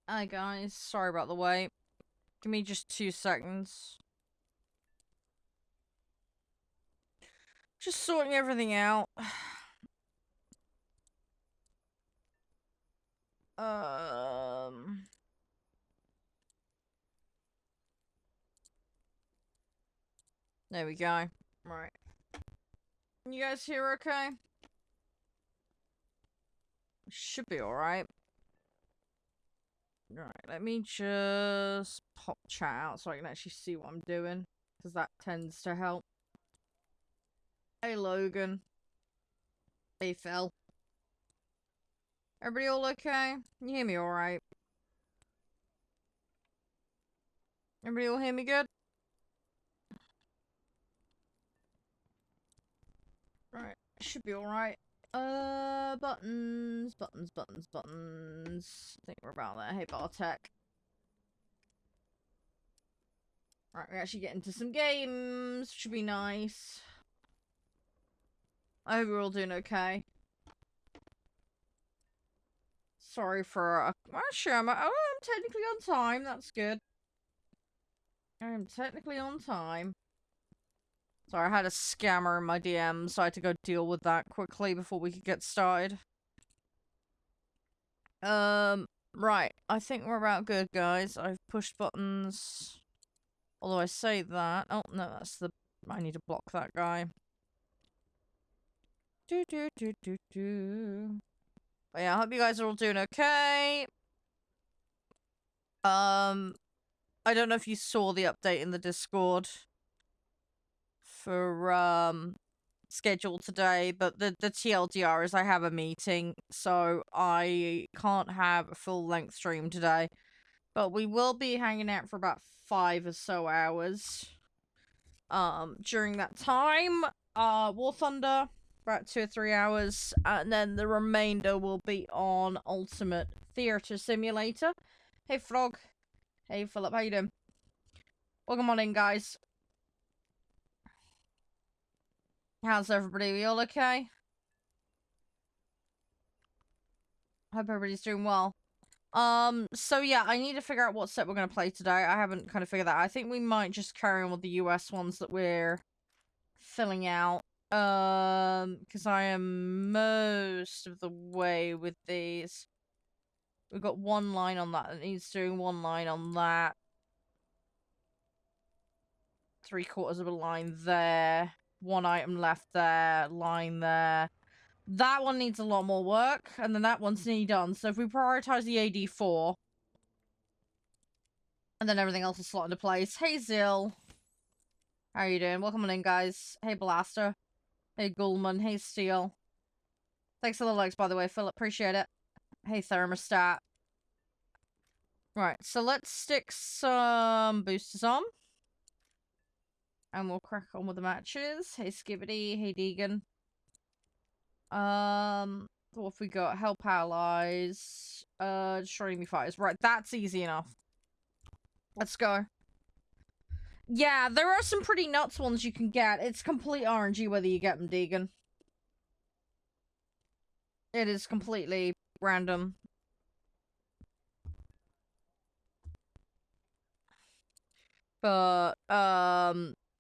Hi guys, sorry about the wait. Give me just 2 seconds. Just sorting everything out. Um... There we go. Right. You guys here okay? Should be alright. Alright, let me just pop chat out so I can actually see what I'm doing. Because that tends to help. Hey Logan. Hey Phil. Everybody all okay? You hear me alright? Everybody all hear me good? Right, should be alright. Buttons. I think we're about there. Hey, Bartek. Right, we actually get into some games. Should be nice. I hope we're all doing okay. Sorry for, actually, I'm technically on time. That's good. I'm technically on time. Sorry, I had a scammer in my DM, so I had to go deal with that quickly before we could get started. Right. I think we're about good, guys. I've pushed buttons. Although I say that. Oh, no, that's the... I need to block that guy. But yeah, I hope you guys are all doing okay. I don't know if you saw the update in the Discord for, schedule today, but the TLDR is I have a meeting, so I can't have a full-length stream today. But we will be hanging out for about 5 or so hours. During that time, War Thunder, about 2 or 3 hours, and then the remainder will be on Ultimate Theater Simulator. Hey, Frog. Hey, Philip, how you doing? Welcome on in, guys. How's everybody? We all okay? Hope everybody's doing well. So yeah, I need to figure out what set we're gonna play today. I haven't kind of figured that out. I think we might just carry on with the US ones that we're filling out. Because I am most of the way with these. We've got 1 line on that. It needs doing 1 line on that. 3/4 of a line there. 1 item left there. Line there. That one needs a lot more work, and then that one's nearly done. So if we prioritize the AD4, and then everything else will slot into place. Hey, Zill. How are you doing? Welcome on in, guys. Hey, Blaster. Hey, Gulman. Hey, Steel. Thanks for the likes, by the way, Phil. Appreciate it. Hey, Thermostat. Right, so let's stick some boosters on. And we'll crack on with the matches. Hey, Skibbity. Hey, Deegan. What have we got? Help allies. Destroy enemy fighters. Right, that's easy enough. Let's go. Yeah, there are some pretty nuts ones you can get. It's complete RNG whether you get them, Deegan. It is completely random. But,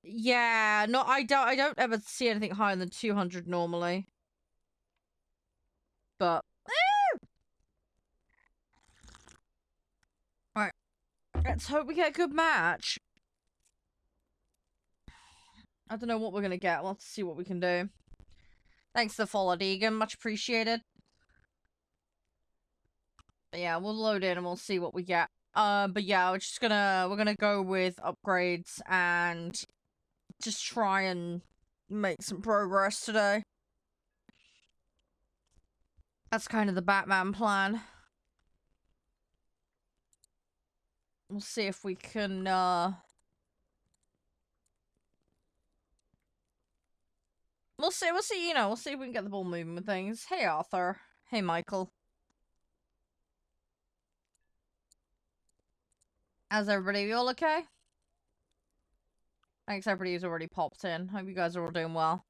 yeah, no, I don't ever see anything higher than 200 normally. But, alright. Let's hope we get a good match. I don't know what we're gonna get. We'll have to see what we can do. Thanks for the follow, Deegan. Much appreciated. But yeah, we'll load in and we'll see what we get. But yeah, we're gonna go with upgrades and just try and make some progress today. That's kind of the Batman plan. We'll see if we can, We'll see, you know, we'll see if we can get the ball moving with things. Hey, Arthur. Hey, Michael. How's everybody? You all okay? Thanks, everybody who's already popped in. Hope you guys are all doing well.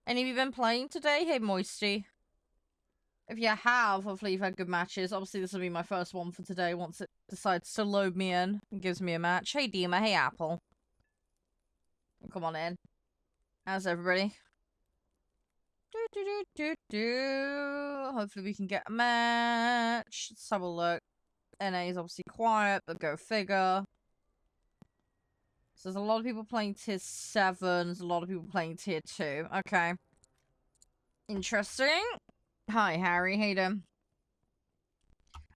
Any of you been playing today? Hey, Moisty. If you have, hopefully you've had good matches. Obviously, this will be my first one for today once it decides to load me in and gives me a match. Hey, Dima. Hey, Apple. Come on in. How's everybody? Hopefully we can get a match. Let's have a look. NA is obviously quiet, but go figure. So there's a lot of people playing tier 7. There's a lot of people playing tier 2. Okay. Interesting. Hi, Harry. How you doing?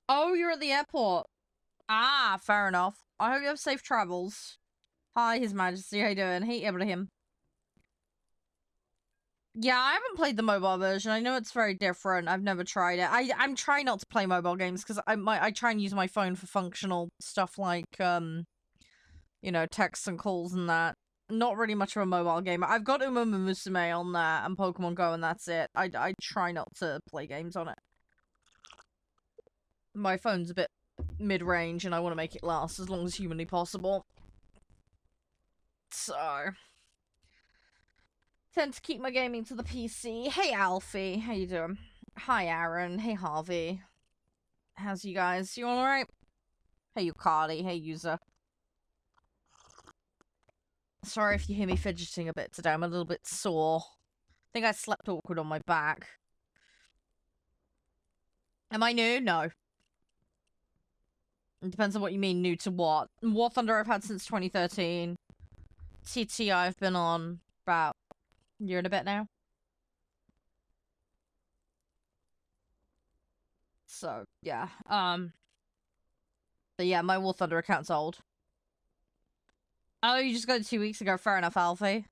Oh, you're at the airport. Ah, fair enough. I hope you have safe travels. Hi, His Majesty. How you doing? Hey, Ibrahim. Yeah, I haven't played the mobile version. I know it's very different. I've never tried it. I'm trying not to play mobile games because I try and use my phone for functional stuff like you know, texts and calls and that. Not really much of a mobile gamer. I've got Uma Musume on there and Pokemon Go, and that's it. I try not to play games on it. My phone's a bit mid-range, and I want to make it last as long as humanly possible. So, tend to keep my gaming to the PC. Hey, Alfie. How you doing? Hi, Aaron. Hey, Harvey. How's you guys? You all alright? Hey, Yukari. Hey, user. Sorry if you hear me fidgeting a bit today. I'm a little bit sore. I think I slept awkward on my back. Am I new? No. It depends on what you mean new to what. Warthunder I've had since 2013. TT I've been on about a year and a bit now. So, yeah. But yeah, my Warthunder account's old. Oh, you just got it 2 weeks ago. Fair enough, Alfie.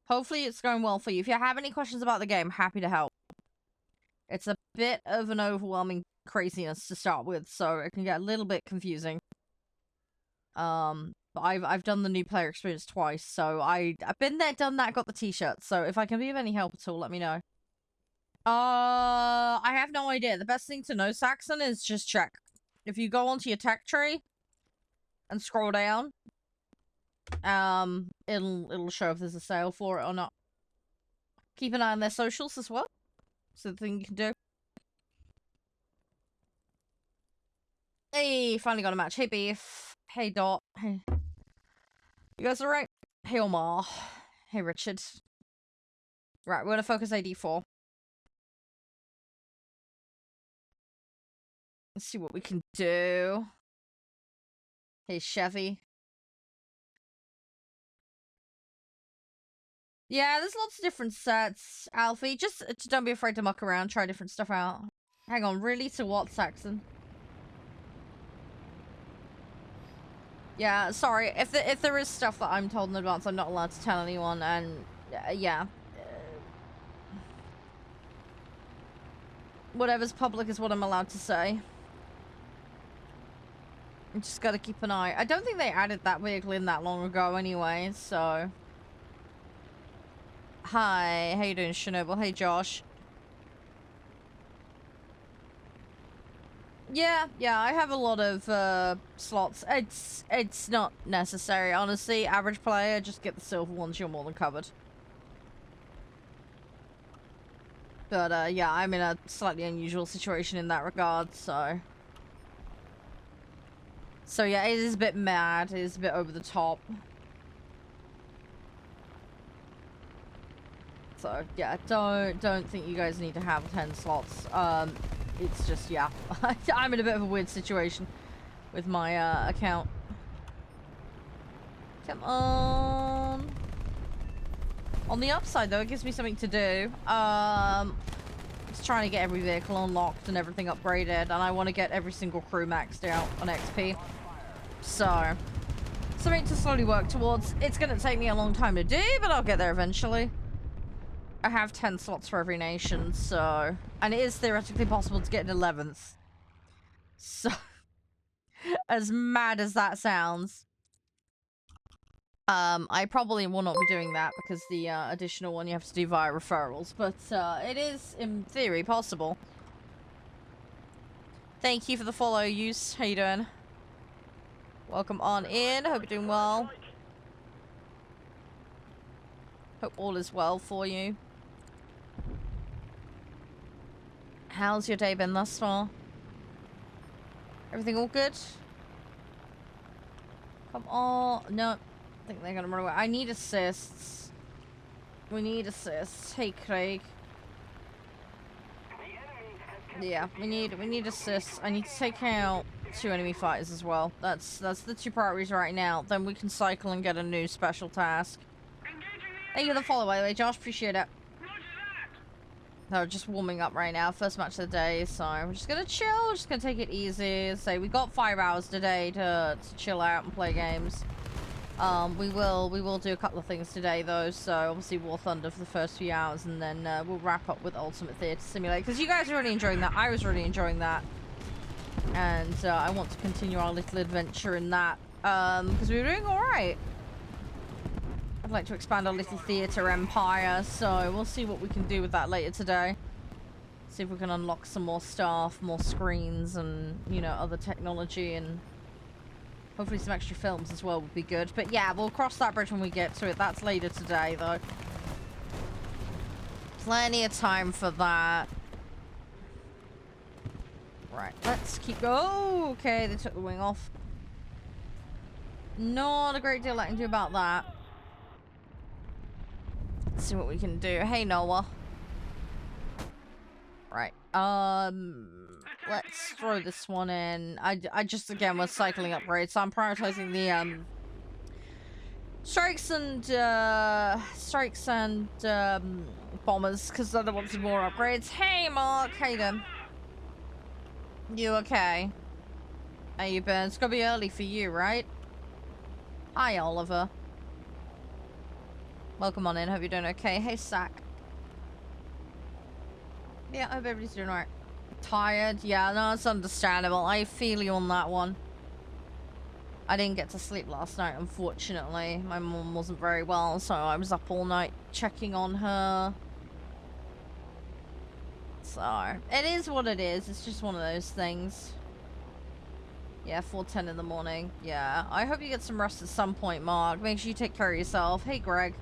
Hopefully it's going well for you. If you have any questions about the game, happy to help. It's a bit of an overwhelming craziness to start with, so it can get a little bit confusing. But I've done the new player experience twice, so I've been there, done that, got the t-shirt. So if I can be of any help at all, let me know. I have no idea. The best thing to know, Saxon, is just check. If you go onto your tech tree and scroll down, it'll show if there's a sale for it or not. Keep an eye on their socials as well. It's the thing you can do. Hey, finally got a match. Hey, Beef. Hey, Dot. Hey. You guys alright? Hey, Omar. Hey, Richard. Right, we're gonna focus AD4. Let's see what we can do. Hey, Chevy. Yeah, there's lots of different sets, Alfie. Just don't be afraid to muck around. Try different stuff out. Hang on, really? To what, Saxon? Yeah, sorry. If there is stuff that I'm told in advance, I'm not allowed to tell anyone, and yeah. Whatever's public is what I'm allowed to say. I just gotta keep an eye. I don't think they added that vehicle in that long ago anyway, so... Hi, how you doing, Chernobyl? Hey, Josh. Yeah, I have a lot of slots. It's not necessary, honestly. Average player, just get the silver ones, you're more than covered. But yeah, I'm in a slightly unusual situation in that regard, so... So yeah, it is a bit mad. It is a bit over the top. So yeah, don't think you guys need to have 10 slots. It's just, yeah. I'm in a bit of a weird situation with my account. Come on. On the upside though, it gives me something to do. Just trying to get every vehicle unlocked and everything upgraded, and I want to get every single crew maxed out on XP. So, something to slowly work towards. It's going to take me a long time to do, but I'll get there eventually. I have 10 slots for every nation, so... And it is theoretically possible to get an 11th. So... as mad as that sounds. I probably will not be doing that because the additional one you have to do via referrals. But it is, in theory, possible. Thank you for the follow, Use. How you doing? Welcome on in. Hope you're doing well. Hope all is well for you. How's your day been thus far? Everything all good? Come on. No. I think they're gonna run away. I need assists. We need assists. Hey, Craig. Yeah, we need assists. I need to take out 2 enemy fighters as well. That's the 2 priorities right now. Then we can cycle and get a new special task. Thank you for the follow, by the way, Josh. Appreciate it. No, just warming up right now. First match of the day, so we're just gonna chill. We're just gonna take it easy. So we got 5 hours today to chill out and play games. We will do a couple of things today though. So obviously War Thunder for the first few hours, and then we'll wrap up with Ultimate Theatre Simulator because you guys are really enjoying that. I was really enjoying that, and I want to continue our little adventure in that because we were doing all right. I'd like to expand our little theatre empire, so we'll see what we can do with that later today. See if we can unlock some more stuff, more screens, and, you know, other technology, and hopefully some extra films as well would be good. But yeah, we'll cross that bridge when we get to it. That's later today, though. Plenty of time for that. Right, let's keep going. Oh, okay, they took the wing off. Not a great deal I can do about that. Let's see what we can do. Hey, Noah. Right. Let's throw this one in. I just, again, was cycling upgrades, so I'm prioritizing the, strikes and, bombers, because they're the ones with more upgrades. Hey, Mark. How you doing? You okay? How you been? It's gonna be early for you, right? Hi, Oliver. Welcome on in. Hope you're doing okay. Hey, Sack. Yeah, I hope everybody's doing alright. Tired? Yeah, no, it's understandable. I feel you on that one. I didn't get to sleep last night, unfortunately. My mum wasn't very well, so I was up all night checking on her. So, it is what it is. It's just one of those things. Yeah, 4:10 in the morning. Yeah, I hope you get some rest at some point, Mark. Make sure you take care of yourself. Hey, Greg.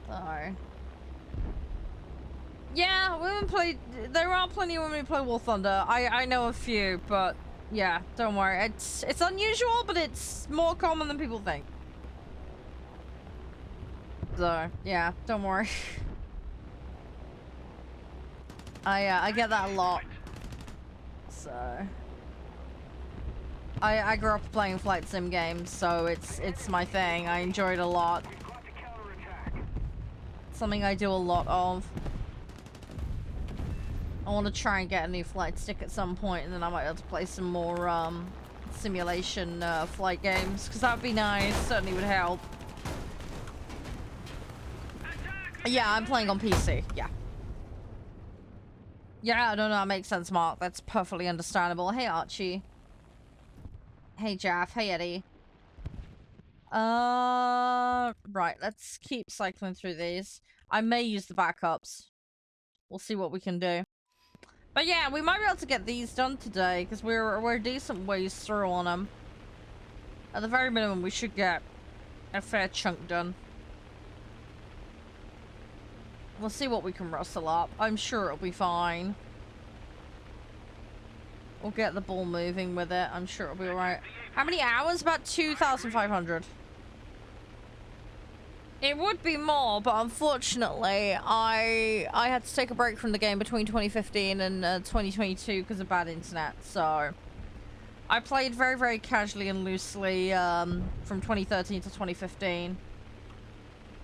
So. Yeah, women play. There are plenty of women who play War Thunder. I know a few, but yeah, don't worry. It's unusual, but it's more common than people think. So yeah, don't worry. I get that a lot. So I grew up playing flight sim games, so it's my thing. I enjoy it a lot. Something I do a lot of. I want to try and get a new flight stick at some point, and then I might be able to play some more simulation flight games, because that would be nice. Certainly would help. Yeah, I'm playing on PC. Yeah. Yeah, no, that makes sense, Mark. That's perfectly understandable. Hey, Archie. Hey, Jaff. Hey, Eddie. Right, let's keep cycling through these. I may use the backups. We'll see what we can do. But yeah, we might be able to get these done today, because we're a decent ways through on them. At the very minimum, we should get a fair chunk done. We'll see what we can rustle up. I'm sure it'll be fine. We'll get the ball moving with it. I'm sure it'll be alright. How many hours? About 2,500. It would be more, but unfortunately, I had to take a break from the game between 2015 and 2022 because of bad internet. So I played very, very casually and loosely from 2013 to 2015.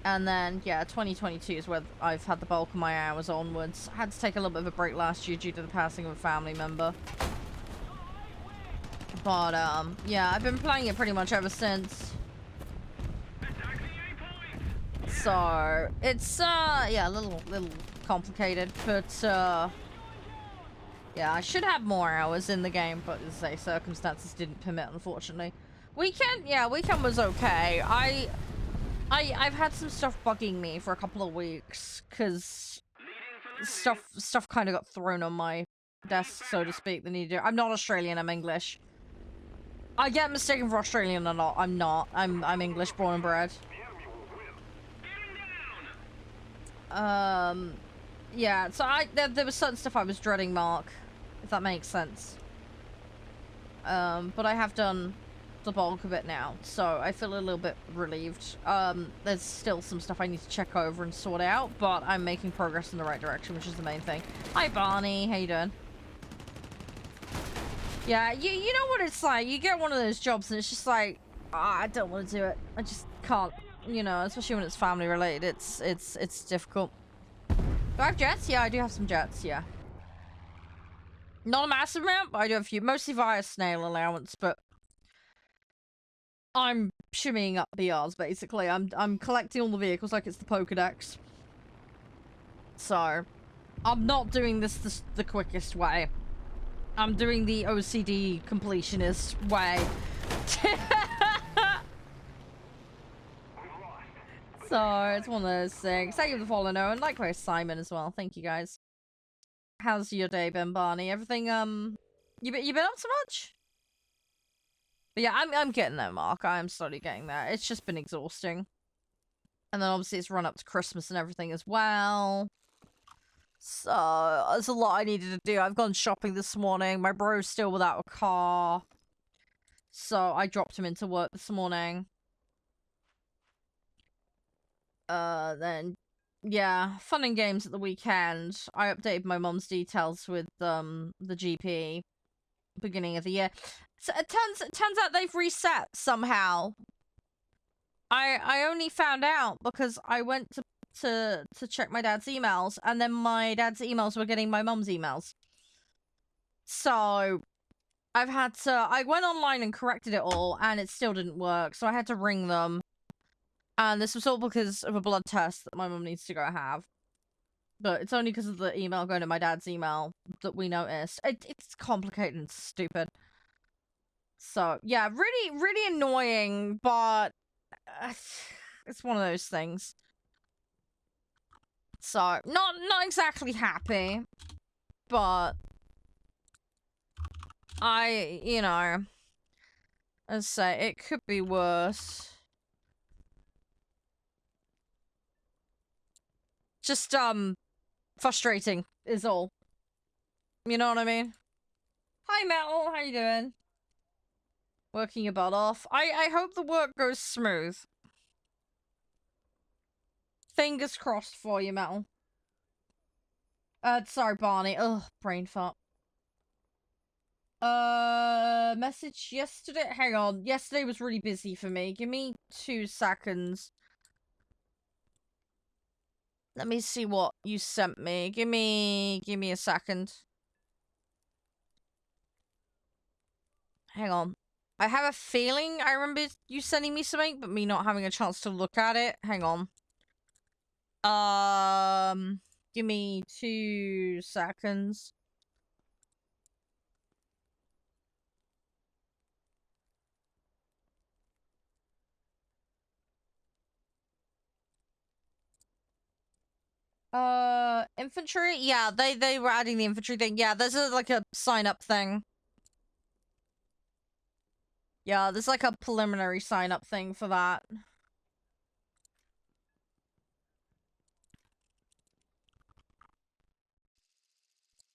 And then, yeah, 2022 is where I've had the bulk of my hours onwards. I had to take a little bit of a break last year due to the passing of a family member. But, yeah, I've been playing it pretty much ever since. So, it's, yeah, a little complicated, but, yeah, I should have more hours in the game, but as I say, circumstances didn't permit, unfortunately. Weekend, yeah, weekend was okay. I've had some stuff bugging me for a couple of weeks, because stuff kind of got thrown on my desk, so to speak, that needed to. I'm not Australian, I'm English. I get mistaken for Australian a lot. I'm not. I'm English born and bred. Yeah, so there was certain stuff I was dreading, Mark, if that makes sense. But I have done the bulk of it now, so I feel a little bit relieved. There's still some stuff I need to check over and sort out, but I'm making progress in the right direction, which is the main thing. Hi, Barney. How you doing? Yeah, you know what it's like. You get one of those jobs and it's just like, I don't want to do it. I just can't, you know, especially when it's family related. It's difficult. Do I have jets? Yeah, I do have some jets, yeah. Not a massive amount, but I do have a few. Mostly via snail allowance, but I'm shimmying up BRs, basically. I'm collecting all the vehicles like it's the Pokedex. So, I'm not doing this the quickest way. I'm doing the OCD completionist way. So, it's one of those things. Thank you for the follow, and likewise Simon as well. Thank you, guys. How's your day been, Barney? Everything, you been up so much? But yeah, I'm getting there, Mark. I'm slowly getting there. It's just been exhausting. And then obviously it's run up to Christmas and everything as well. So, there's a lot I needed to do. I've gone shopping this morning. My bro's still without a car. So, I dropped him into work this morning. Then, yeah, fun and games at the weekend. I updated my mum's details with, the GP. Beginning of the year. So, it turns out they've reset somehow. I only found out because I went to check my dad's emails, and then my dad's emails were getting my mum's emails. So, I went online and corrected it all, and it still didn't work, so I had to ring them. And this was all because of a blood test that my mum needs to go have. But it's only because of the email going to my dad's email that we noticed. It's complicated and stupid. So, yeah, really, really annoying, but it's one of those things. So, not exactly happy, but you know, as I say, it could be worse. Just, frustrating is all. You know what I mean? Hi, Metal, how you doing? Working your butt off. I hope the work goes smooth. Fingers crossed for you, Metal. Sorry, Barney. Ugh, brain fart. Message yesterday? Hang on. Yesterday was really busy for me. Give me 2 seconds. Let me see what you sent me. Give me a second. Hang on. I have a feeling I remember you sending me something, but me not having a chance to look at it. Hang on. Give me 2 seconds. Infantry? Yeah, they were adding the infantry thing. Yeah, there's like a sign-up thing. Yeah, there's like a preliminary sign-up thing for that.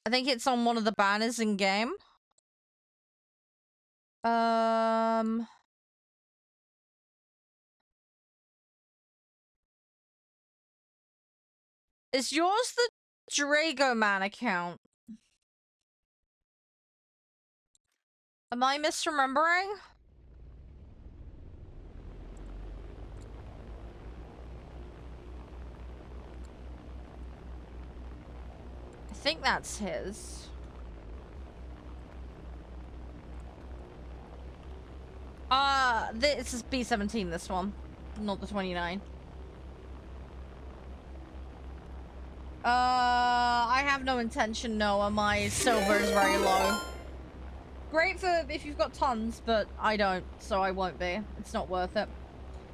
I think it's on one of the banners in-game. Is yours the Drago Man account? Am I misremembering? I think that's his. This is B17, this one. Not the 29. I have no intention, Noah. My silver is very low. Great for if you've got tons, but I don't, so I won't be. It's not worth it.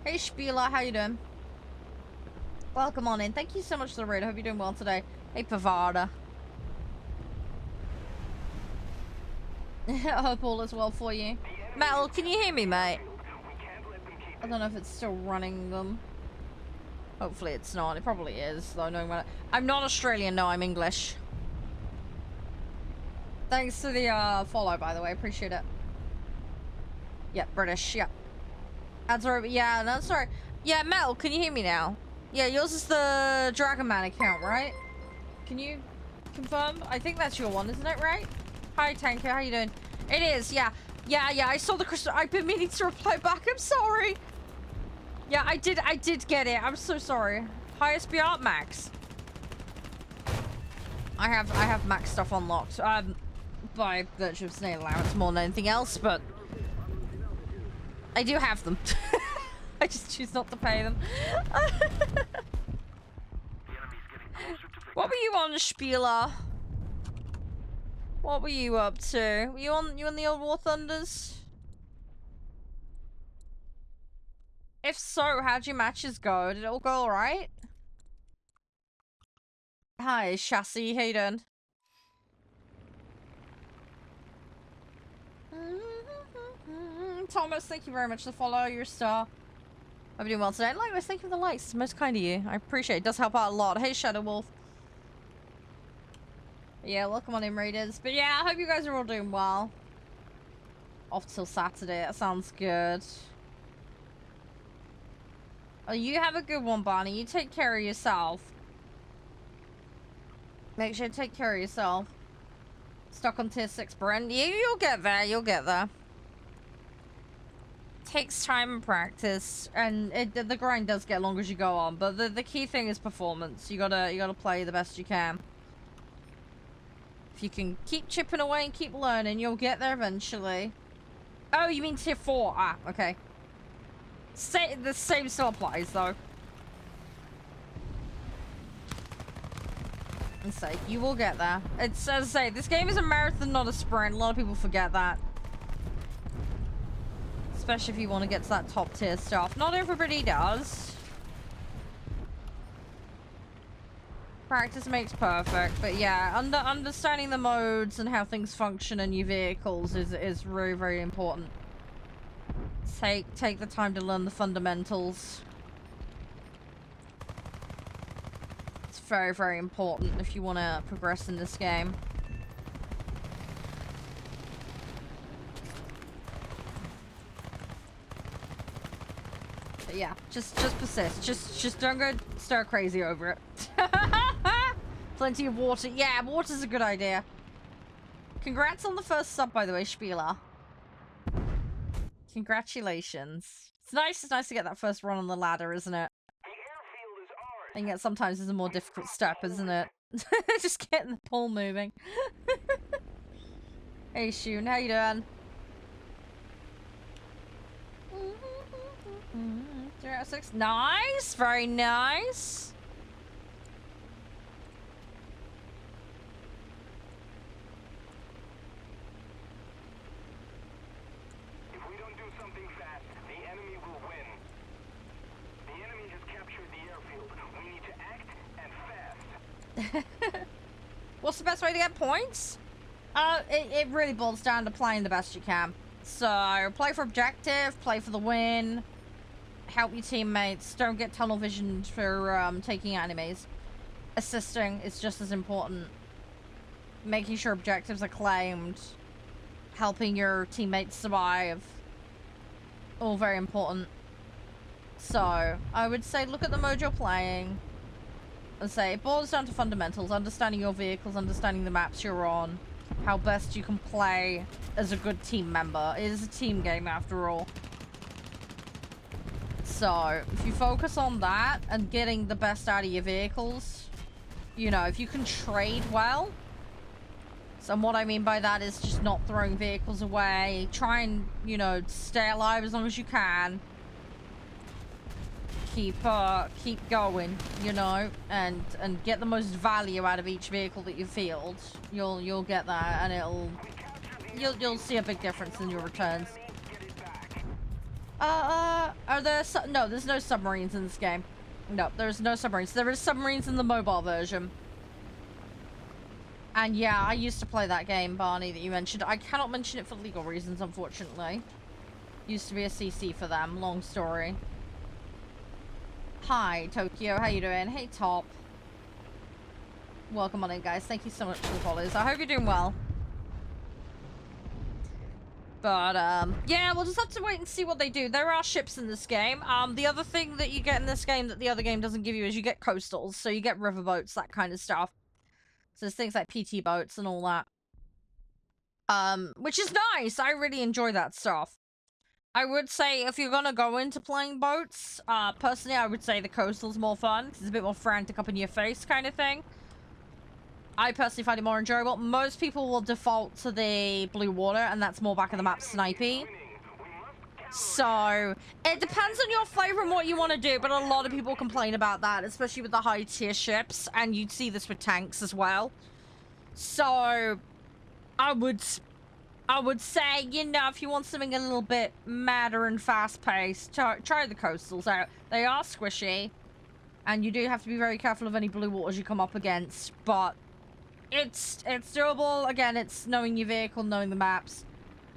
Hey, Spieler, how you doing? Welcome on in. Thank you so much for the raid. I hope you're doing well today. Hey, Pavada. I hope all is well for you. Metal, can you hear me, mate? I don't know if it's still running them. Hopefully it's not. It probably is, though. Knowing what I'm not Australian. No, I'm English. Thanks for the follow, by the way. Appreciate it. Yeah, British. Yeah. That's right. Yeah, no, sorry. Yeah, Mel, can you hear me now? Yeah, yours is the Dragon Man account, right? Can you confirm? I think that's your one, isn't it, right? Hi, Tanker. How you doing? It is, yeah. Yeah, I saw the crystal. I've been meaning to reply back. I'm sorry. Yeah, I did get it. I'm so sorry. Hi, SBR Max. I have Max stuff unlocked. By virtue of snail allowance more than anything else, but I do have them. I just choose not to pay them. What were you on, Spieler? What were you up to? Were you on the old War Thunders? If so, how'd your matches go? Did it all go alright? Hi, Chassis. How you doing? Thomas, thank you very much for the follow. You're a star. I'm doing well today. Likewise, thank you for the likes. It's most kind of you. I appreciate it. It does help out a lot. Hey, Shadow Wolf. Yeah, welcome on in, Raiders. But yeah, I hope you guys are all doing well. Off till Saturday. That sounds good. Oh, you have a good one, Bonnie. You take care of yourself. Make sure to take care of yourself. Stuck on tier 6, Brent. You'll get there. You'll get there. Takes time and practice, and the grind does get longer as you go on. But the key thing is performance. You gotta play the best you can. If you can keep chipping away and keep learning, you'll get there eventually. Oh, you mean tier 4? Ah, okay. The same still applies though. And say you will get there. It's, as I say, this game is a marathon, not a sprint. A lot of people forget that. Especially if you want to get to that top tier stuff. Not everybody does. Practice makes perfect, but yeah, understanding the modes and how things function in your vehicles is very, very important. Take the time to learn the fundamentals. It's very, very important if you want to progress in this game. Yeah, just persist. Just don't go stir crazy over it. Plenty of water. Yeah, water's a good idea. Congrats on the first sub, by the way, Spieler. Congratulations. It's nice to get that first run on the ladder, isn't it? I think that sometimes is a more difficult step, isn't it? Just getting the pole moving. Hey, Shun, how you doing? 3 out of 6. Nice! Very nice! If we don't do something fast, the enemy will win. The enemy has captured the airfield. We need to act and fast. What's the best way to get points? It really boils down to playing the best you can. So, play for objective, play for the win. Help your teammates. Don't get tunnel vision for taking enemies. Assisting is just as important. Making sure objectives are claimed. Helping your teammates survive. All very important. So, I would say look at the mode you're playing. And say, it boils down to fundamentals. Understanding your vehicles, understanding the maps you're on. How best you can play as a good team member. It is a team game after all. So, if you focus on that and getting the best out of your vehicles, you know, if you can trade well. So what I mean by that is just not throwing vehicles away. Try and, you know, stay alive as long as you can. Keep going, you know, and get the most value out of each vehicle that you field. You'll get that, and you'll see a big difference in your returns. Are there no, there's no submarines in this game. No, there's no submarines. There is submarines in the mobile version. And yeah, I used to play that game, Barney, that you mentioned. I cannot mention it for legal reasons, unfortunately. Used to be a CC for them. Long story. Hi, Tokyo. How you doing? Hey, Top. Welcome on in, guys. Thank you so much for the follows. I hope you're doing well. But, yeah, we'll just have to wait and see what they do. There are ships in this game. The other thing that you get in this game that the other game doesn't give you is you get coastals. So you get riverboats, that kind of stuff. So there's things like PT boats and all that. Which is nice. I really enjoy that stuff. I would say if you're gonna go into playing boats, personally, I would say the coastal's more fun. 'Cause it's a bit more frantic up in your face kind of thing. I personally find it more enjoyable. Most people will default to the blue water, and that's more back of the map snipey. So, it depends on your flavor and what you want to do, but a lot of people complain about that, especially with the high tier ships, and you'd see this with tanks as well. So, I would say, you know, if you want something a little bit madder and fast-paced, try the coastals out. They are squishy, and you do have to be very careful of any blue waters you come up against, but it's doable. Again, it's knowing your vehicle, knowing the maps.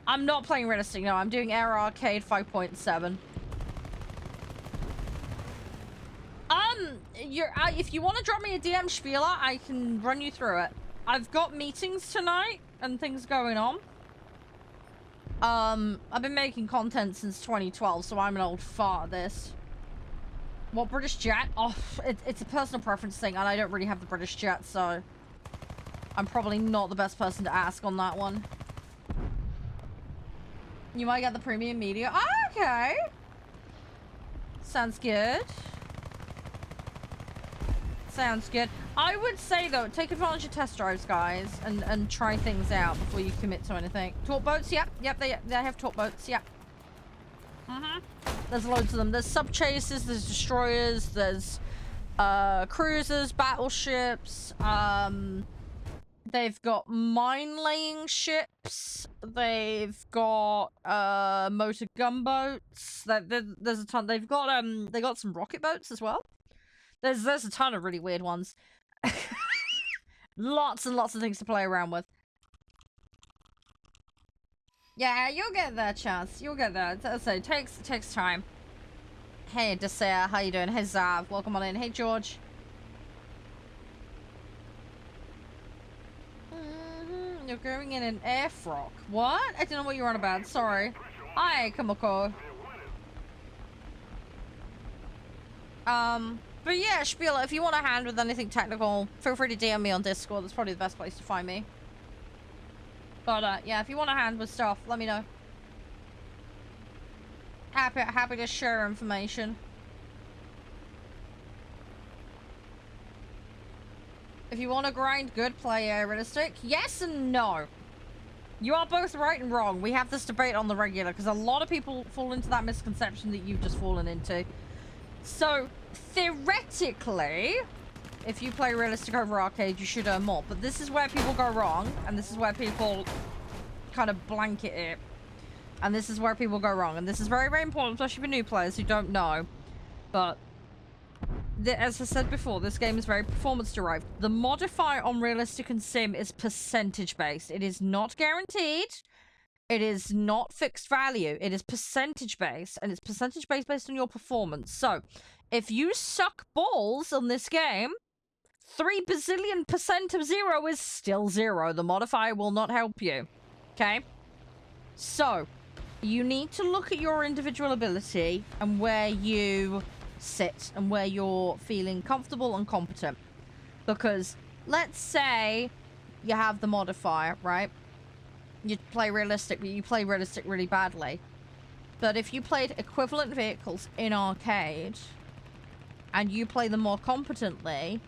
I'm not playing realistic, no. I'm doing Air Arcade 5.7. If you want to drop me a DM, Spieler, I can run you through it. I've got meetings tonight and things going on. I've been making content since 2012, so I'm an old fart at this. What British jet? Oh, it's a personal preference thing, and I don't really have the British jet, so I'm probably not the best person to ask on that one. You might get the premium media. Oh, okay. Sounds good. Sounds good. I would say, though, take advantage of test drives, guys, and try things out before you commit to anything. Torque boats? Yep, they have torque boats, yep. There's loads of them. There's sub-chasers, there's destroyers, there's cruisers, battleships, they've got mine-laying ships, they've got motor gunboats, there's a ton. They got some rocket boats as well. There's a ton of really weird ones. Lots and lots of things to play around with. Yeah, you'll get there, Chance. You'll get there. So it takes time. Hey, Desire, how you doing? Hey, Zav, welcome on in. Hey, George. You're going in an air frock. What? I don't know what you're on about. Sorry. Hi, Kamoko. But yeah, Spieler, if you want a hand with anything technical, feel free to DM me on Discord. That's probably the best place to find me. But, yeah, if you want a hand with stuff, let me know. Happy to share information. If you want to grind good, play realistic. Yes and no. You are both right and wrong. We have this debate on the regular, because a lot of people fall into that misconception that you've just fallen into. So, theoretically, if you play realistic over arcade, you should earn more. But this is where people go wrong, and this is where people kind of blanket it. And this is where people go wrong. And this is very, very important, especially for new players who don't know. But, as I said before, this game is very performance-derived. The modifier on realistic and sim is percentage-based. It is not guaranteed. It is not fixed value. It is percentage-based, and it's percentage-based based on your performance. So, if you suck balls on this game, 3 bazillion% of 0 is still 0. The modifier will not help you. Okay? So, you need to look at your individual ability and where you sit and where you're feeling comfortable and competent. Because, let's say you have the modifier, right? You play realistic, but you play realistic really badly. But if you played equivalent vehicles in arcade, and you play them more competently,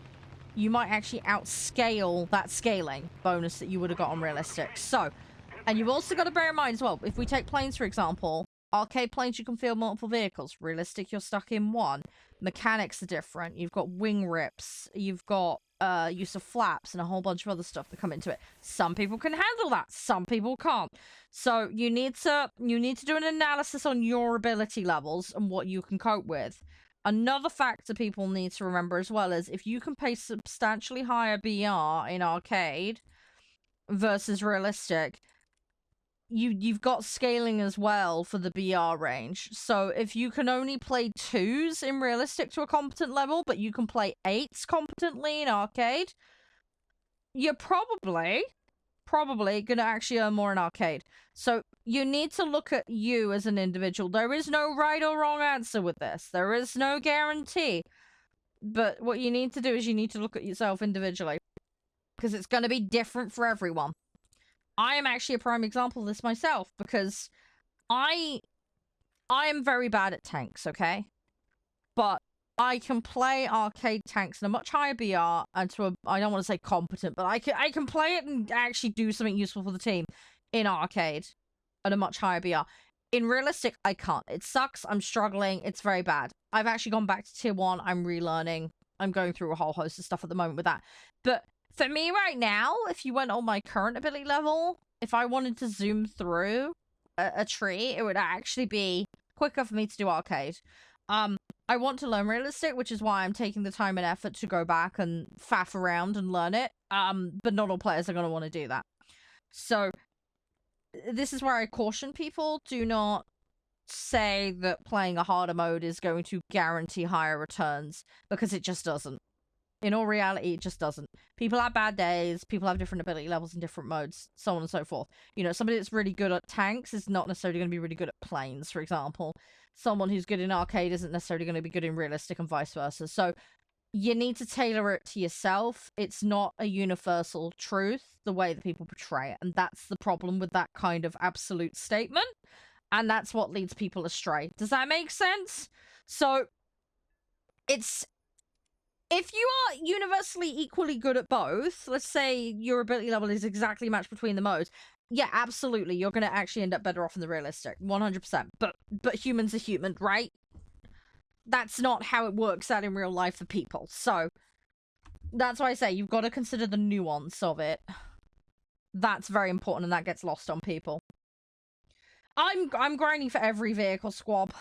you might actually outscale that scaling bonus that you would have got on realistic. So, and you've also got to bear in mind as well, if we take planes, for example, arcade planes, you can field multiple vehicles. Realistic, you're stuck in one. Mechanics are different. You've got wing rips. You've got use of flaps and a whole bunch of other stuff that come into it. Some people can handle that. Some people can't. So you need to do an analysis on your ability levels and what you can cope with. Another factor people need to remember as well is if you can pay substantially higher BR in arcade versus realistic, you've got scaling as well for the BR range. So if you can only play 2s in realistic to a competent level, but you can play 8s competently in arcade, you're probably gonna actually earn more in arcade. So you need to look at you as an individual. There is no right or wrong answer with this. There is no guarantee. But what you need to do is you need to look at yourself individually, because it's going to be different for everyone. I am actually a prime example of this myself, because I am very bad at tanks, okay? But I can play arcade tanks in a much higher BR and to a, I don't want to say competent, but I can play it and actually do something useful for the team in arcade at a much higher BR. In realistic, I can't. It sucks. I'm struggling. It's very bad. I've actually gone back to tier 1. I'm relearning. I'm going through a whole host of stuff at the moment with that. But for me right now, if you went on my current ability level, if I wanted to zoom through a tree, it would actually be quicker for me to do arcade. I want to learn realistic, which is why I'm taking the time and effort to go back and faff around and learn it. But not all players are going to want to do that. So this is where I caution people. Do not say that playing a harder mode is going to guarantee higher returns, because it just doesn't. In all reality, it just doesn't. People have bad days, people have different ability levels in different modes, so on and so forth. You know, somebody that's really good at tanks is not necessarily going to be really good at planes, for example. Someone who's good in arcade isn't necessarily going to be good in realistic, and vice versa. So you need to tailor it to yourself. It's not a universal truth, the way that people portray it. And that's the problem with that kind of absolute statement. And that's what leads people astray. Does that make sense? So it's... if you are universally equally good at both, let's say your ability level is exactly matched between the modes, yeah, absolutely, you're going to actually end up better off in the realistic, 100%. But humans are human, right? That's not how it works out in real life for people. So that's why I say you've got to consider the nuance of it. That's very important, and that gets lost on people. I'm grinding for every vehicle, squab.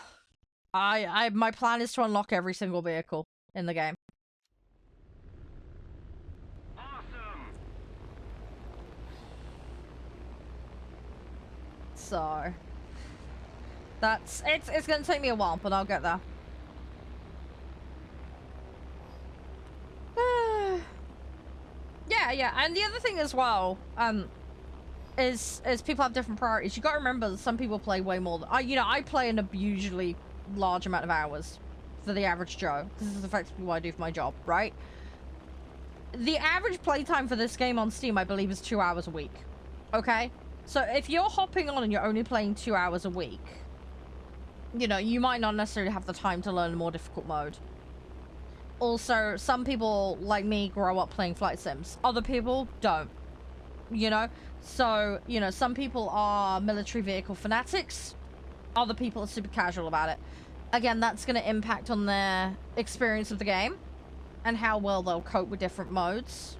My plan is to unlock every single vehicle in the game. So that's it's gonna take me a while, but I'll get there. Yeah, and the other thing as well, is people have different priorities. You gotta remember that some people play way more than I play an unusually large amount of hours for the average Joe. This is effectively what I do for my job, right? The average playtime for this game on Steam, I believe, is 2 hours a week. Okay? So if you're hopping on and you're only playing 2 hours a week, you know, you might not necessarily have the time to learn a more difficult mode. Also, some people, like me, grow up playing flight sims. Other people don't. You know? So, you know, some people are military vehicle fanatics. Other people are super casual about it. Again, that's going to impact on their experience of the game and how well they'll cope with different modes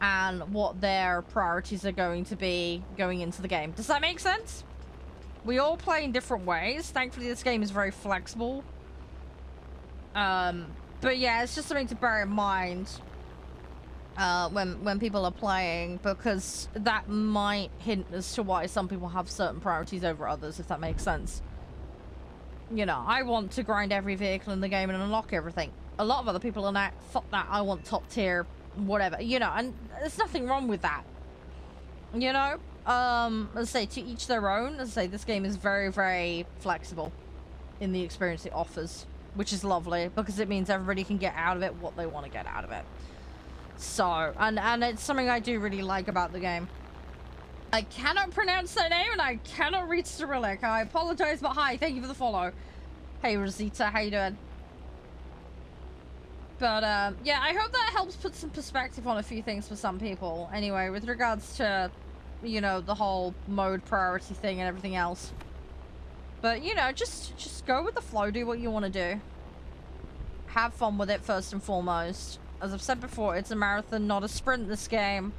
and what their priorities are going to be going into the game. Does that make sense? We all play in different ways. Thankfully, this game is very flexible. But yeah, it's just something to bear in mind when people are playing, because that might hint as to why some people have certain priorities over others, if that makes sense. You know, I want to grind every vehicle in the game and unlock everything. A lot of other people are like, fuck that, I want top tier, whatever, you know, and there's nothing wrong with that. You know? As I say, to each their own. As I say, this game is very, very flexible in the experience it offers, which is lovely, because it means everybody can get out of it what they want to get out of it. So, and it's something I do really like about the game. I cannot pronounce that name, and I cannot read Cyrillic. I apologize, but hi, thank you for the follow. Hey, Rosita, how you doing? But, yeah, I hope that helps put some perspective on a few things for some people. Anyway, with regards to, you know, the whole mode priority thing and everything else. But, you know, just go with the flow, do what you want to do. Have fun with it first and foremost. As I've said before, it's a marathon, not a sprint, this game.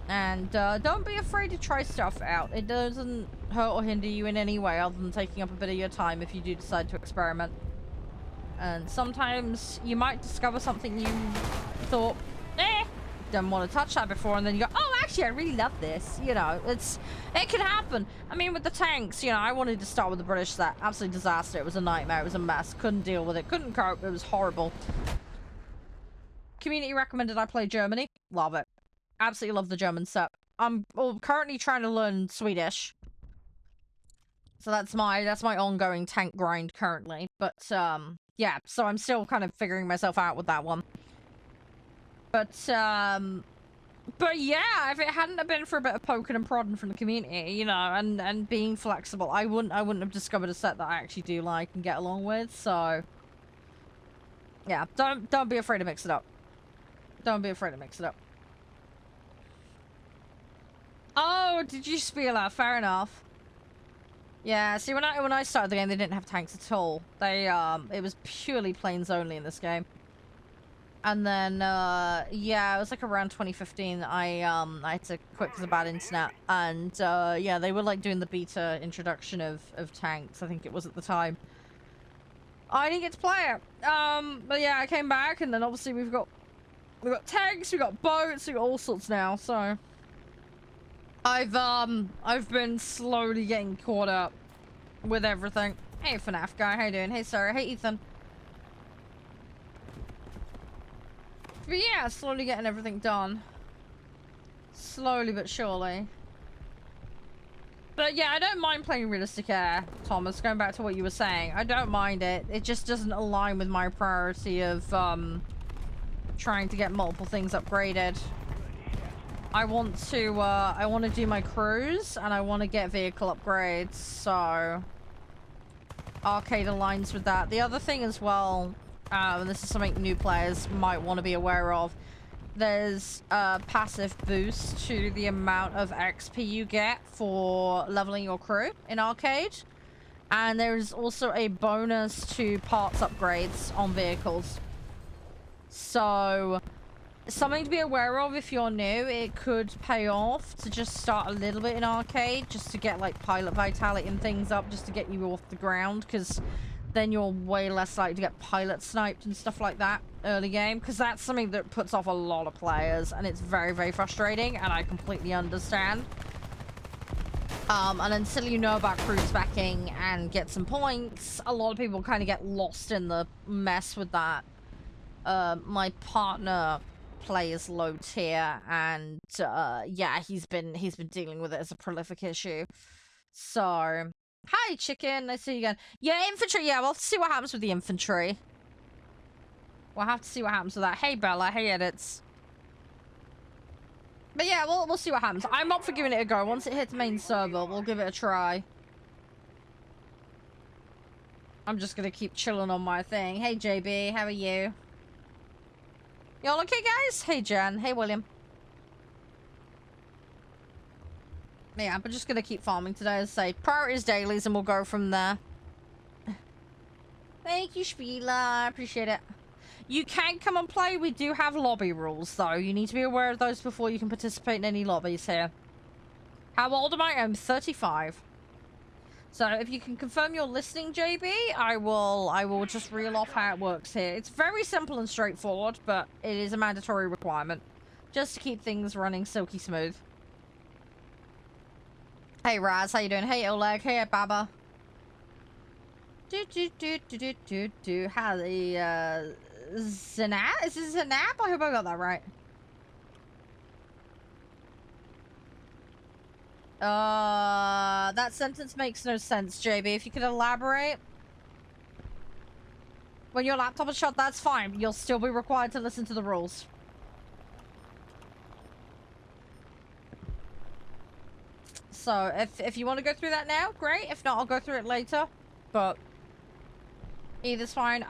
And don't be afraid to try stuff out. It doesn't hurt or hinder you in any way other than taking up a bit of your time if you do decide to experiment. And sometimes you might discover something you thought, didn't want to touch that before, and then you go, oh, actually, I really love this. You know, it can happen. I mean, with the tanks, you know, I wanted to start with the British set. Absolute disaster. It was a nightmare. It was a mess. Couldn't deal with it. Couldn't cope. It was horrible. Community recommended I play Germany. Love it. Absolutely love the German set. I'm currently trying to learn Swedish. So that's my ongoing tank grind currently. But, yeah, so I'm still kind of figuring myself out with that one. But yeah, if it hadn't have been for a bit of poking and prodding from the community, you know, and being flexible, I wouldn't have discovered a set that I actually do like and get along with. So yeah, don't be afraid to mix it up. Don't be afraid to mix it up. Oh, did you spiel out? Fair enough. Yeah, see, when I started the game, they didn't have tanks at all. They it was purely planes only in this game. And then, yeah, it was like around 2015, I had to quit because of bad internet. And, yeah, they were, like, doing the beta introduction of tanks, I think it was at the time. I didn't get to play it. But yeah, I came back, and then obviously we've got tanks, we've got boats, we've got all sorts now, so... I've been slowly getting caught up with everything. Hey, FNAF guy, how you doing? Hey, Sarah. Hey, Ethan. But yeah, slowly getting everything done. Slowly but surely. But yeah, I don't mind playing realistic air, Thomas, going back to what you were saying. I don't mind it. It just doesn't align with my priority of, trying to get multiple things upgraded. I want to do my cruise, and I want to get vehicle upgrades, so... Arcade aligns with that. The other thing as well... and this is something new players might want to be aware of. There's a passive boost to the amount of XP you get for leveling your crew in Arcade. And there's also a bonus to parts upgrades on vehicles. So, something to be aware of if you're new. It could pay off to just start a little bit in Arcade, just to get like pilot vitality and things up, just to get you off the ground, because... then you're way less likely to get pilot sniped and stuff like that early game, because that's something that puts off a lot of players, and it's very, very frustrating, and I completely understand. And until you know about crew specking and get some points, a lot of people kind of get lost in the mess with that. My partner plays low tier, and yeah, he's been dealing with it as a prolific issue. So... Hi, chicken. Nice to see you again. Yeah, infantry. Yeah, we'll have to see what happens with the infantry. We'll have to see what happens with that. Hey, Bella. Hey, Edits. But yeah, we'll see what happens. I'm up for giving it a go. Once it hits main server, we'll give it a try. I'm just gonna keep chilling on my thing. Hey, JB. How are you? Y'all okay, guys? Hey, Jen. Hey, William. Yeah, I'm just gonna keep farming today, as I say. Priorities dailies, and we'll go from there. Thank you, Spiela. I appreciate it. You can come and play. We do have lobby rules, though. You need to be aware of those before you can participate in any lobbies here. How old am I? I'm 35. So if you can confirm you're listening, JB, I will just reel off how it works here. It's very simple and straightforward, but it is a mandatory requirement. Just to keep things running silky smooth. Hey Raz, how you doing? Hey Oleg, hey Baba. How the Zanap? Is it Zanap? I hope I got that right. That sentence makes no sense, JB. If you could elaborate. When your laptop is shut, that's fine. You'll still be required to listen to the rules. So, if you want to go through that now, great. If not, I'll go through it later. But either's fine.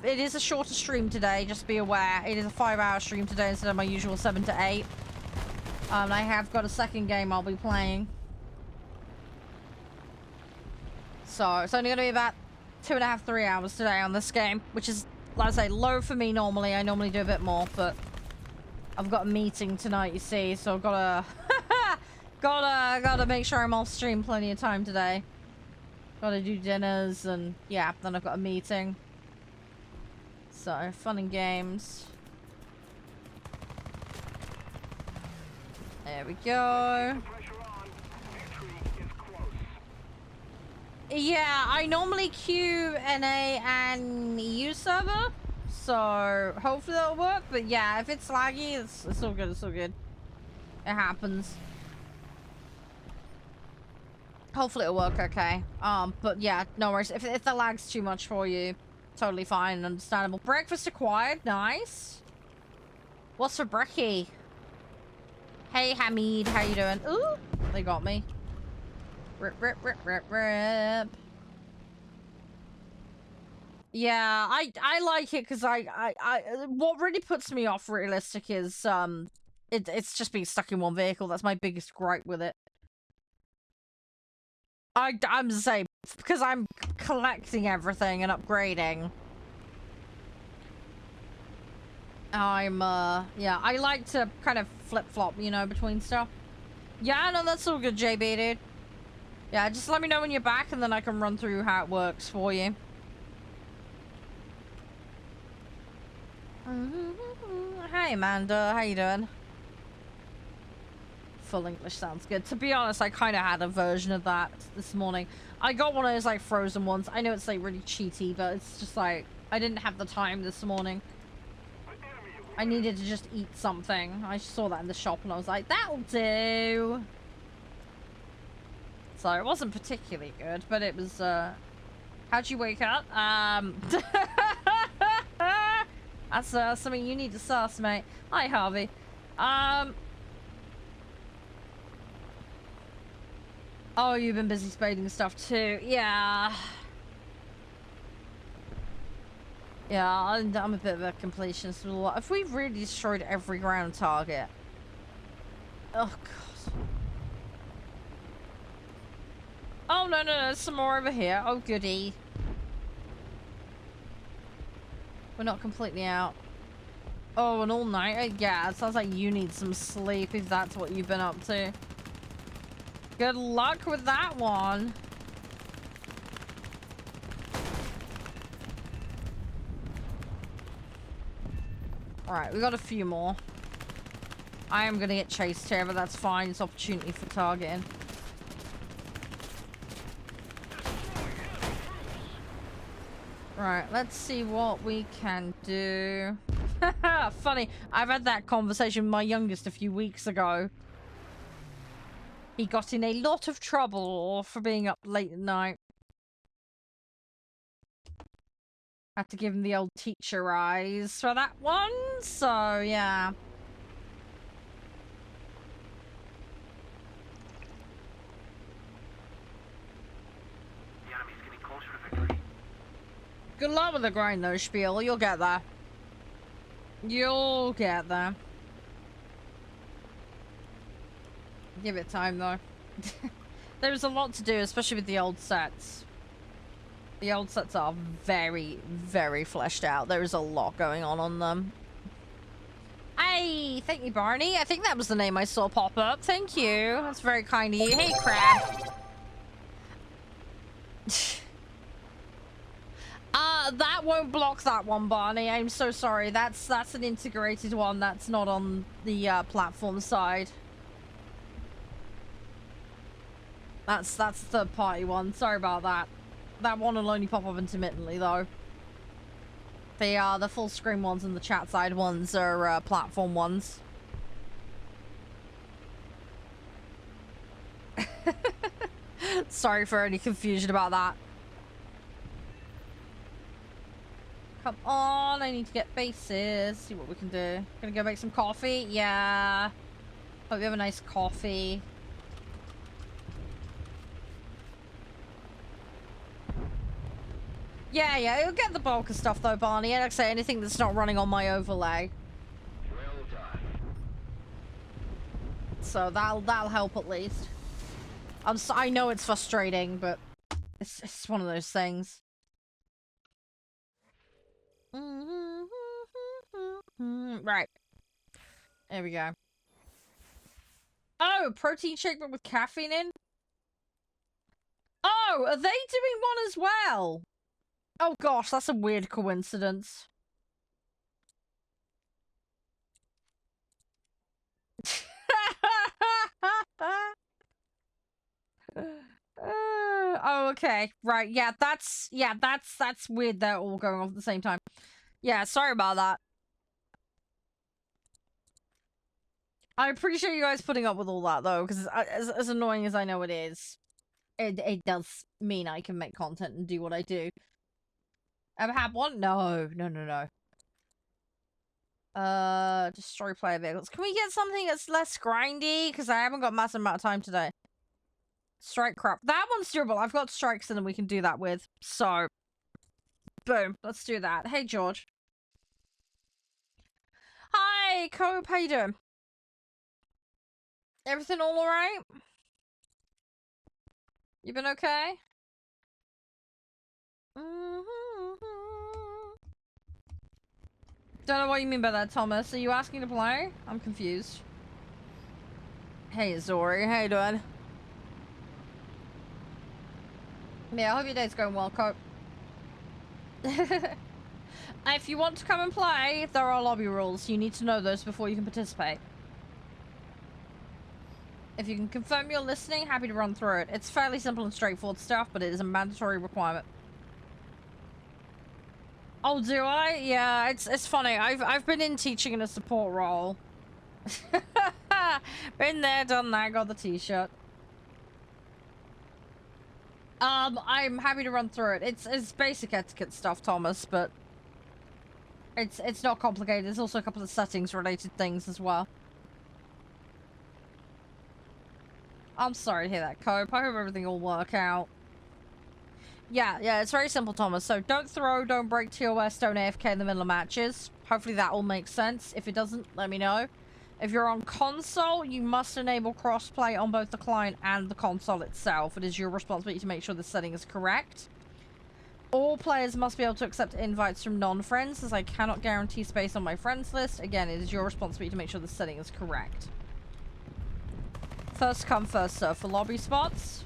It is a shorter stream today, just be aware. It is a 5-hour stream today instead of my usual 7 to 8. I have got a second game I'll be playing. So, it's only going to be about 2.5, 3 hours today on this game, which is, like I say, low for me normally. I normally do a bit more, but I've got a meeting tonight, you see, so I've got to... Gotta make sure I'm off stream plenty of time today. Gotta do dinners and yeah, then I've got a meeting. So, fun and games. There we go. Yeah, I normally queue NA and EU server, so hopefully that'll work. But yeah, if it's laggy, it's all good. It's all good. It happens. Hopefully it'll work okay. But yeah, no worries. If the lag's too much for you, totally fine and understandable. Breakfast acquired. Nice. What's for brekkie? Hey, Hamid. How you doing? Ooh, they got me. Rip, rip, rip, rip, rip. Yeah, I like it because what really puts me off realistic is it's just being stuck in one vehicle. That's my biggest gripe with it. I'm the same because I'm collecting everything and upgrading. Yeah, I like to kind of flip-flop, you know, between stuff. Yeah, no, that's all good, JB, dude. Yeah, just let me know when you're back and then I can run through how it works for you. Hi, Amanda. How you doing? Full English sounds good. To be honest, I kind of had a version of that this morning. I got one of those, like, frozen ones. I know it's, like, really cheaty, but it's just, like, I didn't have the time this morning. I needed to just eat something. I saw that in the shop and I was like, that'll do. So it wasn't particularly good, but it was, how'd you wake up? That's something you need to suss, mate. Hi, Harvey. Oh, you've been busy spading stuff too. Yeah. Yeah, I'm a bit of a completionist with a lot. If we've really destroyed every ground target. Oh, God. Oh, no, there's some more over here. Oh, goody. We're not completely out. Oh, an all-nighter? Yeah, it sounds like you need some sleep if that's what you've been up to. Good luck with that one. Alright, we got a few more. I am gonna get chased here, but that's fine. It's opportunity for targeting. Right, let's see what we can do. Funny, I've had that conversation with my youngest a few weeks ago. He got in a lot of trouble for being up late at night. Had to give him the old teacher eyes for that one, so yeah. The enemy's getting closer to victory. Good luck with the grind though, Spiel. You'll get there. You'll get there. Give it time though. There's a lot to do, especially with the old sets. The old sets are very, very fleshed out. There is a lot going on them. Hey, thank you, Barney. I think that was the name I saw pop up. Thank you. That's very kind of you. Hey, Crab. That won't block that one, Barney. I'm so sorry. That's an integrated one. That's not on the platform side. That's the third party one. Sorry about that. That one will only pop up intermittently though. The full screen ones and the chat side ones are platform ones. Sorry for any confusion about that. Come on, I need to get bases. See what we can do. Gonna go make some coffee? Yeah. Hope you have a nice coffee. Yeah, it'll get the bulk of stuff though, Barney. Like I say, anything that's not running on my overlay. Well done. So that'll help at least. I know it's frustrating, but it's one of those things. Right. There we go. Oh, protein shake but with caffeine in? Oh, are they doing one as well? Oh gosh, that's a weird coincidence. Oh, okay. Right. Yeah, that's weird. They're all going off at the same time. Yeah, sorry about that. I appreciate you guys putting up with all that though, because as annoying as I know it is, it does mean I can make content and do what I do. Ever had one? No. Destroy player vehicles. Can we get something that's less grindy? Because I haven't got a massive amount of time today. Strike crap. That one's doable. I've got strikes and then we can do that with. So, boom. Let's do that. Hey, George. Hi, Cope. How you doing? Everything all alright? You been okay? Don't know what you mean by that, Thomas. Are you asking to play? I'm confused. Hey, Zori. How you doing? Yeah, I hope your day's going well, Cope. If you want to come and play, there are lobby rules. You need to know those before you can participate. If you can confirm you're listening, happy to run through it. It's fairly simple and straightforward stuff, but it is a mandatory requirement. Oh, do I? Yeah, it's funny. I've been in teaching in a support role. Been there, done that, got the t-shirt. I'm happy to run through it. It's basic etiquette stuff, Thomas, but it's not complicated. There's also a couple of settings related things as well. I'm sorry to hear that, Cope. I hope everything will work out. Yeah, it's very simple, Thomas. So don't throw, don't break TOS, don't AFK in the middle of matches. Hopefully that will make sense. If it doesn't, let me know. If you're on console, you must enable crossplay on both the client and the console itself. It is your responsibility to make sure the setting is correct. All players must be able to accept invites from non-friends, as I cannot guarantee space on my friends list. Again, it is your responsibility to make sure the setting is correct. First come, first serve for lobby spots.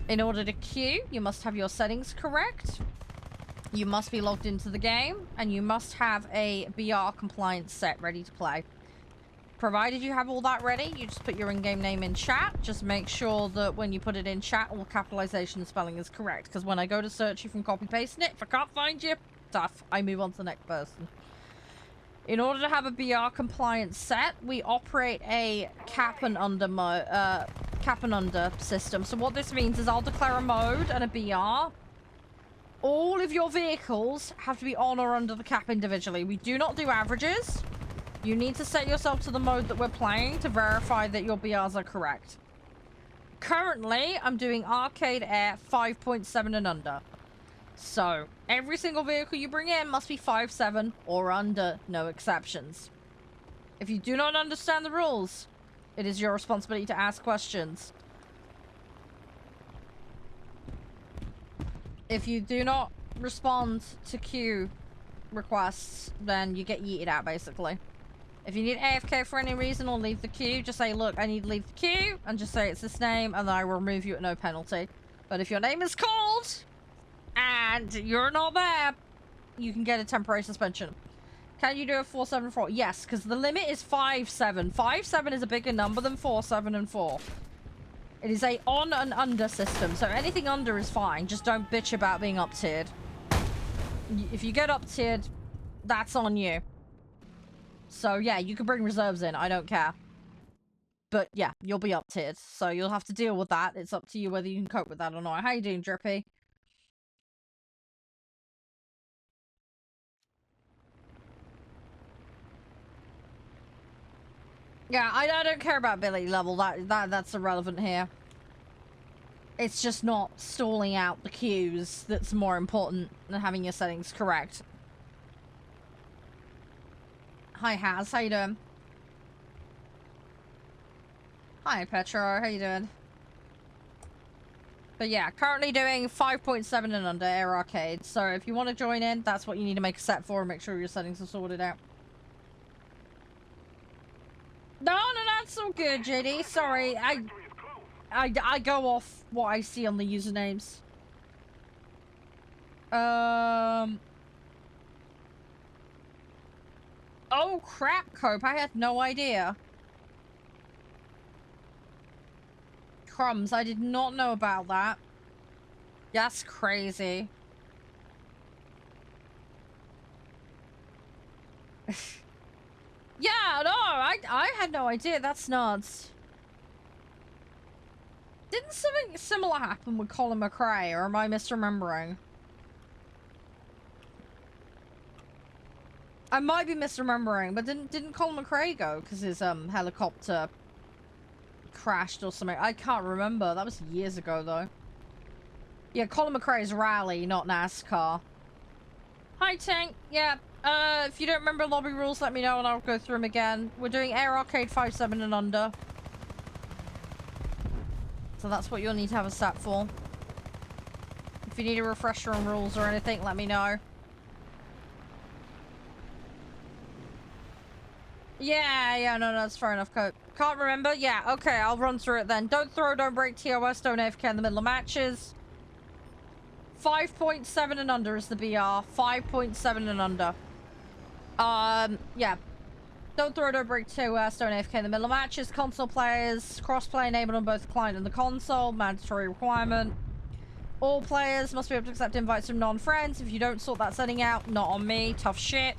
In order to queue, you must have your settings correct. You must be logged into the game, and you must have a BR compliance set ready to play. Provided you have all that ready, you just put your in-game name in chat. Just make sure that when you put it in chat, all capitalization and spelling is correct. Because when I go to search you from copy-pasting it, if I can't find you, tough. I move on to the next person. In order to have a BR compliance set, we operate a cap and under system. So what this means is I'll declare a mode and a BR. All of your vehicles have to be on or under the cap individually. We do not do averages. You need to set yourself to the mode that we're playing to verify that your BRs are correct. Currently, I'm doing Arcade Air 5.7 and under. So, every single vehicle you bring in must be 5.7 or under, no exceptions. If you do not understand the rules, it is your responsibility to ask questions. If you do not respond to queue requests, then you get yeeted out, basically. If you need AFK for any reason or leave the queue, just say, look, I need to leave the queue, and just say it's this name, and then I will remove you at no penalty. But if your name is called, and you're not there, you can get a temporary suspension. Can you do a 4.7.4? Yes, because the limit is 5.7. 5.7 is a bigger number than 4.7 and 4. It is a on and under system, so anything under is fine. Just don't bitch about being up-tiered. If you get up-tiered, that's on you. So yeah, you can bring reserves in, I don't care. But yeah, you'll be up-tiered, so you'll have to deal with that. It's up to you whether you can cope with that or not. How you doing, Drippy? Yeah, I don't care about ability level. That's irrelevant here. It's just not stalling out the queues that's more important than having your settings correct. Hi, Haz. How you doing? Hi, Petro. How you doing? But yeah, currently doing 5.7 and under Air Arcade. So if you want to join in, that's what you need to make a set for and make sure your settings are sorted out. No, that's all good, JD. Sorry, I go off what I see on the usernames. Oh crap, Cope, I had no idea. Crumbs, I did not know about that. That's crazy. Yeah, no, I had no idea. That's nuts. Didn't something similar happen with Colin McRae, or am I misremembering? I might be misremembering, but didn't Colin McRae go because his helicopter crashed or something? I can't remember. That was years ago though. Yeah, Colin McRae's rally, not NASCAR. Hi, Tank. Yeah. If you don't remember lobby rules, let me know and I'll go through them again. We're doing Air Arcade 5-7 and under. So that's what you'll need to have a stat for. If you need a refresher on rules or anything, let me know. Yeah, no, that's fair enough, Coat. Can't remember? Yeah, okay, I'll run through it then. Don't throw, don't break, TOS, don't AFK in the middle of matches. 5.7 and under is the BR. 5.7 and under. Yeah. Don't throw, don't break, TOS, don't AFK in the middle of matches. Console players, crossplay enabled on both the client and the console. Mandatory requirement. All players must be able to accept invites from non-friends. If you don't sort that setting out, not on me. Tough shit.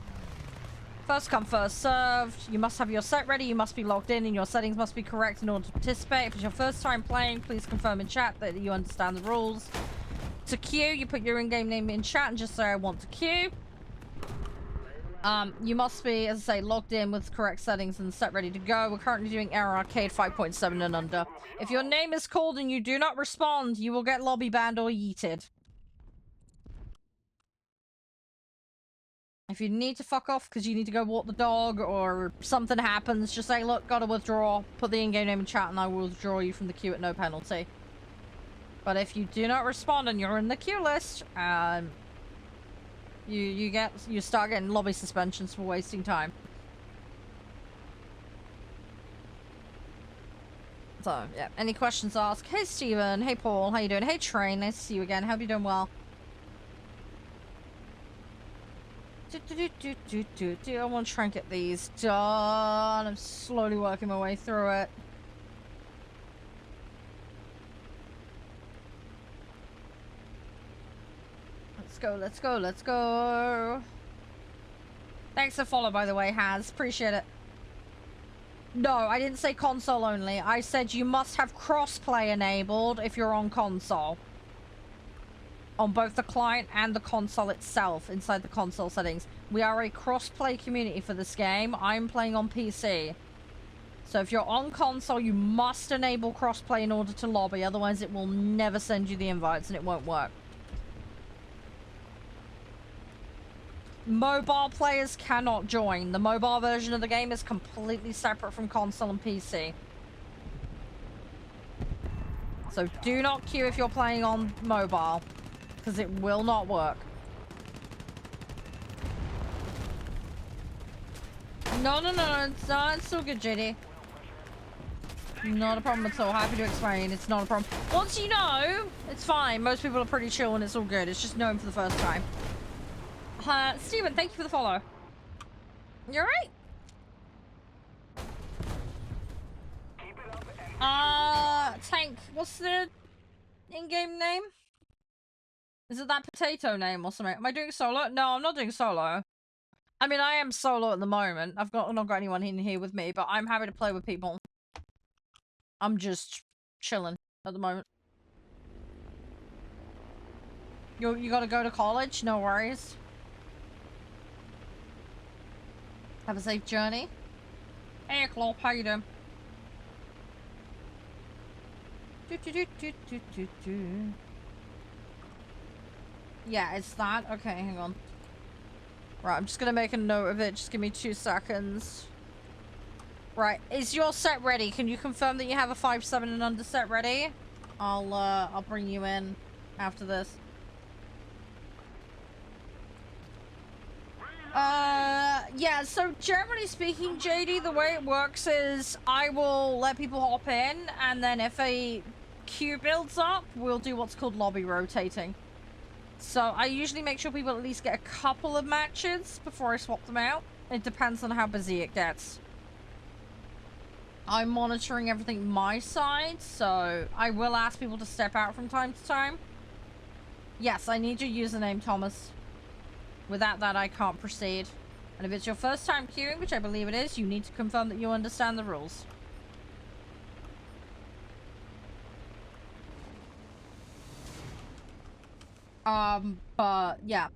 First come, first served. You must have your set ready. You must be logged in and your settings must be correct in order to participate. If it's your first time playing, please confirm in chat that you understand the rules. To queue, you put your in-game name in chat and just say, I want to queue. You must be, as I say, logged in with correct settings and set ready to go. We're currently doing Air Arcade 5.7 and under. If your name is called and you do not respond, you will get lobby banned or yeeted. If you need to fuck off because you need to go walk the dog or something happens, just say, look, gotta withdraw. Put the in-game name in chat and I will withdraw you from the queue at no penalty. But if you do not respond and you're in the queue list, you start getting lobby suspensions for wasting time. So, yeah. Any questions asked? Hey, Steven. Hey, Paul. How you doing? Hey, Train. Nice to see you again. Hope you're doing well. I want to try and get these done. I'm slowly working my way through it. Let's go. Thanks for follow, by the way, Haz. Appreciate it. No, I didn't say console only. I said you must have crossplay enabled if you're on console. On both the client and the console itself, inside the console settings. We are a cross-play community for this game. I'm playing on PC. So if you're on console, you must enable cross-play in order to lobby. Otherwise, it will never send you the invites and it won't work. Mobile players cannot join. The mobile version of the game is completely separate from console and PC. So do not queue if you're playing on mobile, because it will not work. No, it's still good, JD. Not a problem at all. Happy to explain. It's not a problem. Once you know, it's fine. Most people are pretty chill and it's all good. It's just knowing for the first time. Steven, thank you for the follow. You're right. Tank, what's the in-game name? Is it that potato name or something? Am I doing solo? No, I'm not doing solo. I mean, I am solo at the moment. I've not got anyone in here with me, but I'm happy to play with people. I'm just chilling at the moment. You gotta go to college? No worries. Have a safe journey. Hey, Clop, how you doing? Yeah, it's that. Okay, hang on. Right, I'm just gonna make a note of it. Just give me 2 seconds. Right, is your set ready? Can you confirm that you have a 5-7 and under set ready? I'll bring you in after this. Yeah, so generally speaking, JD, the way it works is I will let people hop in, and then if a queue builds up, we'll do what's called lobby rotating. So I usually make sure people at least get a couple of matches before I swap them out. It depends on how busy it gets. I'm monitoring everything my side, so I will ask people to step out from time to time. Yes, I need your username, Thomas. Without that, I can't proceed. And if it's your first time queuing, which I believe it is, you need to confirm that you understand the rules. But yeah.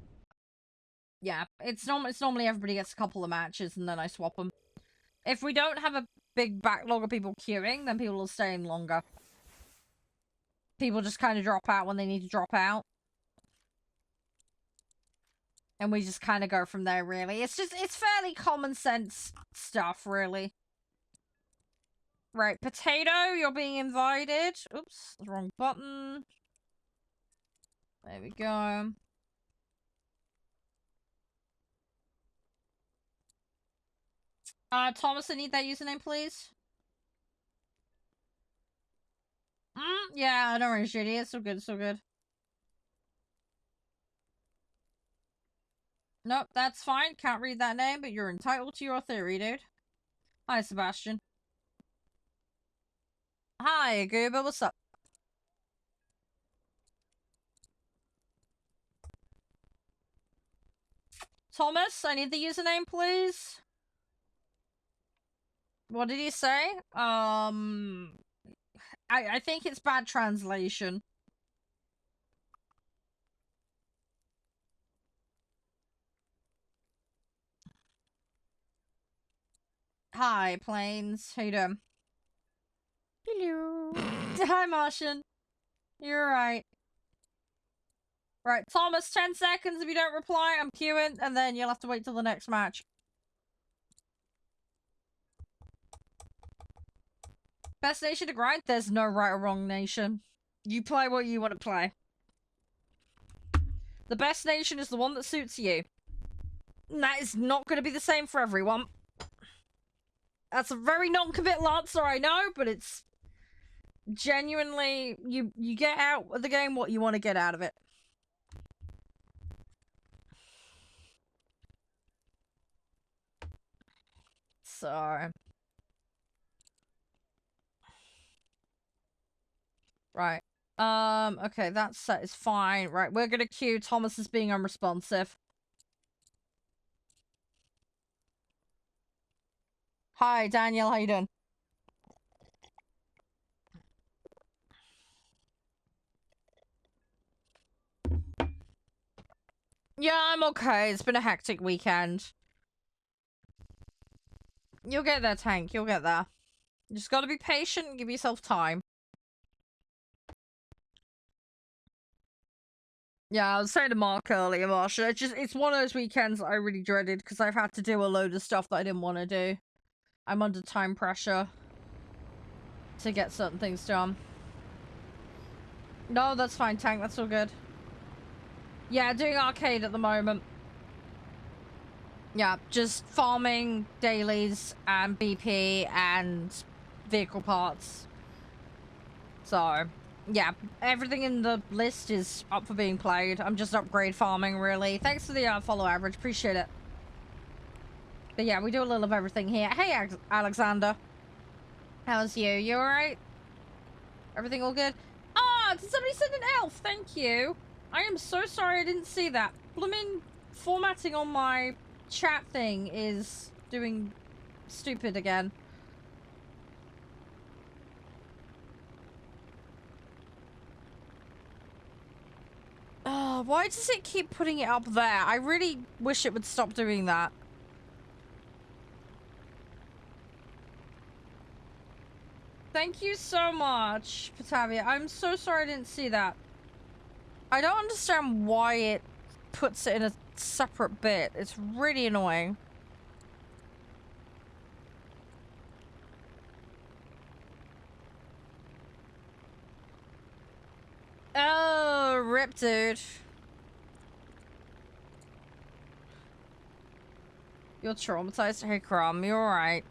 Yeah, it's normally everybody gets a couple of matches and then I swap them. If we don't have a big backlog of people queuing, then people will stay in longer. People just kind of drop out when they need to drop out. And we just kind of go from there, really. It's fairly common sense stuff, really. Right, Potato, you're being invited. Oops, wrong button. There we go. Thomas, I need that username, please. Yeah, don't worry, shitty. It's so good, so good. Nope, that's fine. Can't read that name, but you're entitled to your theory, dude. Hi, Sebastian. Hi, Goober, what's up? Thomas, I need the username, please. What did he say? I think it's bad translation. Hi, Plains. How you doing? Hello. Hi, Martian. You're right. Right, Thomas, 10 seconds. If you don't reply, I'm queuing, and then you'll have to wait till the next match. Best nation to grind? There's no right or wrong nation. You play what you want to play. The best nation is the one that suits you. And that is not going to be the same for everyone. That's a very non-committal answer, I know, but it's genuinely, you get out of the game what you want to get out of it. So. Right. Okay, that set is fine. Right, we're gonna queue Thomas as being unresponsive. Hi, Daniel, how you doing? Yeah, I'm okay. It's been a hectic weekend. You'll get there, Tank. You'll get there. You just gotta be patient and give yourself time. Yeah, I was saying to Mark earlier, Marsha, it's one of those weekends that I really dreaded because I've had to do a load of stuff that I didn't want to do. I'm under time pressure to get certain things done. No, that's fine, Tank. That's all good. Yeah, doing arcade at the moment. Yeah, just farming dailies and BP and vehicle parts. So, yeah, everything in the list is up for being played. I'm just upgrade farming, really. Thanks for the follow average. Appreciate it. But yeah, we do a little of everything here. Hey, Alexander. How's you? You alright? Everything all good? Ah, did somebody send an elf? Thank you. I am so sorry I didn't see that. Bloomin' formatting on my chat thing is doing stupid again. Oh, why does it keep putting it up there? I really wish it would stop doing that. Thank you so much, Patavia. I'm so sorry I didn't see that. I don't understand why it puts it in a separate bit. It's really annoying. Oh, rip, dude. You're traumatized. Hey, Crumb, you're alright.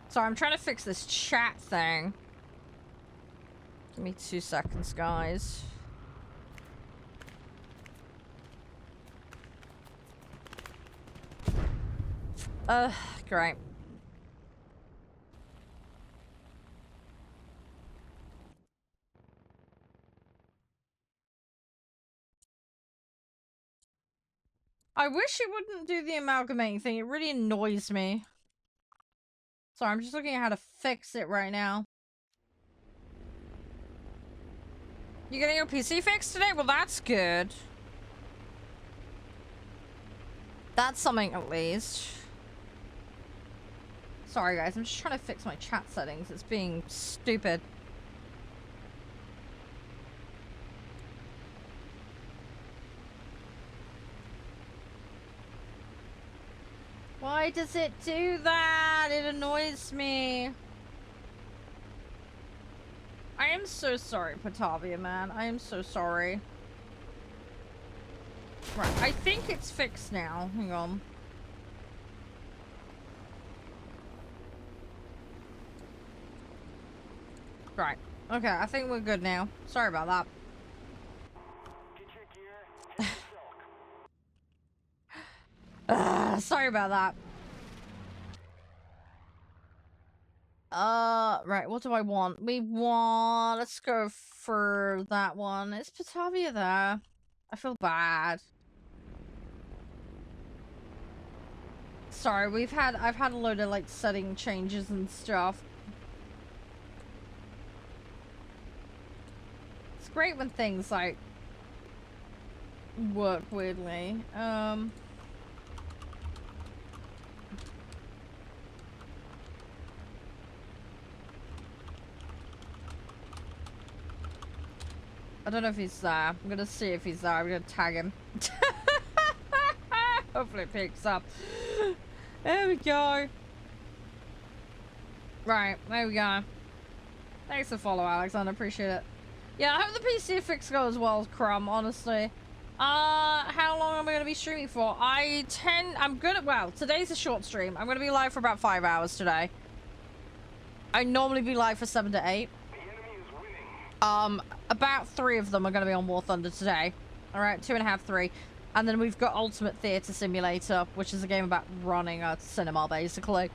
Sorry, I'm trying to fix this chat thing. Give me 2 seconds, guys. great. I wish it wouldn't do the amalgamating thing. It really annoys me. Sorry, I'm just looking at how to fix it right now. You getting your PC fixed today? Well, that's good. That's something at least. Sorry, guys. I'm just trying to fix my chat settings. It's being stupid. Why does it do that? It annoys me. I am so sorry, Patavia, man. I am so sorry. Right, I think it's fixed now. Hang on. Right. Okay, I think we're good now. Sorry about that. Get your gear, head to Silk. Sorry about that. Right, what do I want? Let's go for that one. Is Patavia there? I feel bad. Sorry, I've had a load of, like, setting changes and stuff. It's great when things, like, work weirdly. I don't know if he's there. I'm gonna see if he's there. I'm gonna tag him. Hopefully it picks up. There we go. Right, there we go. Thanks for follow, Alexander. Appreciate it. Yeah, I hope the PC fix goes well, Crumb, honestly. How long am I gonna be streaming for? Well, today's a short stream. I'm gonna be live for about 5 hours today. I normally be live for 7 to 8. The enemy is winning. About 3 of them are gonna be on War Thunder today. Alright, 2.5, 3. And then we've got Ultimate Theatre Simulator, which is a game about running a cinema, basically.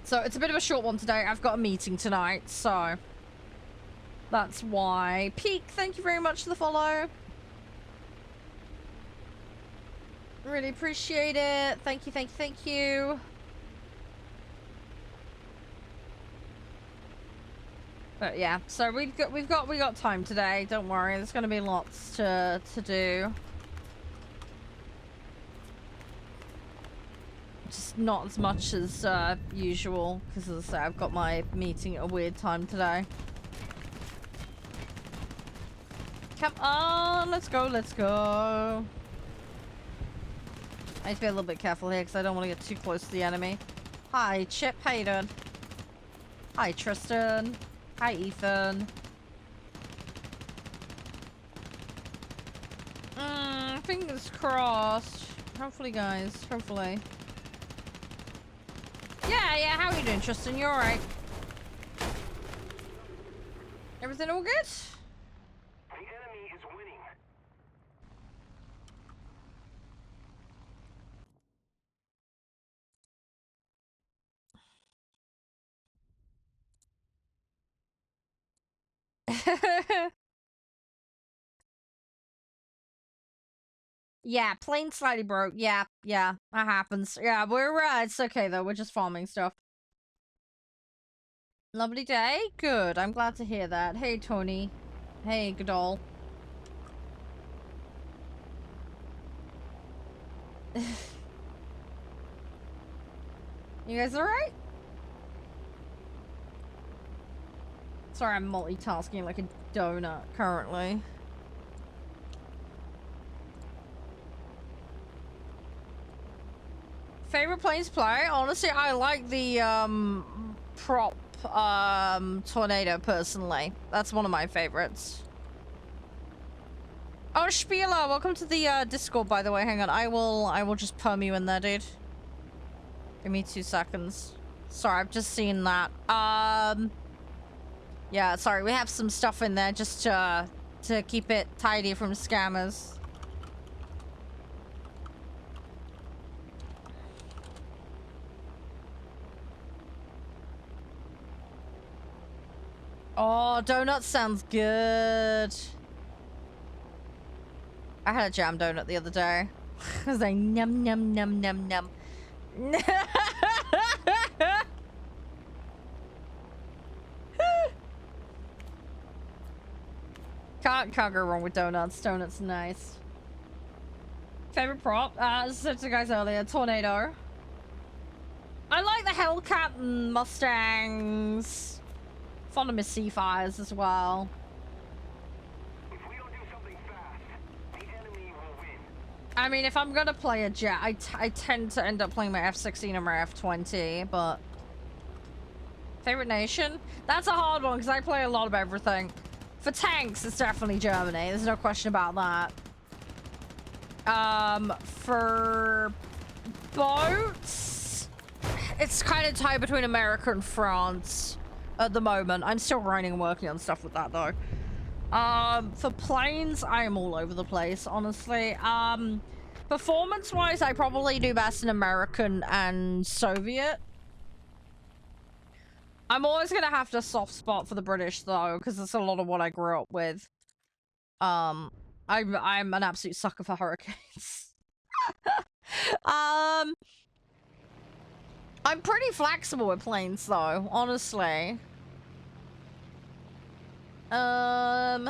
So it's a bit of a short one today. I've got a meeting tonight, so that's why. Peak, thank you very much for the follow. Really appreciate it. Thank you, thank you, thank you. But yeah, so we got time today. Don't worry, there's gonna be lots to do. Just not as much as usual, because as I say, I've got my meeting at a weird time today. Come on, let's go, let's go. I need to be a little bit careful here because I don't want to get too close to the enemy. Hi, Chip, how you doing? Hi, Tristan. Hi, Ethan. Fingers crossed. Hopefully, guys. Hopefully. Yeah, how are you doing, Tristan? You alright? Everything all good? The enemy is winning. Yeah, plane slightly broke. Yeah, that happens. Yeah, it's okay though. We're just farming stuff. Lovely day. Good. I'm glad to hear that. Hey, Tony. Hey, Godol. You guys alright? Sorry, I'm multitasking like a donut currently. Favorite planes to play? Honestly, I like the prop tornado personally. That's one of my favorites. Oh, Spieler, welcome to the Discord, by the way. Hang on, I will just perm you in there, dude. Give me 2 seconds. Sorry, I've just seen that. Yeah, sorry, we have some stuff in there just to keep it tidy from scammers. Oh, donut sounds good. I had a jam donut the other day. I was like, num, num, num, num, num. Can't go wrong with donuts. Donuts are nice. Favorite prop? As I said to the guys earlier, tornado. I like the Hellcat and Mustangs. Fond of my C5s as well. If we don't do something fast, the enemy will win. I mean, if I'm gonna play a jet, I tend to end up playing my F-16 or my F-20, but... Favorite nation? That's a hard one, because I play a lot of everything. For tanks, it's definitely Germany. There's no question about that. For boats, it's kind of tied between America and France at the moment. I'm still writing and working on stuff with that, though. For planes, I am all over the place, honestly. Performance-wise, I probably do best in American and Soviet. I'm always gonna have to soft spot for the British, though, because it's a lot of what I grew up with. I'm an absolute sucker for hurricanes. I'm pretty flexible with planes, though, honestly. Yeah,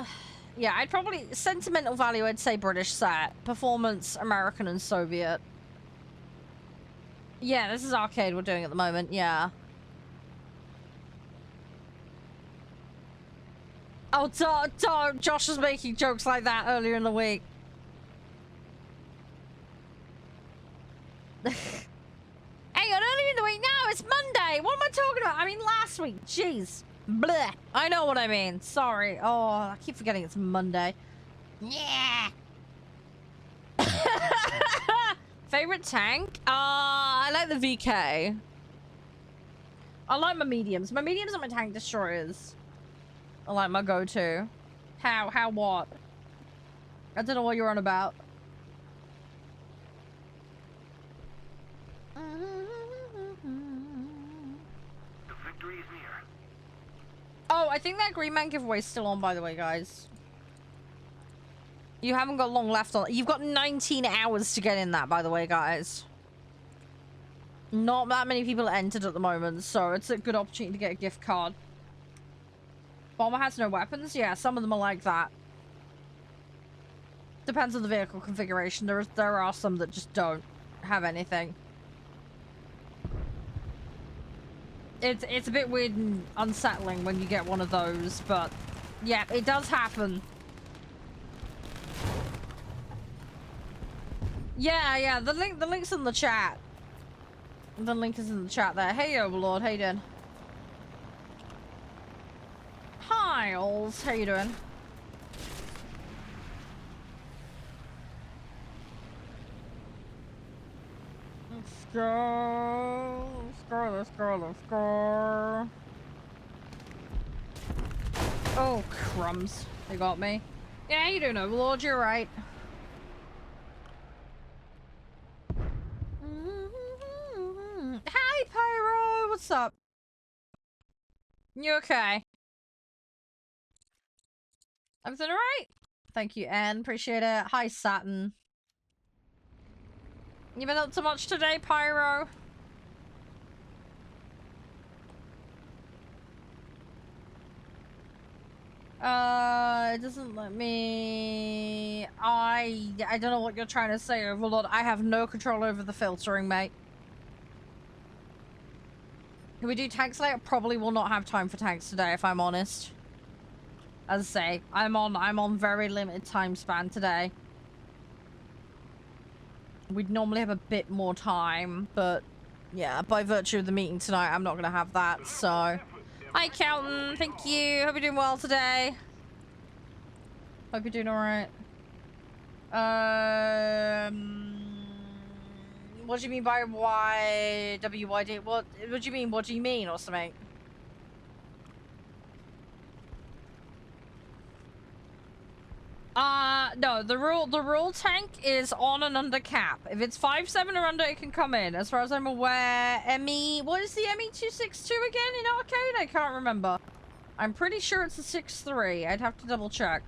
I'd probably... Sentimental value, I'd say British set. Performance, American and Soviet. Yeah, this is arcade we're doing at the moment, yeah. Oh, Josh was making jokes like that earlier in the week. Hang on, earlier in the week? No, it's Monday. What am I talking about? I mean, last week. Jeez. Bleh. I know what I mean. Sorry. Oh, I keep forgetting it's Monday. Yeah. Favorite tank? I like the VK. I like my mediums. My mediums are my tank destroyers. I like my go-to. How what? I don't know what you're on about. The victory is near. Oh, I think that Green Man giveaway is still on, by the way, guys. You haven't got long left on. You've got 19 hours to get in that, by the way, guys. Not that many people entered at the moment, so it's a good opportunity to get a gift card. Bomber has no weapons? Yeah, some of them are like that. Depends on the vehicle configuration. There are some that just don't have anything. It's a bit weird and unsettling when you get one of those, but yeah, it does happen. Yeah, the link's in the chat. The link is in the chat there. Hey, Overlord, how you doing? Hi, Ols. How you doing? Let's go. Let's go. Oh, crumbs. They got me. Yeah, how you doing, Overlord? You're right. Hi, Pyro. What's up? You okay? Everything alright? Thank you, Anne. Appreciate it. Hi, Saturn. You been up to much today, Pyro? It doesn't let me... I don't know what you're trying to say, Overlord. I have no control over the filtering, mate. Can we do tanks later? Probably will not have time for tanks today, if I'm honest. As I say, I'm on very limited time span today. We'd normally have a bit more time, but yeah, by virtue of the meeting tonight, I'm not gonna have that, so... Hi, Kelton. Thank you. Hope you're doing well today. Hope you're doing alright. What do you mean by YWYD? What do you mean? What do you mean, or something? No, the rule tank is on and under cap. If it's 5.7 or under, it can come in. As far as I'm aware, what is the ME262 again in arcade? I can't remember. I'm pretty sure it's a 6-3. I'd have to double check.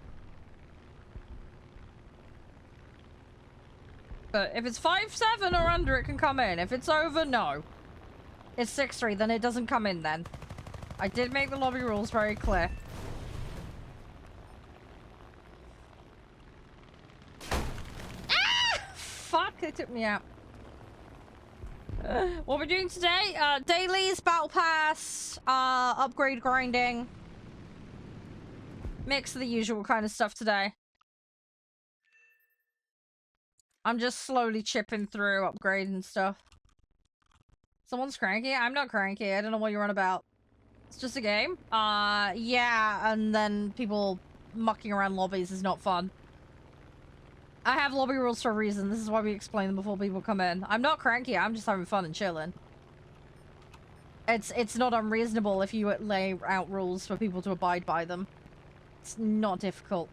But if it's 5-7 or under, it can come in. If it's over, no. It's 6-3, then it doesn't come in then. I did make the lobby rules very clear. Ah! Fuck, they took me out. What we're doing today, dailies, battle pass, upgrade grinding. Mix of the usual kind of stuff today. I'm just slowly chipping through, upgrading stuff. Someone's cranky? I'm not cranky. I don't know what you're on about. It's just a game? Yeah, and then people mucking around lobbies is not fun. I have lobby rules for a reason. This is why we explain them before people come in. I'm not cranky. I'm just having fun and chilling. It's not unreasonable if you lay out rules for people to abide by them. It's not difficult.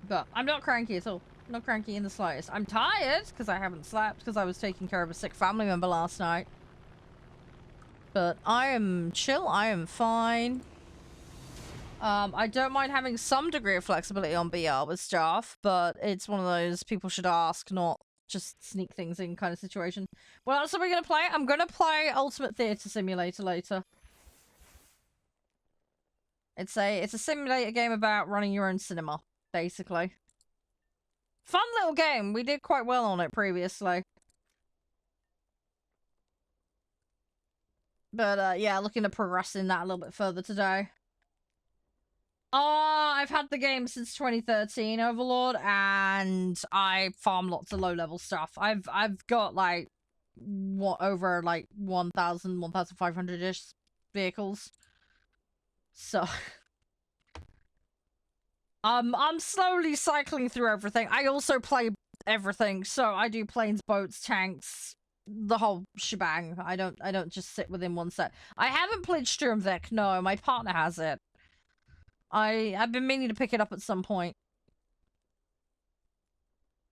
But I'm not cranky at all. I'm not cranky in the slightest. I'm tired because I haven't slept because I was taking care of a sick family member last night. But I am chill. I am fine. I don't mind having some degree of flexibility on BR with staff, but it's one of those people should ask, not just sneak things in kind of situation. What else are we going to play? I'm going to play Ultimate Theatre Simulator later. It's a simulator game about running your own cinema, basically. Fun little game. We did quite well on it previously. But yeah, looking to progress in that a little bit further today. I've had the game since 2013, Overlord, and I farm lots of low-level stuff. I've got like over like 1,000, 1,500-ish vehicles. So I'm slowly cycling through everything. I also play everything, so I do planes, boats, tanks, the whole shebang. I don't just sit within one set. I haven't played Sturmvik. No, my partner has it. I've been meaning to pick it up at some point.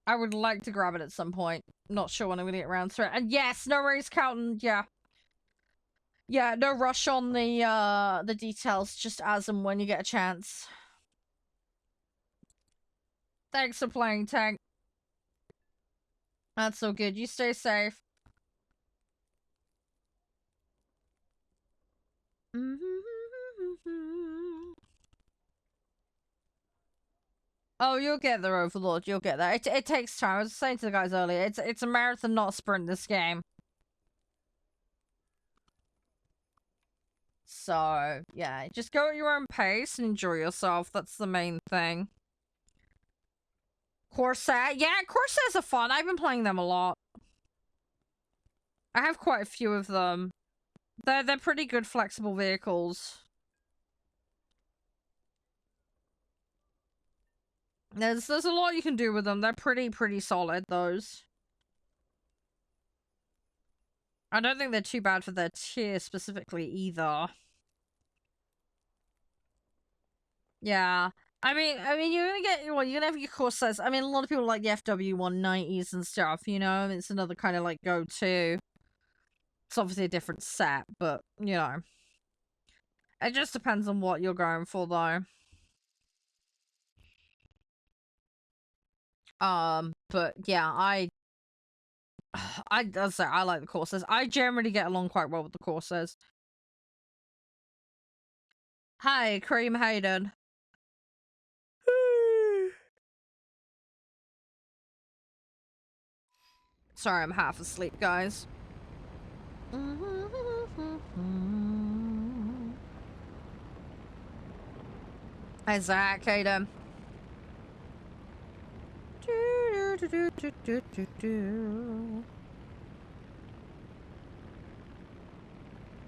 I would like to grab it at some point. Not sure when I'm gonna get around to it. And yes, no race counting. Yeah. Yeah, no rush on the details. Just as and when you get a chance. Thanks for playing, Tank. That's so good. You stay safe. Oh, you'll get there, Overlord. You'll get there. It takes time. I was saying to the guys earlier, it's a marathon, not a sprint, this game. So, yeah, just go at your own pace and enjoy yourself. That's the main thing. Corsair. Yeah, Corsairs are fun. I've been playing them a lot. I have quite a few of them. They're pretty good flexible vehicles. There's a lot you can do with them. They're pretty solid, those. I don't think they're too bad for their tier specifically either. Yeah. I mean, you're gonna get, well, you're gonna have your Corsairs. I mean, a lot of people like the FW190s and stuff, you know? It's another kind of, like, go-to. It's obviously a different set, but, you know. It just depends on what you're going for, though. But, yeah, I like the Corsairs. I generally get along quite well with the Corsairs. Hi, Cream Hayden. Sorry, I'm half asleep, guys. Hi, Zach. Hayden.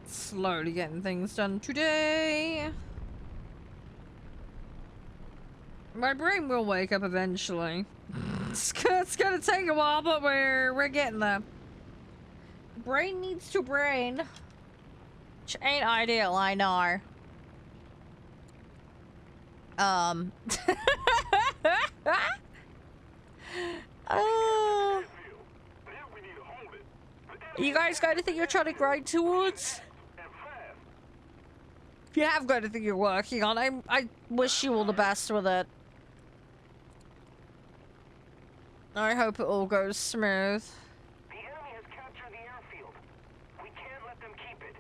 Slowly getting things done today. My brain will wake up eventually. It's gonna take a while, but we're getting there. Brain needs to brain. Which ain't ideal, I know. You guys got anything you're trying to grind towards? you have got anything you're working on, I wish you all the best with it. I hope it all goes smooth. The enemy has captured the airfield. We can't let them keep it.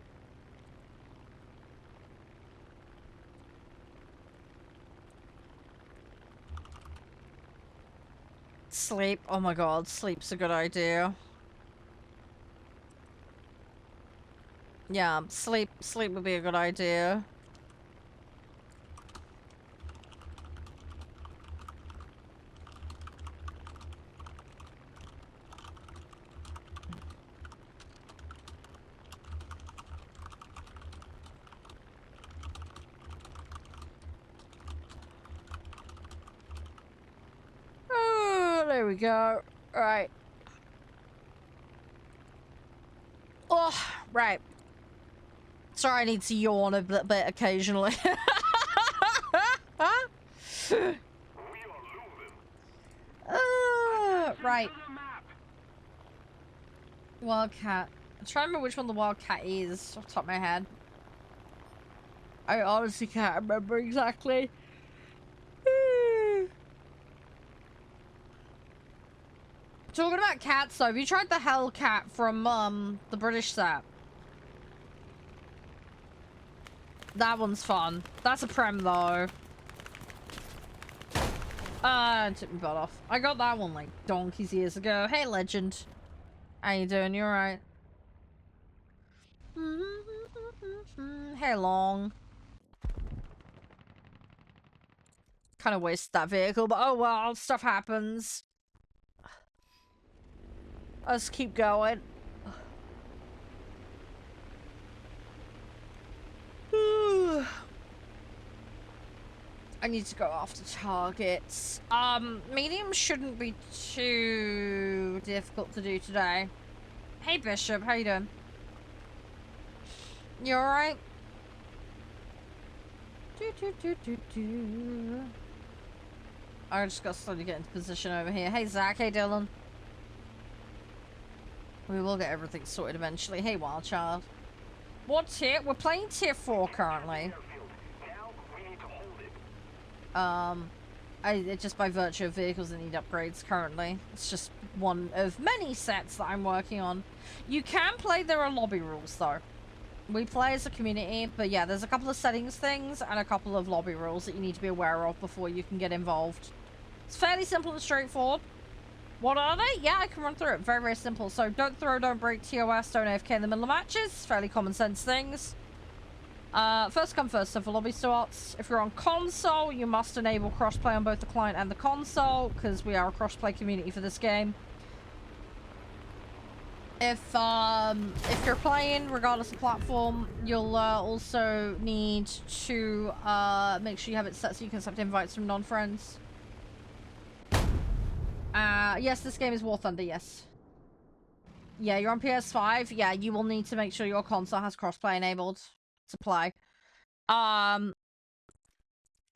Sleep. Oh my god, sleep's a good idea. Yeah, sleep would be a good idea. Oh, there we go. Right. Oh, right. Sorry, I need to yawn a bit occasionally. Right. Wildcat. I'm trying to remember which one the Wildcat is off the top of my head. I honestly can't remember exactly. Talking about cats though, have you tried the Hellcat from the British set? That one's fun. That's a prem though. Took my butt off. I got that one like donkeys years ago. Hey legend. How you doing? You alright? Hey long. Kind of wasted that vehicle, but oh well, stuff happens. Let's keep going. I need to go after targets. Medium shouldn't be too difficult to do today. Hey Bishop, how you doing? You alright? I just got to slowly get into position over here. Hey Zach, hey Dylan. We will get everything sorted eventually. Hey Wild Child. What tier? We're playing tier 4 currently. It's just by virtue of vehicles that need upgrades currently. It's just one of many sets that I'm working on. You can play, there are lobby rules though. We play as a community, but yeah, there's a couple of settings things and a couple of lobby rules that you need to be aware of before you can get involved. It's fairly simple and straightforward. What are they? Yeah, I can run through it. Very, very simple. So don't throw, don't break, TOS, don't AFK in the middle of matches. Fairly common sense things. First come first serve for lobby starts. If you're on console, you must enable crossplay on both the client and the console, because we are a crossplay community for this game. If you're playing, regardless of platform, you'll also need to make sure you have it set so you can accept invites from non-friends. Yes, this game is War Thunder, yes. Yeah, you're on PS5. Yeah, you will need to make sure your console has crossplay enabled to play. And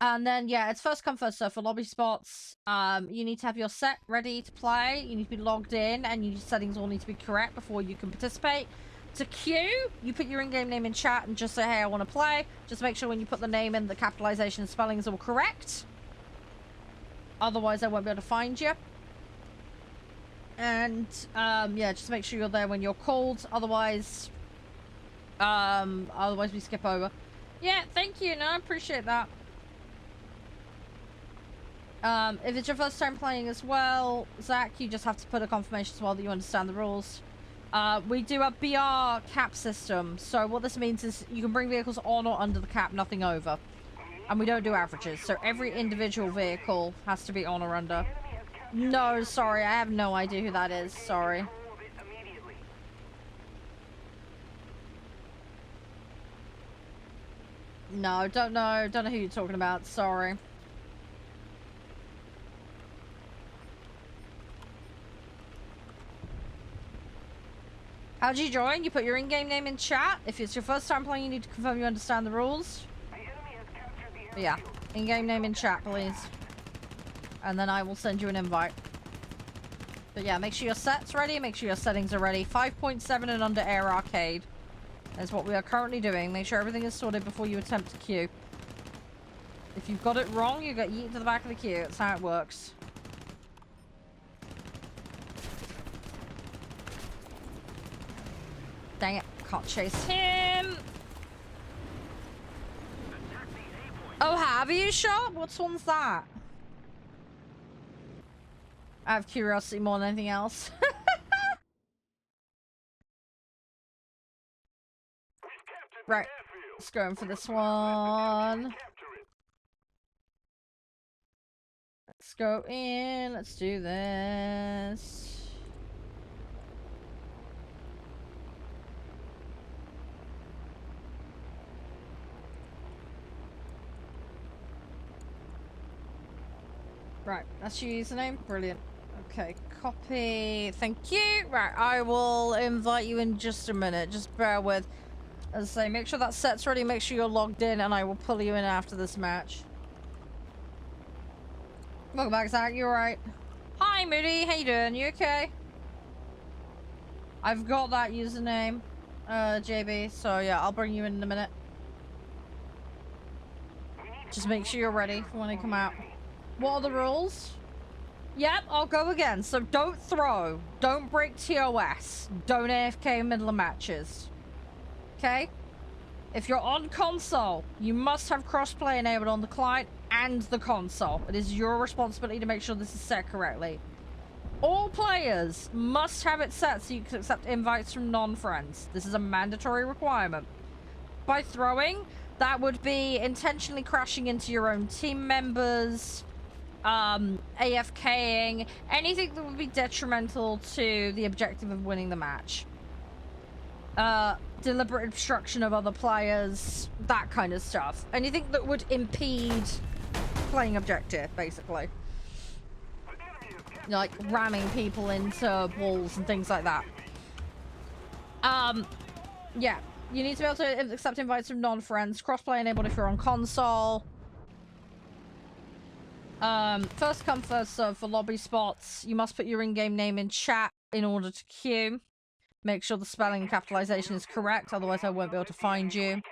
then, yeah, it's first come, first serve for lobby spots. You need to have your set ready to play. You need to be logged in, and your settings all need to be correct before you can participate. To queue, you put your in-game name in chat and just say, hey, I want to play. Just make sure when you put the name in, the capitalization and spelling is all correct. Otherwise, I won't be able to find you. And, yeah, just make sure you're there when you're called. Otherwise we skip over. Yeah, thank you. No, I appreciate that. If it's your first time playing as well, Zach, you just have to put a confirmation as well that you understand the rules. We do a BR cap system. So what this means is you can bring vehicles on or under the cap, nothing over. And we don't do averages. So every individual vehicle has to be on or under. No, sorry, I have no idea who that is. Sorry. No, don't know who you're talking about. Sorry. How'd you join? You put your in-game name in chat. If it's your first time playing, you need to confirm you understand the rules. But yeah, in-game name in chat, please. And then I will send you an invite. But yeah, make sure your set's ready. Make sure your settings are ready. 5.7 and under Air Arcade. That's what we are currently doing. Make sure everything is sorted before you attempt to queue. If you've got it wrong, you get yeeted to the back of the queue. That's how it works. Dang it. Can't chase him. Oh, have you, shop? What one's that? I have curiosity more than anything else. Right. Let's go in for this one. Let's go in. Let's do this. Right. That's your username. Brilliant. Okay. Copy. Thank you. Right. I will invite you in just a minute. Just bear with. As I say, make sure that set's ready. Make sure you're logged in, and I will pull you in after this match. Welcome back, Zach. You alright? Hi, Moody. How you doing? You okay? I've got that username, JB. So yeah, I'll bring you in a minute. Just make sure you're ready for when I come out. What are the rules? Yep, I'll go again. So don't throw. Don't break TOS. Don't AFK in middle of matches. Okay? If you're on console, you must have crossplay enabled on the client and the console. It is your responsibility to make sure this is set correctly. All players must have it set so you can accept invites from non-friends. This is a mandatory requirement. By throwing, that would be intentionally crashing into your own team members, AFKing, anything that would be detrimental to the objective of winning the match. Deliberate obstruction of other players, that kind of stuff. Anything that would impede playing objective, basically. Like ramming people into walls and things like that. Yeah. You need to be able to accept invites from non-friends. Crossplay enabled if you're on console. First come, first serve for lobby spots. You must put your in-game name in chat in order to queue. Make sure the spelling and capitalization is correct, otherwise I won't be able to find you.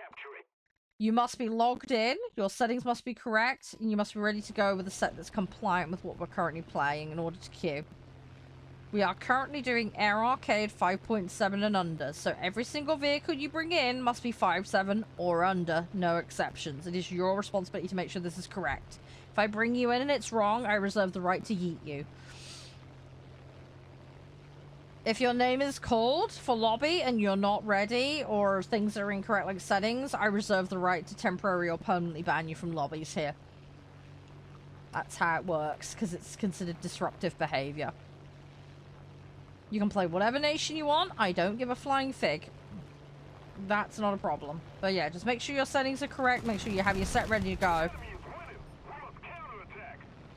You must be logged in, your settings must be correct, and you must be ready to go with a set that's compliant with what we're currently playing in order to queue. We are currently doing Air Arcade 5.7 and under, so every single vehicle you bring in must be 5.7 or under, no exceptions. It is your responsibility to make sure this is correct. If I bring you in and it's wrong, I reserve the right to yeet you. If your name is called for lobby and you're not ready, or things are incorrect like settings, I reserve the right to temporarily or permanently ban you from lobbies here. That's how it works, because it's considered disruptive behavior. You can play whatever nation you want, I don't give a flying fig. That's not a problem. But yeah, just make sure your settings are correct, make sure you have your set ready to go.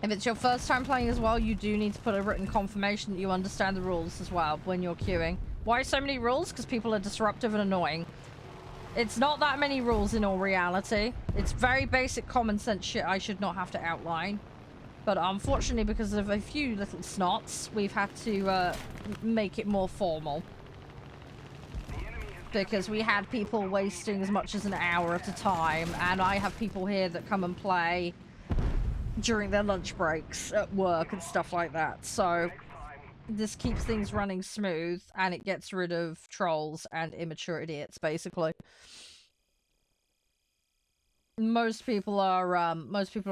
If it's your first time playing as well, you do need to put a written confirmation that you understand the rules as well when you're queuing. Why so many rules? Because people are disruptive and annoying. It's not that many rules in all reality. It's very basic common sense shit I should not have to outline. But unfortunately, because of a few little snots, we've had to make it more formal. Because we had people wasting as much as an hour at a time, and I have people here that come and play during their lunch breaks at work and stuff like that. So this keeps things running smooth, and it gets rid of trolls and immature idiots, basically. Most people are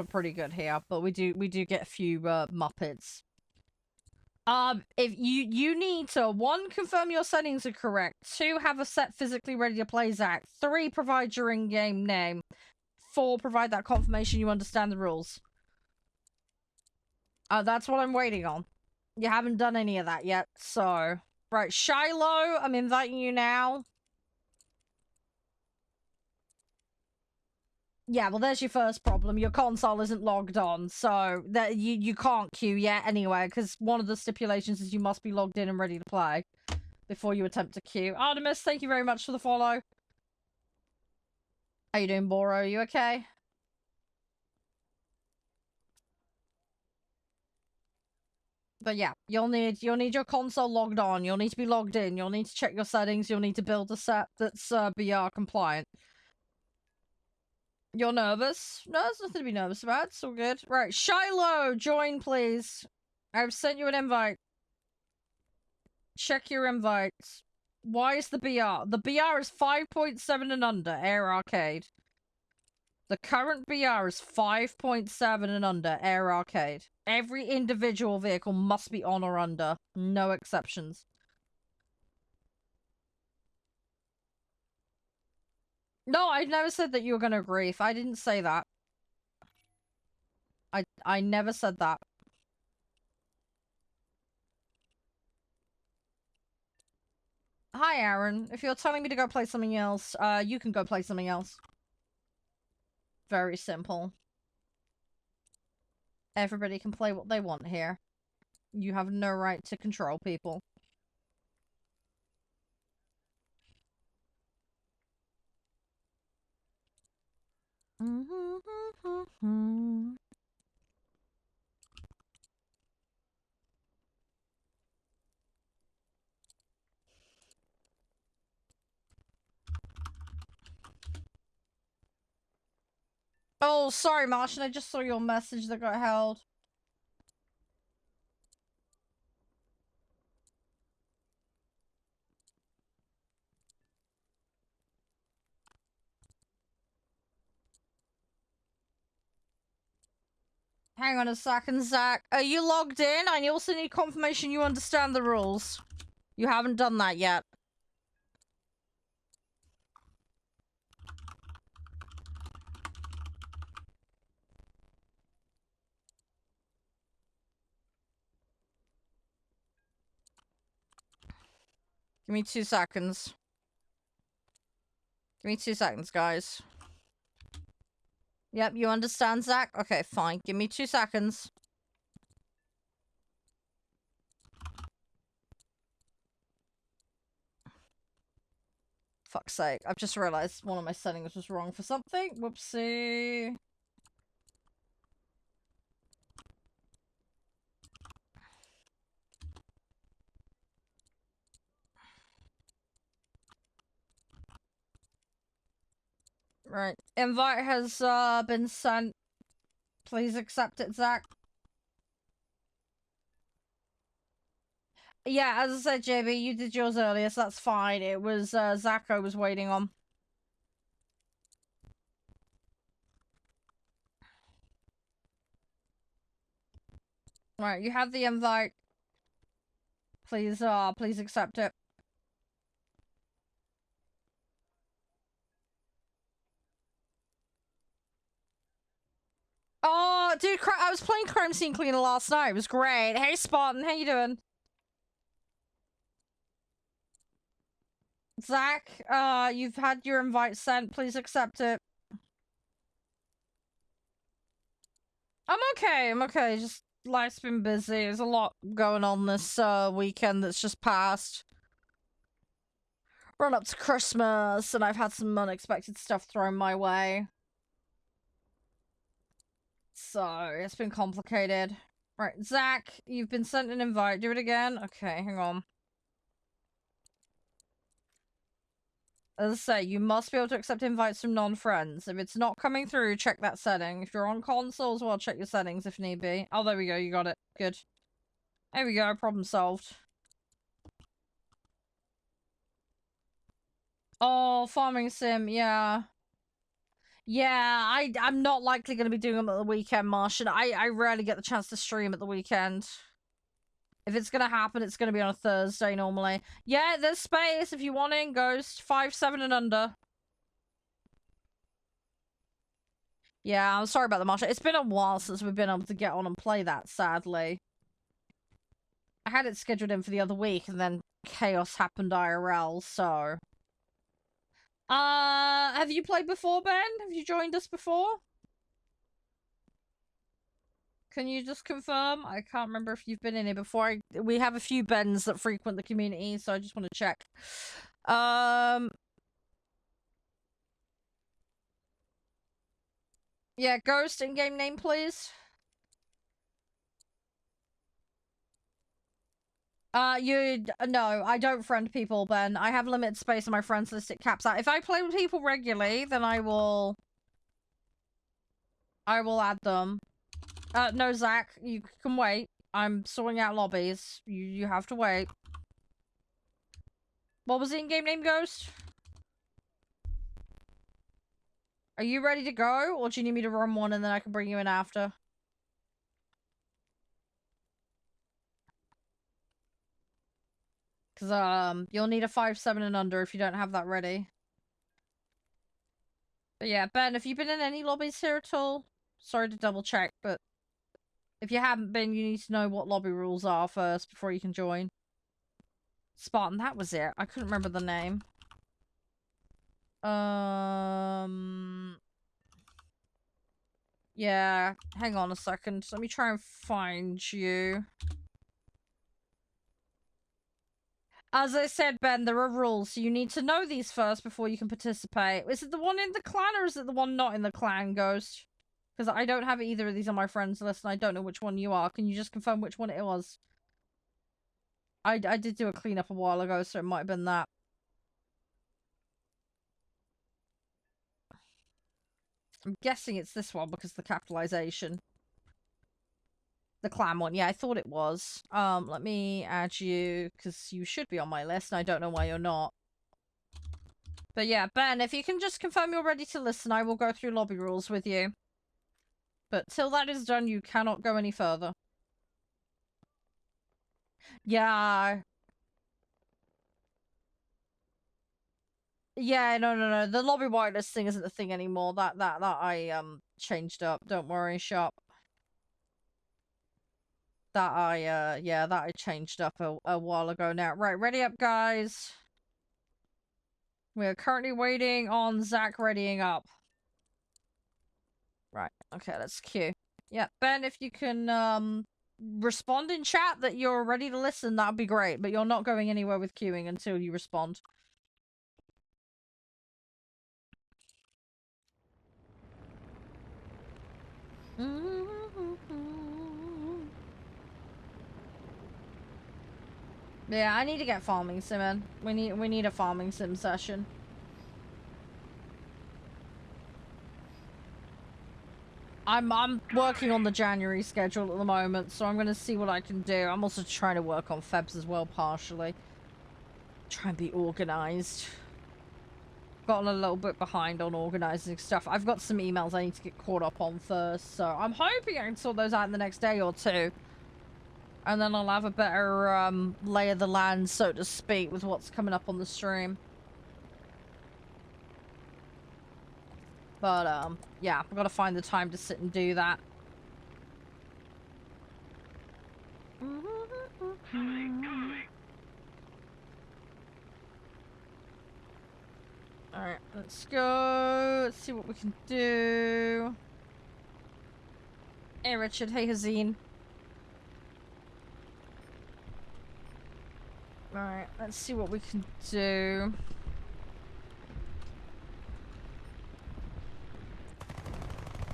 pretty good here, but we do get a few muppets. If you need to 1, confirm your settings are correct, 2, have a set physically ready to play, Zach, 3, provide your in-game name, 4, provide that confirmation you understand the rules. That's what I'm waiting on. You haven't done any of that yet, so... Right, Shiloh, I'm inviting you now. Yeah, well, there's your first problem. Your console isn't logged on, so that you can't queue yet anyway, because one of the stipulations is you must be logged in and ready to play before you attempt to queue. Artemis, thank you very much for the follow. How you doing, Boro? You okay? But yeah, you'll need your console logged on. You'll need to be logged in. You'll need to check your settings. You'll need to build a set that's BR compliant. You're nervous? No, there's nothing to be nervous about. It's all good. Right, Shiloh, join please. I've sent you an invite. Check your invites. Why is the BR? The BR is 5.7 and under, Air Arcade. The current BR is 5.7 and under, Air Arcade. Every individual vehicle must be on or under. No exceptions. No, I never said that you were going to grief. I didn't say that. I never said that. Hi, Aaron. If you're telling me to go play something else, you can go play something else. Very simple. Everybody can play what they want here. You have no right to control people. Oh, sorry, Martian. I just saw your message that got held. Hang on a second, Zach. Are you logged in? I also need confirmation you understand the rules. You haven't done that yet. Give me 2 seconds. Give me 2 seconds, guys. Yep, you understand, Zach? Okay, fine. Give me 2 seconds. Fuck's sake. I've just realized one of my settings was wrong for something. Whoopsie. Right. Invite has been sent. Please accept it, Zach. Yeah, as I said, JB, you did yours earlier, so that's fine. It was Zach I was waiting on. Right, you have the invite. Please accept it. Oh, dude, I was playing Crime Scene Cleaner last night. It was great. Hey, Spartan, how you doing? Zach, you've had your invite sent. Please accept it. I'm okay. Just life's been busy. There's a lot going on this weekend that's just passed. Run up to Christmas, and I've had some unexpected stuff thrown my way. So, it's been complicated. Right, Zach, you've been sent an invite. Do it again? Okay, hang on. As I say, you must be able to accept invites from non-friends. If it's not coming through, check that setting. If you're on console as well, check your settings if need be. Oh, there we go. You got it. Good. There we go. Problem solved. Oh, farming sim. Yeah. Yeah, I'm not likely going to be doing them at the weekend, Martian. I rarely get the chance to stream at the weekend. If it's going to happen, it's going to be on a Thursday normally. Yeah, there's space if you want in, Ghost. 5, 7 and under. Yeah, I'm sorry about the Martian. It's been a while since we've been able to get on and play that, sadly. I had it scheduled in for the other week, and then chaos happened IRL, so... have you played before, Ben? Have you joined us before? Can you just confirm? I can't remember if you've been in here before. We have a few Bens that frequent the community, so I just want to check. Yeah, Ghost in-game name, please. No, I don't friend people, Ben. I have limited space on my friends list. It caps out. If I play with people regularly, then I will add them. No, Zach, you can wait. I'm sorting out lobbies. You have to wait. What was the in-game name, Ghost? Are you ready to go, or do you need me to run one and then I can bring you in after? Because, you'll need a 5-7 and under if you don't have that ready. But yeah, Ben, have you been in any lobbies here at all? Sorry to double check, but if you haven't been, you need to know what lobby rules are first before you can join. Spartan, that was it. I couldn't remember the name. Yeah, hang on a second. Let me try and find you. As I said, Ben, there are rules, so you need to know these first before you can participate. Is it the one in the clan, or is it the one not in the clan, Ghost? Because I don't have either of these on my friends list, and I don't know which one you are. Can you just confirm which one it was? I did do a cleanup a while ago, so it might have been that. I'm guessing it's this one because of the capitalization. The clan one. Yeah, I thought it was. Let me add you, because you should be on my list, and I don't know why you're not. But yeah, Ben, if you can just confirm you're ready to listen, I will go through lobby rules with you. But till that is done, you cannot go any further. Yeah. Yeah, no. The lobby wireless thing isn't a thing anymore. That I changed up. Don't worry, shop. That I changed up a while ago now. Right, ready up, guys. We are currently waiting on Zach readying up. Right, okay, let's queue. Yeah, Ben, if you can respond in chat that you're ready to listen, that'd be great. But you're not going anywhere with queuing until you respond. Yeah, I need to get farming sim in. We need a farming sim session. I'm working on the January schedule at the moment, so I'm gonna see what I can do. I'm also trying to work on Febs as well, partially. Try and be organized. Gotten a little bit behind on organizing stuff. I've got some emails I need to get caught up on first, so I'm hoping I can sort those out in the next day or two. And then I'll have a better lay of the land, so to speak, with what's coming up on the stream. But, yeah, I've got to find the time to sit and do that. Alright, let's go. Let's see what we can do. Hey, Richard. Hey, Hazine. Alright, let's see what we can do.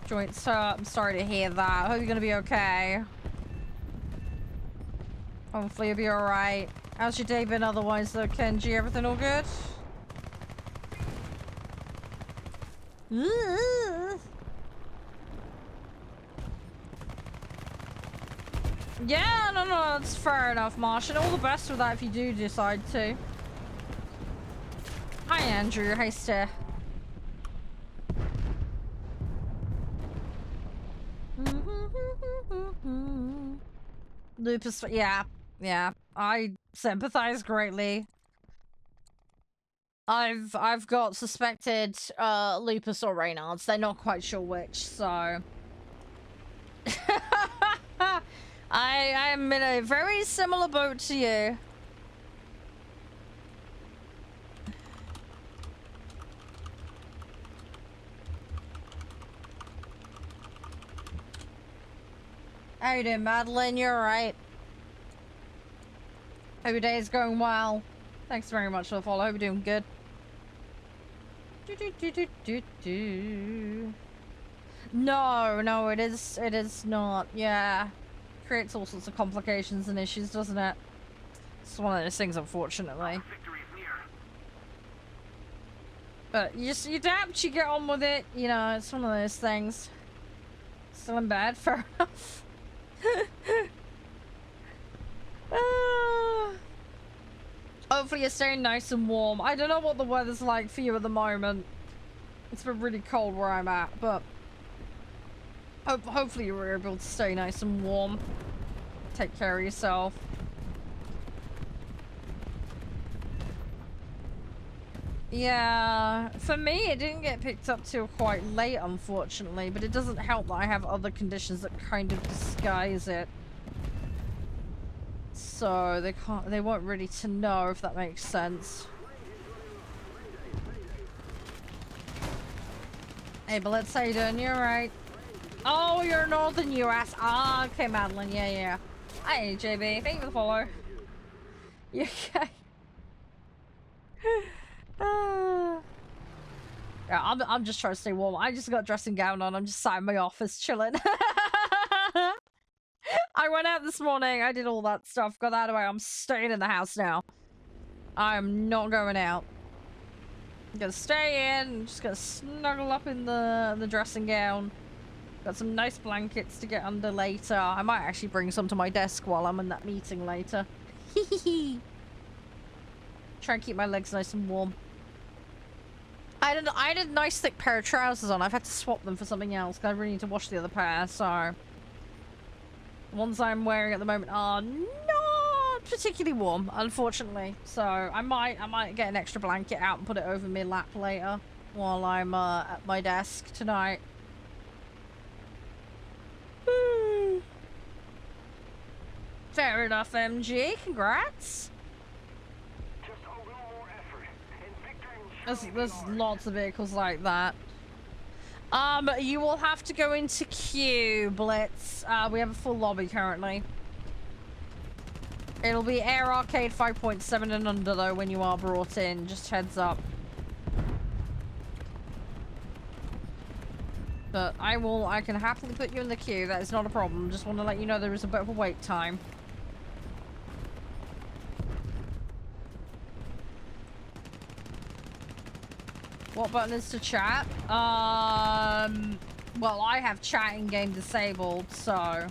Joints hurt. I'm sorry to hear that. I hope you're gonna be okay. Hopefully you'll be alright. How's your day been otherwise though, Kenji? Everything all good? Yeah, no, that's fair enough, Martian. All the best with that if you do decide to. Hi, Andrew. Hi, Steph. Lupus, yeah. I sympathize greatly. I've got suspected lupus or Raynaud's. They're not quite sure which, so I'm in a very similar boat to you. How you doing, Madeline? You're alright. Hope your day is going well. Thanks very much for the follow. Hope you're doing good. No, it is not. Yeah. Creates all sorts of complications and issues, doesn't it? It's one of those things, unfortunately. Victory's near. But you adapt, you get on with it, you know, it's one of those things. Still in bed, fair enough. Hopefully you're staying nice and warm. I don't know what the weather's like for you at the moment. It's been really cold where I'm at, but hopefully you're able to stay nice and warm. Take care of yourself. Yeah, for me it didn't get picked up till quite late, unfortunately, but it doesn't help that I have other conditions that kind of disguise it. So they weren't ready to know, if that makes sense. Hey, but let's say you doing, you alright? Oh, you're Northern US. Ah, okay, Madeline, yeah. Hi, JB, thank you for the follow. You okay? Yeah, I'm just trying to stay warm. I just got dressing gown on. I'm just sat in my office chilling. I went out this morning. I did all that stuff. Got that away. I'm staying in the house now. I'm not going out. I'm gonna stay in. I'm just gonna snuggle up in the dressing gown. Got some nice blankets to get under later. I might actually bring some to my desk while I'm in that meeting later. Try and keep my legs nice and warm. I had a nice thick pair of trousers on. I've had to swap them for something else because I really need to wash the other pair, so the ones I'm wearing at the moment are not particularly warm, unfortunately. So I might get an extra blanket out and put it over my lap later while I'm at my desk tonight. Fair enough, MG. Congrats. Just a little more effort, and victory will surely be There's ours. lots of vehicles like that. You will have to go into queue, Blitz. We have a full lobby currently. It'll be Air Arcade 5.7 and under though when you are brought in. Just heads up. But I can happily put you in the queue. That is not a problem. Just want to let you know there is a bit of a wait time. What button is to chat? Well, I have chat in game disabled, so I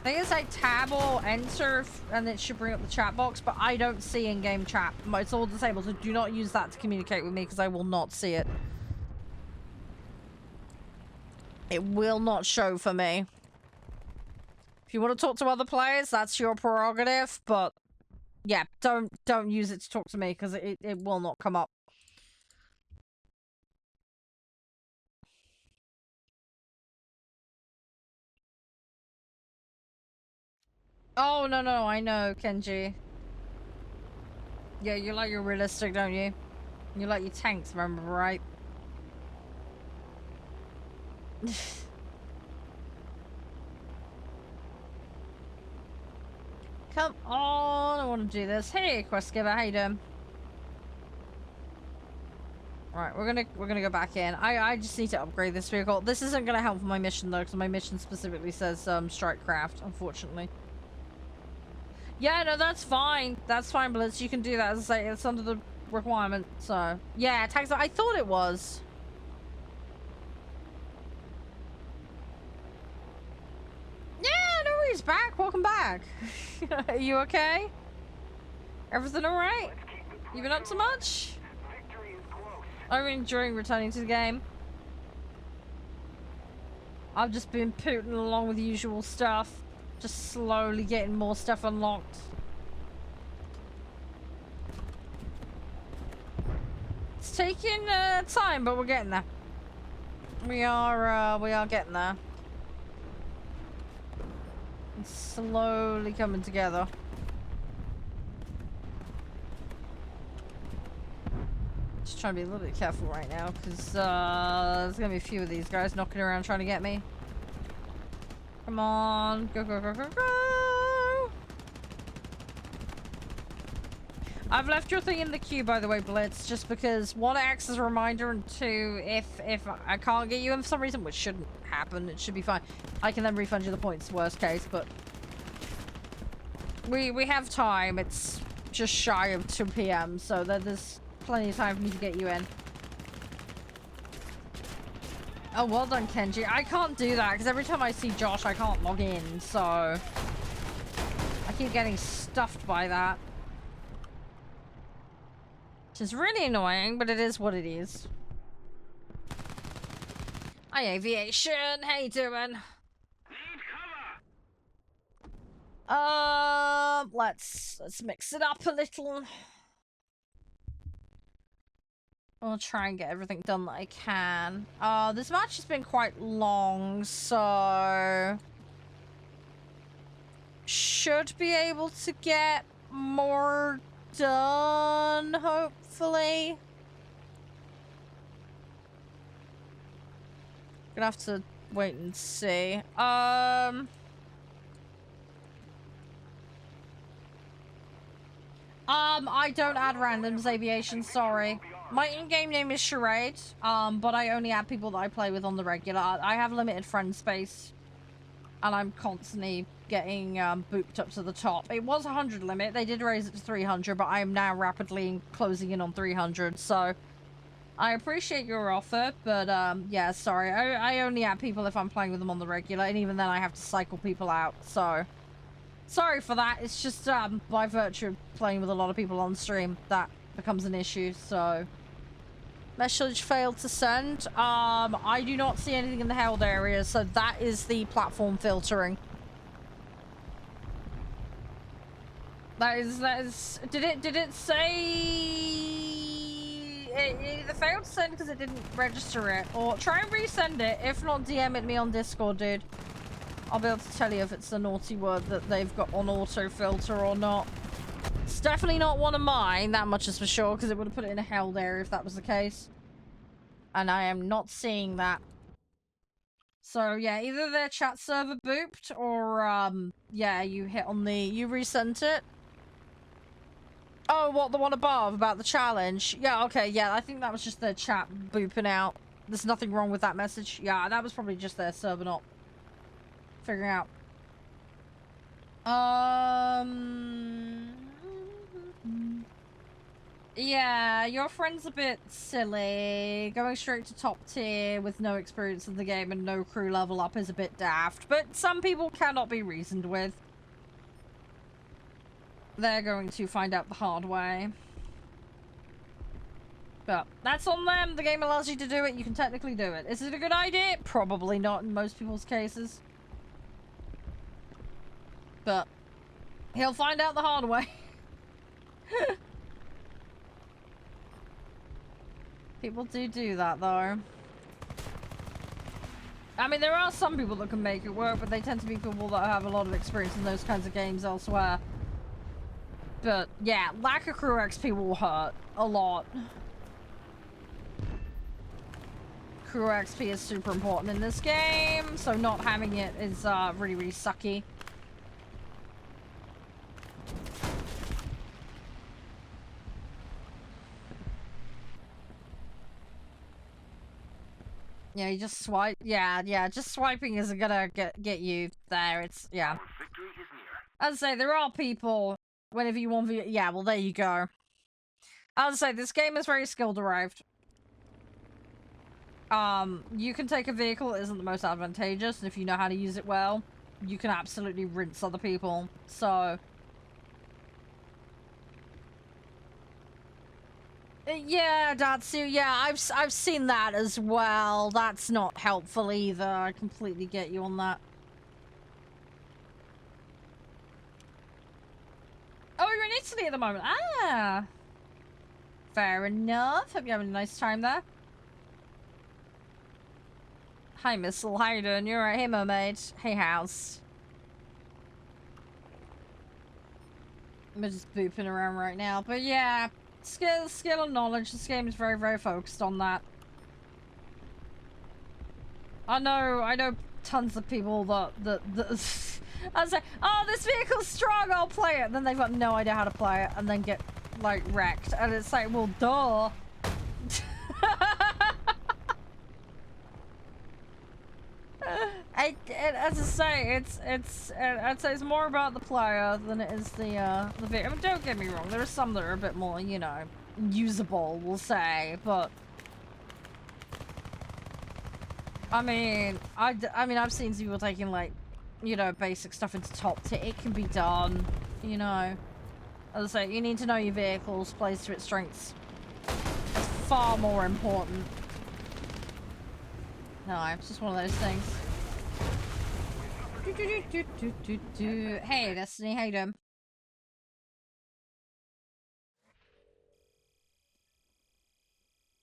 think it's like tab or enter, and it should bring up the chat box. But I don't see in-game chat. It's all disabled, so do not use that to communicate with me because I will not see it. It will not show for me. If you want to talk to other players, that's your prerogative. But yeah, don't use it to talk to me because it will not come up. Oh, no, I know, Kenji. Yeah, you like your realistic, don't you? You like your tanks, remember, right? Come on, I want to do this. Hey, quest giver, how you doing? Alright, we're gonna go back in. I just need to upgrade this vehicle. This isn't gonna help with my mission though, because my mission specifically says strike craft, unfortunately. Yeah, no, that's fine. That's fine, Blitz. You can do that. As I say, it's under the requirement. So, yeah, tax. I thought it was. Yeah, no worries. Back. Welcome back. Are you okay? Everything all right? You been up to much? Victory is close. I'm enjoying returning to the game. I've just been pooting along with the usual stuff. Just slowly getting more stuff unlocked. It's taking time, but we're getting there. We are getting there. It's slowly coming together. Just trying to be a little bit careful right now, because there's gonna be a few of these guys knocking around trying to get me. Come on, go, go, go, go, go! I've left your thing in the queue, by the way, Blitz, just because one, it acts as a reminder, and two, if I can't get you in for some reason, which shouldn't happen, it should be fine. I can then refund you the points, worst case, but We have time. It's just shy of 2 p.m. so there's plenty of time for me to get you in. Oh, well done, Kenji. I can't do that because every time I see Josh, I can't log in, so I keep getting stuffed by that. Which is really annoying, but it is what it is. Hi, Aviation. How you doing? Let's mix it up a little. I'll try and get everything done that I can. This match has been quite long, so should be able to get more done, hopefully. Gonna have to wait and see. I don't add randoms, Aviation, sorry. My in-game name is Charede, but I only add people that I play with on the regular. I have limited friend space, and I'm constantly getting booped up to the top. It was 100 limit. They did raise it to 300, but I am now rapidly closing in on 300, so I appreciate your offer, but yeah, sorry. I only add people if I'm playing with them on the regular, and even then I have to cycle people out, so sorry for that. It's just by virtue of playing with a lot of people on stream that becomes an issue, so message failed to send. I do not see anything in the held area, so that is the platform filtering. That is did it say it either failed to send because it didn't register it, or try and resend it. If not, DM it me on Discord, dude. I'll be able to tell you if it's a naughty word that they've got on auto filter or not. It's definitely not one of mine, that much is for sure, because it would have put it in a held area if that was the case. And I am not seeing that. So yeah, either their chat server booped, or yeah, you hit on the, you resent it. Oh, what, the one above about the challenge? Yeah, okay, yeah, I think that was just their chat booping out. There's nothing wrong with that message. Yeah, that was probably just their server not figuring out. Yeah, your friend's a bit silly. Going straight to top tier with no experience in the game and no crew level up is a bit daft, but some people cannot be reasoned with. They're going to find out the hard way. But that's on them. The game allows you to do it. You can technically do it. Is it a good idea? Probably not in most people's cases. But he'll find out the hard way. People do that, though. I mean, there are some people that can make it work, but they tend to be people that have a lot of experience in those kinds of games elsewhere. But, yeah, lack of crew XP will hurt a lot. Crew XP is super important in this game, so not having it is really, really sucky. Yeah, you just swipe. Yeah, just swiping isn't gonna get you there. It's, yeah. As I say, there are people, whenever you want to, yeah, well, there you go. As I say, this game is very skill derived. You can take a vehicle that isn't the most advantageous, and if you know how to use it well, you can absolutely rinse other people. So yeah, Datsu, yeah, I've seen that as well. That's not helpful either. I completely get you on that. Oh, you're in Italy at the moment. Ah, fair enough. Hope you're having a nice time there. Hi, Missile. How you doing? You're right. Hey, mermaid. Hey, house. I'm just booping around right now, but yeah. Skill and knowledge. This game is very, very focused on that. I know tons of people that I say, oh, this vehicle's strong, I'll play it. And then they've got no idea how to play it and then get, like, wrecked. And it's like, well, duh. As I say, I'd say it's more about the player than it is the video. I mean, don't get me wrong. There are some that are a bit more, you know, usable, we'll say, but I mean, I've seen people taking like, you know, basic stuff into top tier. It can be done, you know. As I say, you need to know your vehicles, plays to its strengths. It's far more important. No, it's just one of those things. Hey, Destiny, how you doing?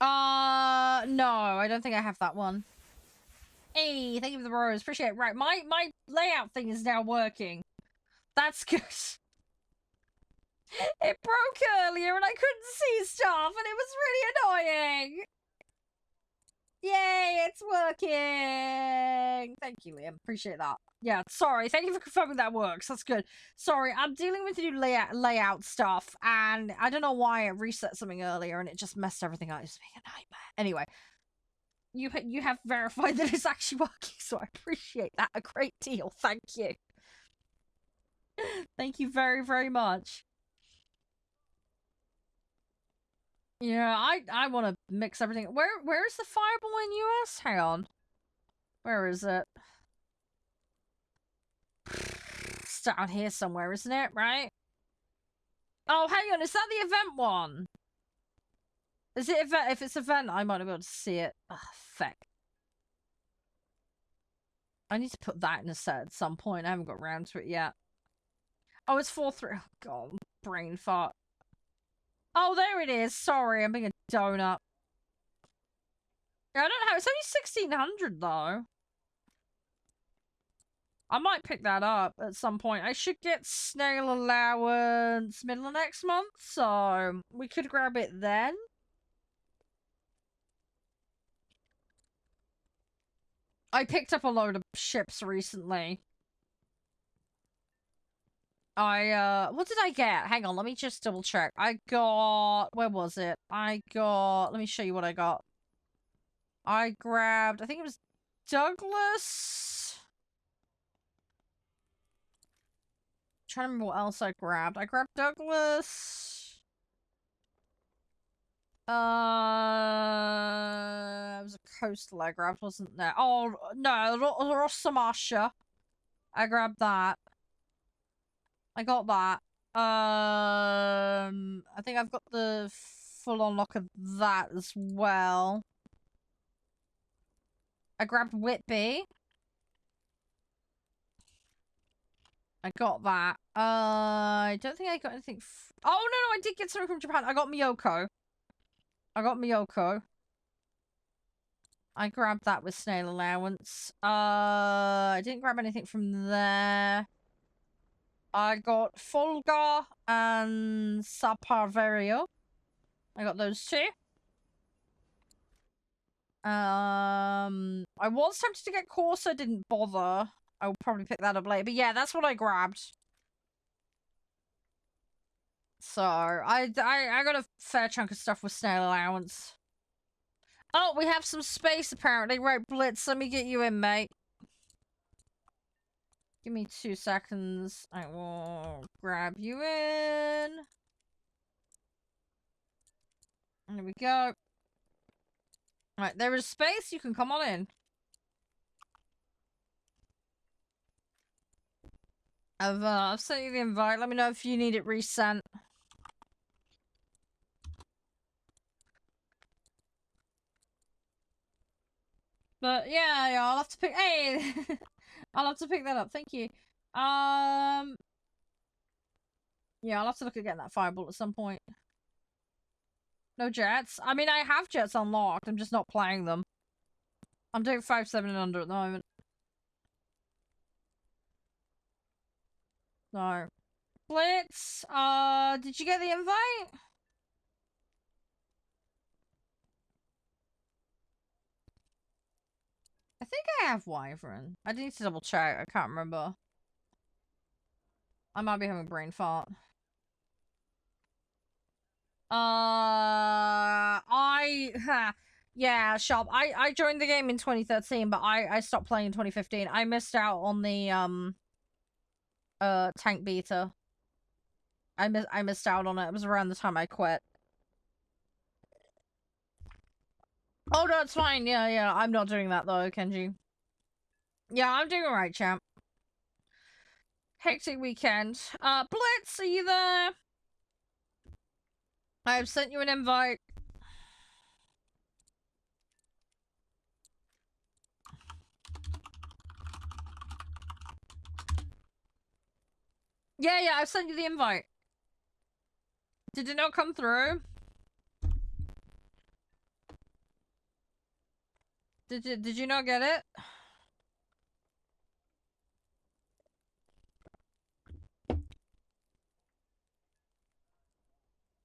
No, I don't think I have that one. Hey, thank you for the rose. Appreciate it. Right, my layout thing is now working. That's good. It broke earlier and I couldn't see stuff and it was really annoying. Yay, it's working. Thank you, Liam. Appreciate that. Yeah, sorry. Thank you for confirming that works. That's good. Sorry, I'm dealing with new layout stuff and I don't know why I reset something earlier and it just messed everything up. It's being a nightmare. Anyway, you have verified that it's actually working, so I appreciate that a great deal. Thank you. Thank you very, very much. Yeah, I want to mix everything. Where's the fireball in US? Hang on. Where is it? It's down here somewhere, isn't it? Right? Oh, hang on. Is that the event one? Is it event? If it's event, I might be able to see it. Ugh, feck. I need to put that in a set at some point. I haven't got around to it yet. Oh, it's 4-3. Oh, God. Brain fart. Oh, there it is. Sorry, I'm being a donut. I don't have. It's only 1,600 though. I might pick that up at some point. I should get snail allowance middle of next month, so we could grab it then. I picked up a load of ships recently. What did I get? Hang on, let me just double check. I got, where was it? Let me show you what I got. I grabbed, I think it was Douglas. I'm trying to remember what else I grabbed. I grabbed Douglas. It was a coastal I grabbed, wasn't there? Oh, no, Rosamasha. I grabbed that. I got that. I think I've got the full unlock of that as well. I grabbed Whitby. I got that. I don't think I got anything. Oh, no, I did get something from Japan. I got Miyoko. I grabbed that with snail allowance. I didn't grab anything from there. I got Folga and Saparverio. I got those two. I was tempted to get Corsa, didn't bother. I will probably pick that up later. But yeah, that's what I grabbed. So, I got a fair chunk of stuff with snail allowance. Oh, we have some space apparently. Right, Blitz, let me get you in, mate. Give me 2 seconds. I will grab you in. There we go. Right, there is space. You can come on in. I've sent you the invite. Let me know if you need it resent. But yeah, I'll have to pick. Hey, I'll have to pick that up. Thank you. Yeah, I'll have to look at getting that fireball at some point. No jets. I mean, I have jets unlocked. I'm just not playing them. I'm doing 5, 7, and under at the moment. No. Blitz. Did you get the invite? I think I have Wyvern. I need to double check. I can't remember. I might be having a brain fart. Yeah, Sharp. I joined the game in 2013, but I stopped playing in 2015. I missed out on the tank beta. I missed out on it. It was around the time I quit. Oh no, it's fine. Yeah. I'm not doing that though, Kenji. Yeah, I'm doing alright, champ. Hectic weekend. Blitz, are you there? I've sent you an invite. Yeah, I've sent you the invite. Did it not come through? Did you not get it?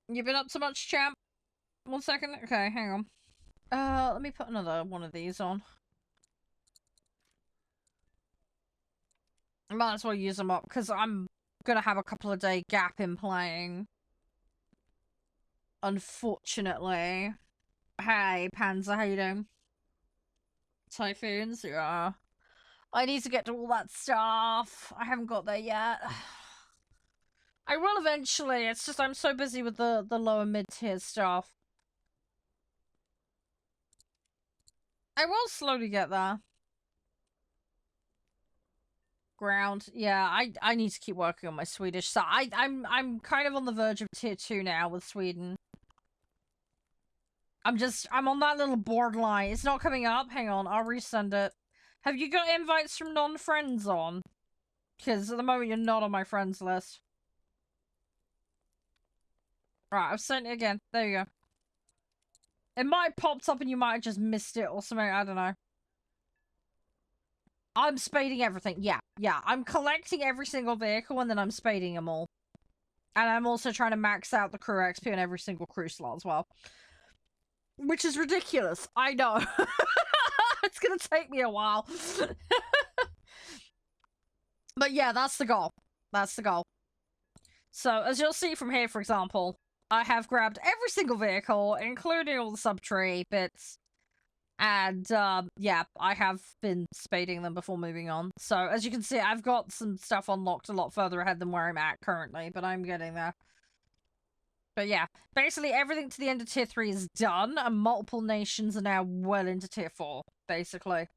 You been up to much, champ? 1 second. Okay, hang on. Let me put another one of these on. Might as well use them up, because I'm gonna have a couple of day gap in playing. Unfortunately. Hey, Panzer, how you doing? Typhoons? Yeah. I need to get to all that stuff. I haven't got there yet. I will eventually, it's just I'm so busy with the lower mid-tier stuff. I will slowly get there. Ground. Yeah, I need to keep working on my Swedish. So I'm kind of on the verge of tier 2 now with Sweden. I'm on that little borderline. It's not coming up. Hang on, I'll resend it. Have you got invites from non-friends on? Because at the moment you're not on my friends list. Right, I've sent it again. There you go. It might have popped up and you might have just missed it or something. I don't know. I'm spading everything. Yeah. I'm collecting every single vehicle and then I'm spading them all. And I'm also trying to max out the crew XP on every single crew slot as well. Which is ridiculous. I know. It's gonna take me a while. But yeah, that's the goal. That's the goal. So, as you'll see from here, for example, I have grabbed every single vehicle, including all the subtree bits. And, yeah, I have been spading them before moving on. So, as you can see, I've got some stuff unlocked a lot further ahead than where I'm at currently, but I'm getting there. But yeah, basically everything to the end of tier 3 is done, and multiple nations are now well into tier 4, basically.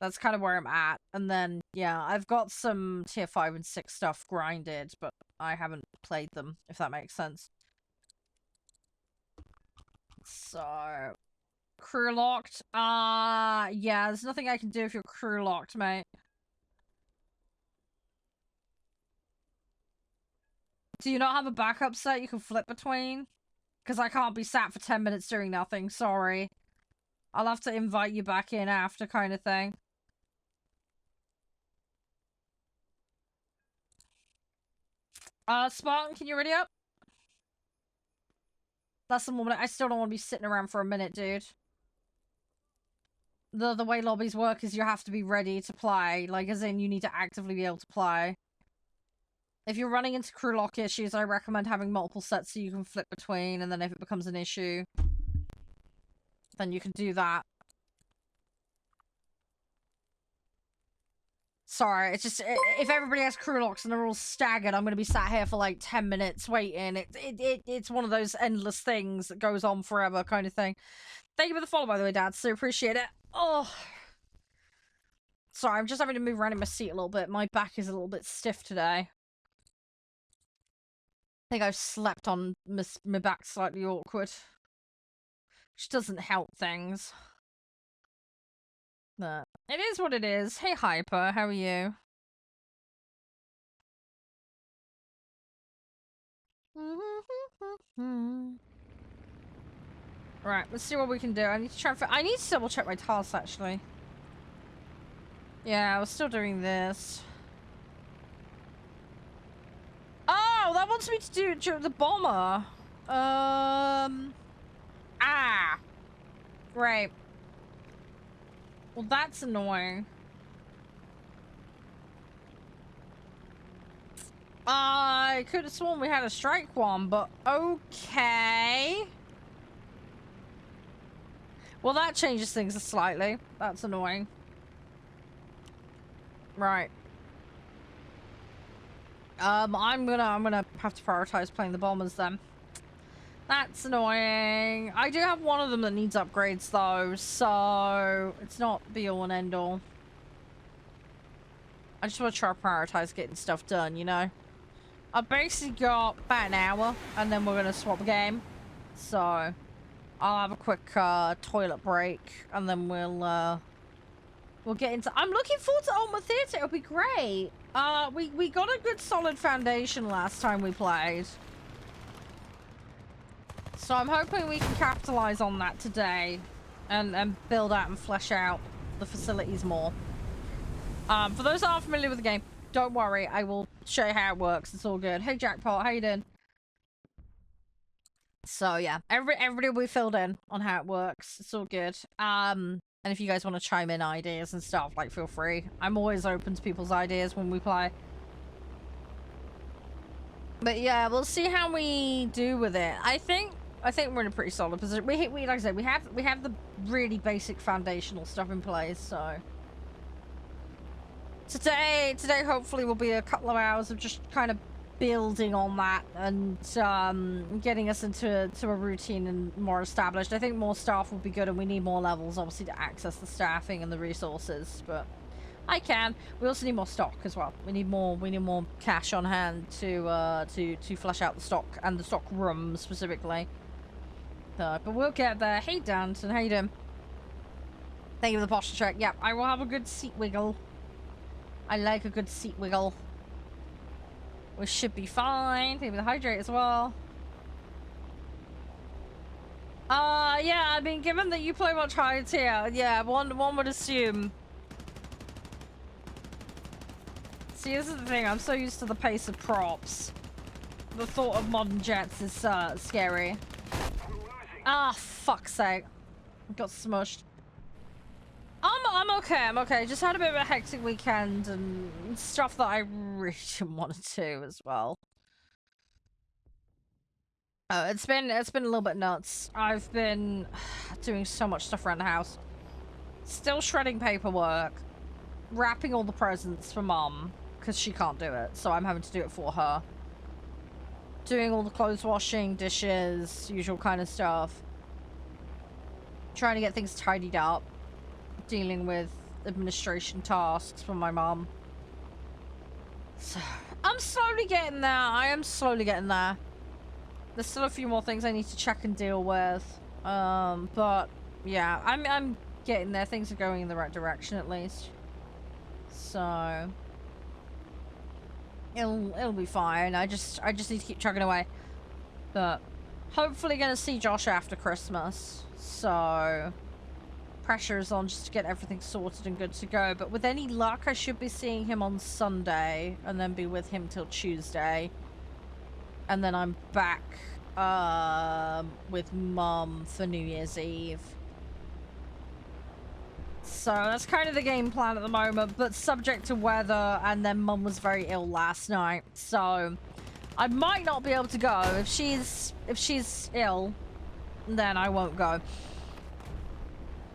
That's kind of where I'm at. And then, yeah, I've got some tier 5 and 6 stuff grinded, but I haven't played them, if that makes sense. So, crew locked. Yeah, there's nothing I can do if you're crew locked, mate. Do you not have a backup set you can flip between? Because I can't be sat for 10 minutes doing nothing, sorry. I'll have to invite you back in after, kind of thing. Spartan, can you ready up? That's the moment. I still don't want to be sitting around for a minute, dude. The way lobbies work is you have to be ready to play. Like, as in, you need to actively be able to play. If you're running into crew lock issues, I recommend having multiple sets so you can flip between, and then if it becomes an issue, then you can do that. Sorry, it's just, if everybody has crew locks and they're all staggered, I'm going to be sat here for like 10 minutes waiting. It's one of those endless things that goes on forever kind of thing. Thank you for the follow, by the way, Dad. So appreciate it. Oh. Sorry, I'm just having to move around in my seat a little bit. My back is a little bit stiff today. I think I've slept on my back slightly awkward. Which doesn't help things. But it is what it is. Hey, Hyper, how are you? Right, let's see what we can do. I need to try and I need to double check my tasks, actually. Yeah, I was still doing this. Oh, that wants me to do the bomber. Great. Well, that's annoying. I could have sworn we had a strike one, but okay. Well, that changes things slightly. That's annoying. Right. I'm gonna have to prioritize playing the bombers then. That's annoying. I do have one of them that needs upgrades though, so it's not be all and end all. I just want to try to prioritize getting stuff done, you know? I've basically got about an hour and then we're gonna swap the game. So I'll have a quick toilet break and then we'll get into... I'm looking forward to Ultima Theatre. It'll be great. We got a good solid foundation last time we played. So I'm hoping we can capitalize on that today and build out and flesh out the facilities more. For those that aren't familiar with the game, don't worry. I will show you how it works. It's all good. Hey, Jackpot. How you doing? So, yeah. Everybody will be filled in on how it works. It's all good. And if you guys want to chime in ideas and stuff, like, feel free. I'm always open to people's ideas when we play. But yeah, we'll see how we do with it. I think we're in a pretty solid position. We like I said, we have the really basic foundational stuff in place. So today hopefully will be a couple of hours of just kind of building on that and getting us into a routine and more established. I think more staff will be good, and we need more levels obviously to access the staffing and the resources. But we also need more stock as well. We need more cash on hand to flesh out the stock and the stock room specifically. But we'll get there. Hey Danton, how you doing? Thank you for the posture check. Yep, I will have a good seat wiggle. I like a good seat wiggle. We should be fine. Thank you for the hydrate as well. Yeah, I mean, given that you play much higher tier, yeah, one would assume. See, this is the thing. I'm so used to the pace of props. The thought of modern jets is scary. Ah, fuck's sake. Got smushed. I'm okay. I'm okay. Just had a bit of a hectic weekend and stuff that I really didn't want to do as well. It's been a little bit nuts. I've been doing so much stuff around the house. Still shredding paperwork. Wrapping all the presents for Mum, because she can't do it, so I'm having to do it for her. Doing all the clothes washing, dishes, usual kind of stuff. Trying to get things tidied up. Dealing with administration tasks for my mum. So, I'm slowly getting there. I am slowly getting there. There's still a few more things I need to check and deal with. But yeah, I'm getting there. Things are going in the right direction at least. So it'll be fine. I just need to keep chugging away. But hopefully gonna see Josh after Christmas. So pressure is on just to get everything sorted and good to go. But with any luck, I should be seeing him on Sunday and then be with him till Tuesday. And then I'm back with Mum for New Year's Eve. So that's kind of the game plan at the moment, but subject to weather, and then Mum was very ill last night. So I might not be able to go. If she's ill, then I won't go.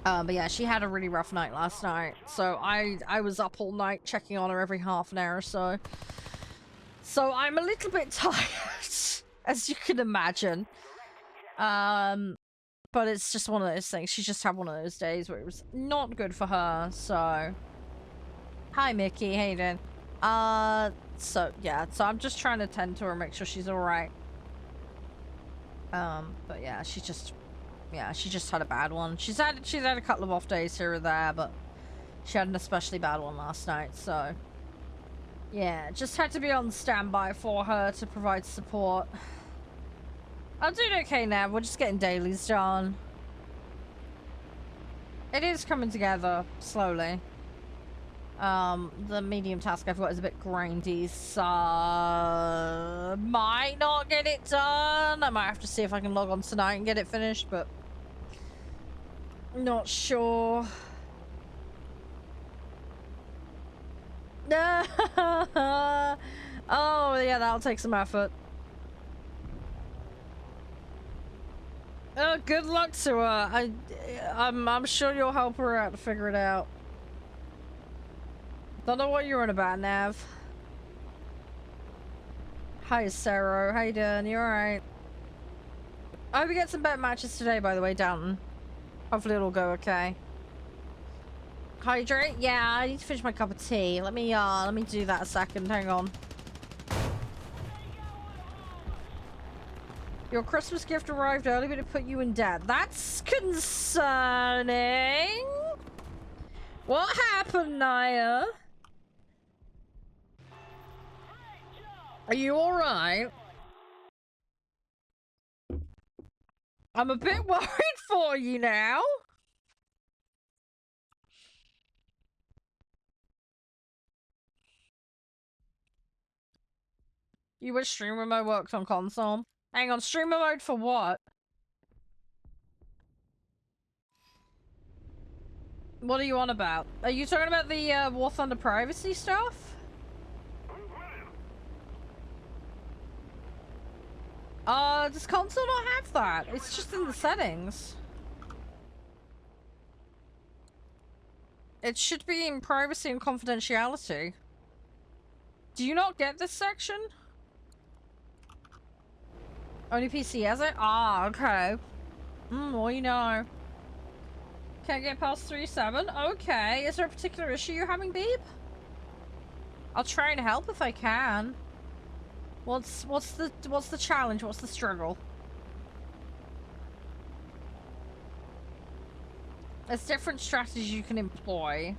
But yeah, she had a really rough night last night. So I was up all night checking on her every half an hour or so. So I'm a little bit tired, as you can imagine. But it's just one of those things. She just had one of those days where it was not good for her, so. Hi, Mickey. How you doing? So, yeah. So I'm just trying to tend to her, make sure she's alright. But yeah, she just had a bad one. She's had a couple of off days here or there, but she had an especially bad one last night, so. Yeah, just had to be on standby for her to provide support. I'm doing okay now. We're just getting dailies done. It is coming together slowly. The medium task I've got is a bit grindy, so might not get it done. I might have to see if I can log on tonight and get it finished, but not sure. Oh, yeah, that'll take some effort. Good luck to her. I'm sure you'll help her out to figure it out. Don't know what you're on about, Nav. Hi, Sarah. How you doing? You alright? I hope we get some better matches today, by the way, Downton. Hopefully it'll go okay. Hydrate? Yeah, I need to finish my cup of tea. Let me do that a second. Hang on. Your Christmas gift arrived early, but it put you in debt. That's concerning. What happened, Naya? Are you alright? I'm a bit worried for you now. You wish streamer mode worked on console? Hang on, streamer mode for what? What are you on about? Are you talking about the warthunder privacy stuff? Does console not have that? It's just in the settings. It should be in privacy and confidentiality. Do you not get this section? Only PC has it? Ah, okay. Well, you know. Can't get past 3.7? Okay. Is there a particular issue you're having, babe? I'll try and help if I can. What's the challenge? What's the struggle? There's different strategies you can employ.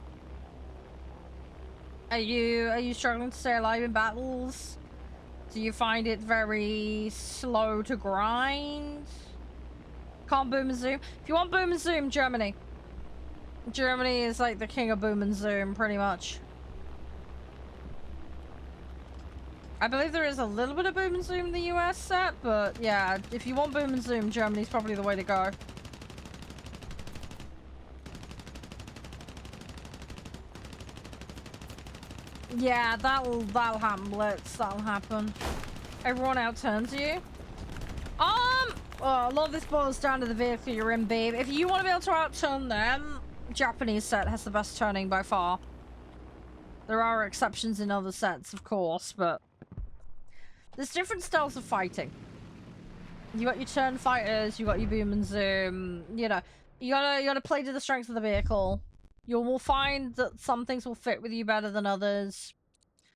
Are you struggling to stay alive in battles? Do you find it very slow to grind? Can't boom and zoom? If you want boom and zoom, Germany. Germany is like the king of boom and zoom, pretty much. I believe there is a little bit of boom and zoom in the US set, but yeah, if you want boom and zoom, Germany's probably the way to go. Yeah, that'll happen, Blitz. That'll happen. Everyone outturns you. Well, a lot of this boils down to the vehicle you're in, babe. If you want to be able to outturn them, Japanese set has the best turning by far. There are exceptions in other sets, of course, but there's different styles of fighting. You got your turn fighters, you got your boom and zoom. You know, you gotta play to the strengths of the vehicle. You will find that some things will fit with you better than others.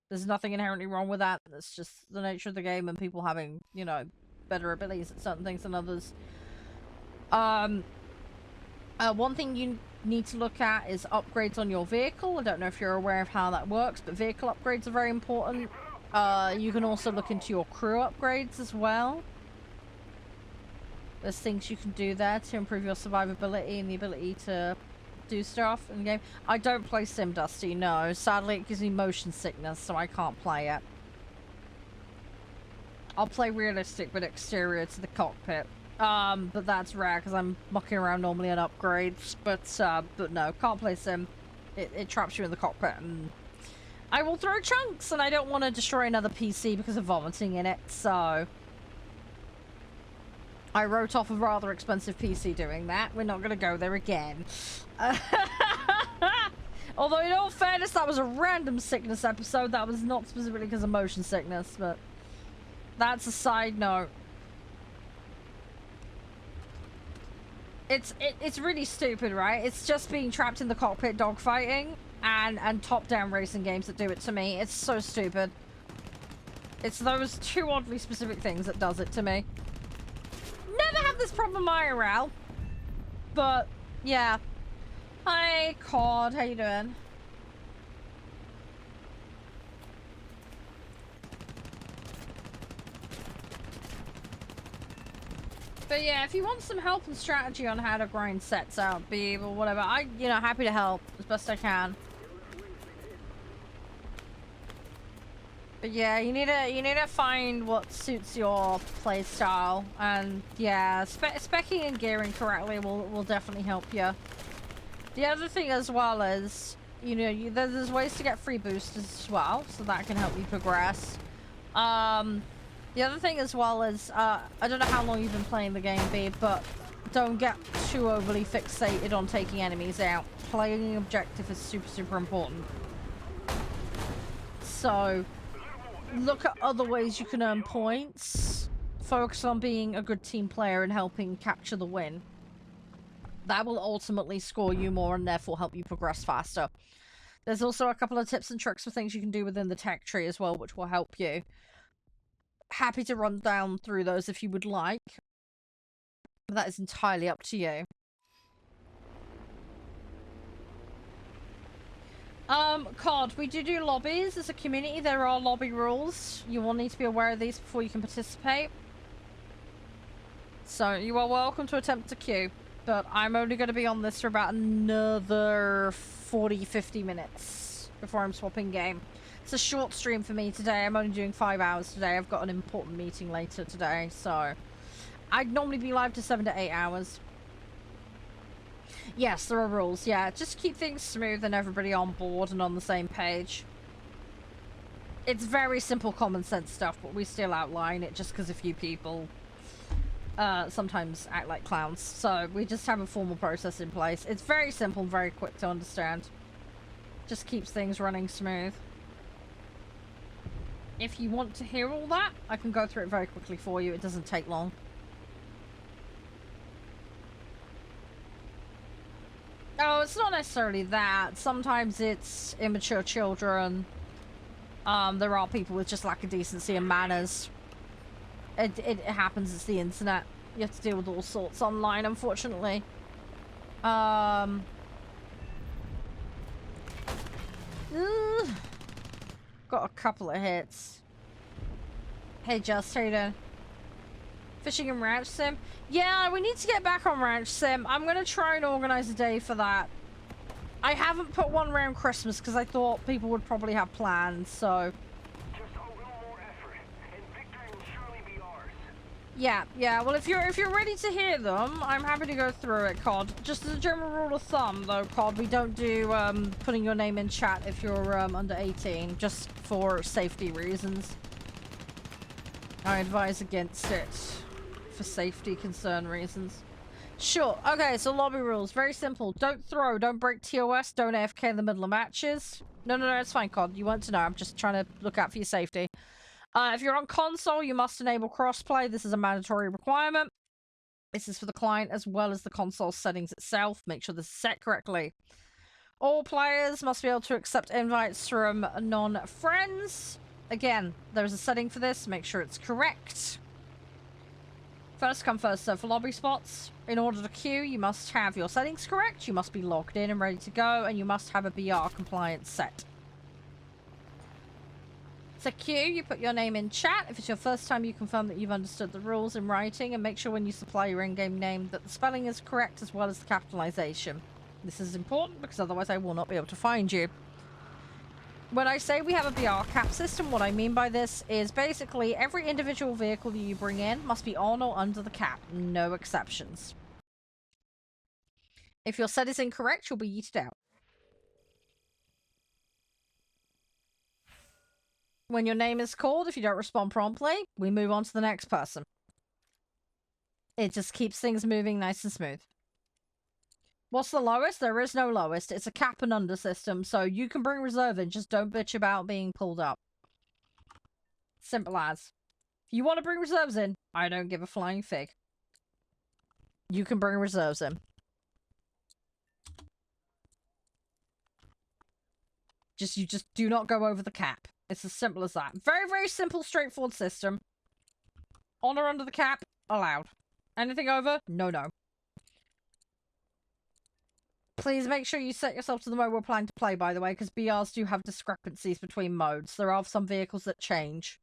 There's nothing inherently wrong with that. It's just the nature of the game and people having, you know, better abilities at certain things than others. One thing you need to look at is upgrades on your vehicle. I don't know if you're aware of how that works, but vehicle upgrades are very important. You can also look into your crew upgrades as well. There's things you can do there to improve your survivability and the ability to do stuff in the game. I don't play Sim Dusty, no. Sadly, it gives me motion sickness, so I can't play it. I'll play realistic but exterior to the cockpit. But that's rare because I'm mucking around normally on upgrades. But no, can't play Sim. It traps you in the cockpit and I will throw chunks, and I don't want to destroy another PC because of vomiting in it, so I wrote off a rather expensive PC doing that. We're not going to go there again. Although, in all fairness, that was a random sickness episode. That was not specifically because of motion sickness, but that's a side note. It's really stupid, right? It's just being trapped in the cockpit dogfighting and top-down racing games that do it to me. It's so stupid. It's those two oddly specific things that does it to me. Never have this problem IRL. But, yeah. Hi, Cod. How you doing? But yeah, if you want some help and strategy on how to grind sets out, Beeb, or whatever, happy to help as best I can. But yeah, you need to find what suits your playstyle, and yeah, speccing and gearing correctly will definitely help you. The other thing as well is, there's ways to get free boosters as well, so that can help you progress. The other thing as well is, I don't know how long you've been playing the game, Babe, but don't get too overly fixated on taking enemies out. Playing objective is super, super important. So, look at other ways you can earn points. Focus on being a good team player and helping capture the win. That will ultimately score you more and therefore help you progress faster. There's also a couple of tips and tricks for things you can do within the tech tree as well, which will help you. Happy to run down through those if you would like. But that is entirely up to you. COD, we do lobbies. As a community, there are lobby rules. You will need to be aware of these before you can participate. So, you are welcome to attempt to queue. But I'm only going to be on this for about another 40-50 minutes before I'm swapping game. It's a short stream for me today. I'm only doing 5 hours today. I've got an important meeting later today, so I'd normally be live to 7 to 8 hours. Yes, there are rules. Yeah, just keep things smooth and everybody on board and on the same page. It's very simple common sense stuff, but we still outline it just because a few people sometimes act like clowns. So we just have a formal process in place. It's very simple and very quick to understand. Just keeps things running smooth. If you want to hear all that, I can go through it very quickly for you. It doesn't take long. Oh, it's not necessarily that. Sometimes it's immature children. There are people with just lack of decency and manners. It happens. It's the internet. You have to deal with all sorts online, unfortunately. Got a couple of hits. Hey, Just, how you doing? Fishing and Ranch Sim? Yeah, we need to get back on Ranch Sim. I'm going to try and organize a day for that. I haven't put one around Christmas because I thought people would probably have plans, so... Just a little more effort, and victory will surely be ours. Yeah. Well, if you're ready to hear them, I'm happy to go through it, COD. Just as a general rule of thumb, though, COD, we don't do putting your name in chat if you're under 18, just for safety reasons. I advise against it for safety concern reasons. Sure. Okay, so lobby rules. Very simple. Don't throw. Don't break TOS. Don't AFK in the middle of matches. No, it's fine, COD. You want to know. I'm just trying to look out for your safety. If you're on console, you must enable crossplay. This is a mandatory requirement. This is for the client as well as the console settings itself. Make sure this is set correctly. All players must be able to accept invites from non-friends. Again, there's a setting for this. Make sure it's correct. First come, first serve for lobby spots. In order to queue, you must have your settings correct, you must be logged in and ready to go, and you must have a BR compliance set. To queue, you put your name in chat. If it's your first time, you confirm that you've understood the rules in writing, and make sure when you supply your in-game name that the spelling is correct as well as the capitalization. This is important because otherwise I will not be able to find you. When I say we have a BR cap system, what I mean by this is basically every individual vehicle that you bring in must be on or under the cap. No exceptions. If your set is incorrect, you'll be yeeted out. When your name is called, if you don't respond promptly, we move on to the next person. It just keeps things moving nice and smooth. What's the lowest? There is no lowest. It's a cap and under system, so you can bring reserve in. Just don't bitch about being pulled up. Simple as. If you want to bring reserves in, I don't give a flying fig. You can bring reserves in. You just do not go over the cap. It's as simple as that. Very, very simple, straightforward system. On or under the cap, allowed. Anything over? No. Please make sure you set yourself to the mode we're planning to play, by the way, because BRs do have discrepancies between modes. There are some vehicles that change.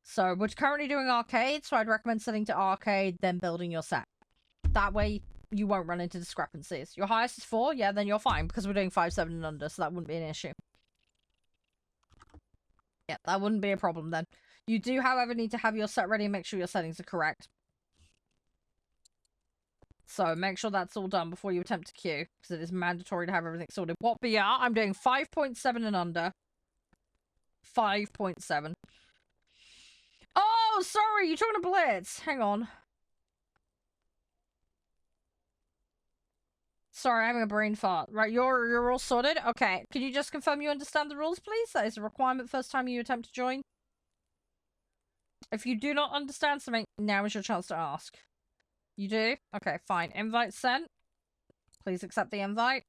So, we're currently doing arcade, so I'd recommend setting to arcade, then building your set. That way, you won't run into discrepancies. Your highest is 4, yeah, then you're fine, because we're doing 5, 7, and under, so that wouldn't be an issue. Yeah, that wouldn't be a problem then. You do, however, need to have your set ready and make sure your settings are correct. So make sure that's all done before you attempt to queue, because it is mandatory to have everything sorted. What BR? I'm doing 5.7 and under. 5.7. Oh, sorry, you're talking to Blitz. Hang on. Sorry, I'm having a brain fart. Right, you're all sorted? Okay. Can you just confirm you understand the rules, please? That is a requirement first time you attempt to join. If you do not understand something, now is your chance to ask. You do? Okay, fine. Invite sent. Please accept the invite.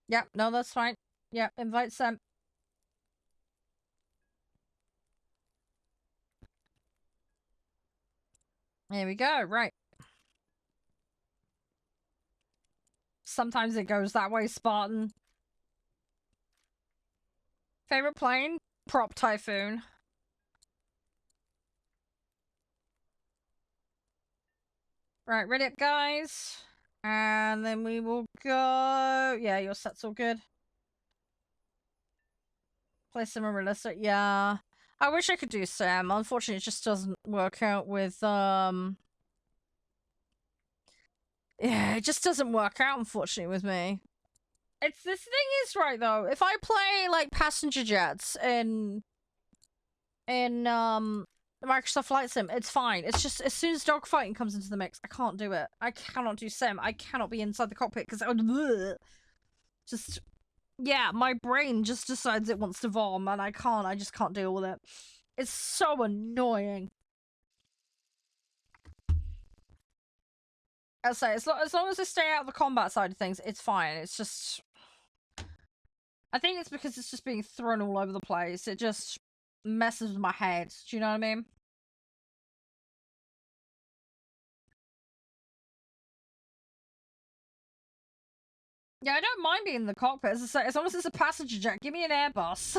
Yep, no, that's fine. Yep, invite sent. There we go, right. Sometimes it goes that way, Spartan. Favorite plane? Prop Typhoon. Right, ready up, guys. And then we will go... Yeah, your set's all good. Play Sim and Realistic, yeah. I wish I could do Sim. Unfortunately, it just doesn't work out with, Yeah, it just doesn't work out, unfortunately, with me. It's... This thing is right, though. If I play, like, passenger jets in Microsoft Flight Sim, it's fine. It's just, as soon as dogfighting comes into the mix, I can't do it. I cannot do Sim. I cannot be inside the cockpit, because I would... Just... Yeah, my brain just decides it wants to vom, and I just can't deal with it. It's so annoying. I say, as long as I stay out of the combat side of things, it's fine. It's just... I think it's because it's just being thrown all over the place. It just messes with my head. Do you know what I mean? Yeah, I don't mind being in the cockpit. As I say, as long as it's a passenger jet, give me an Airbus.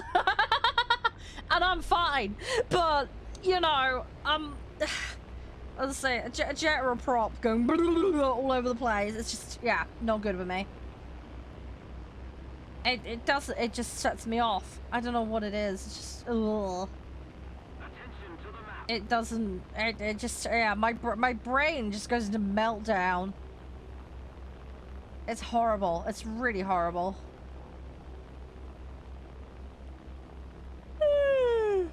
And I'm fine. But, you know, as I say, a jet or a prop going all over the place. It's just, yeah, not good with me. It just sets me off. I don't know what it is. It's just, ugh. It doesn't, it just, yeah, my brain just goes into meltdown. It's horrible. It's really horrible. Oh,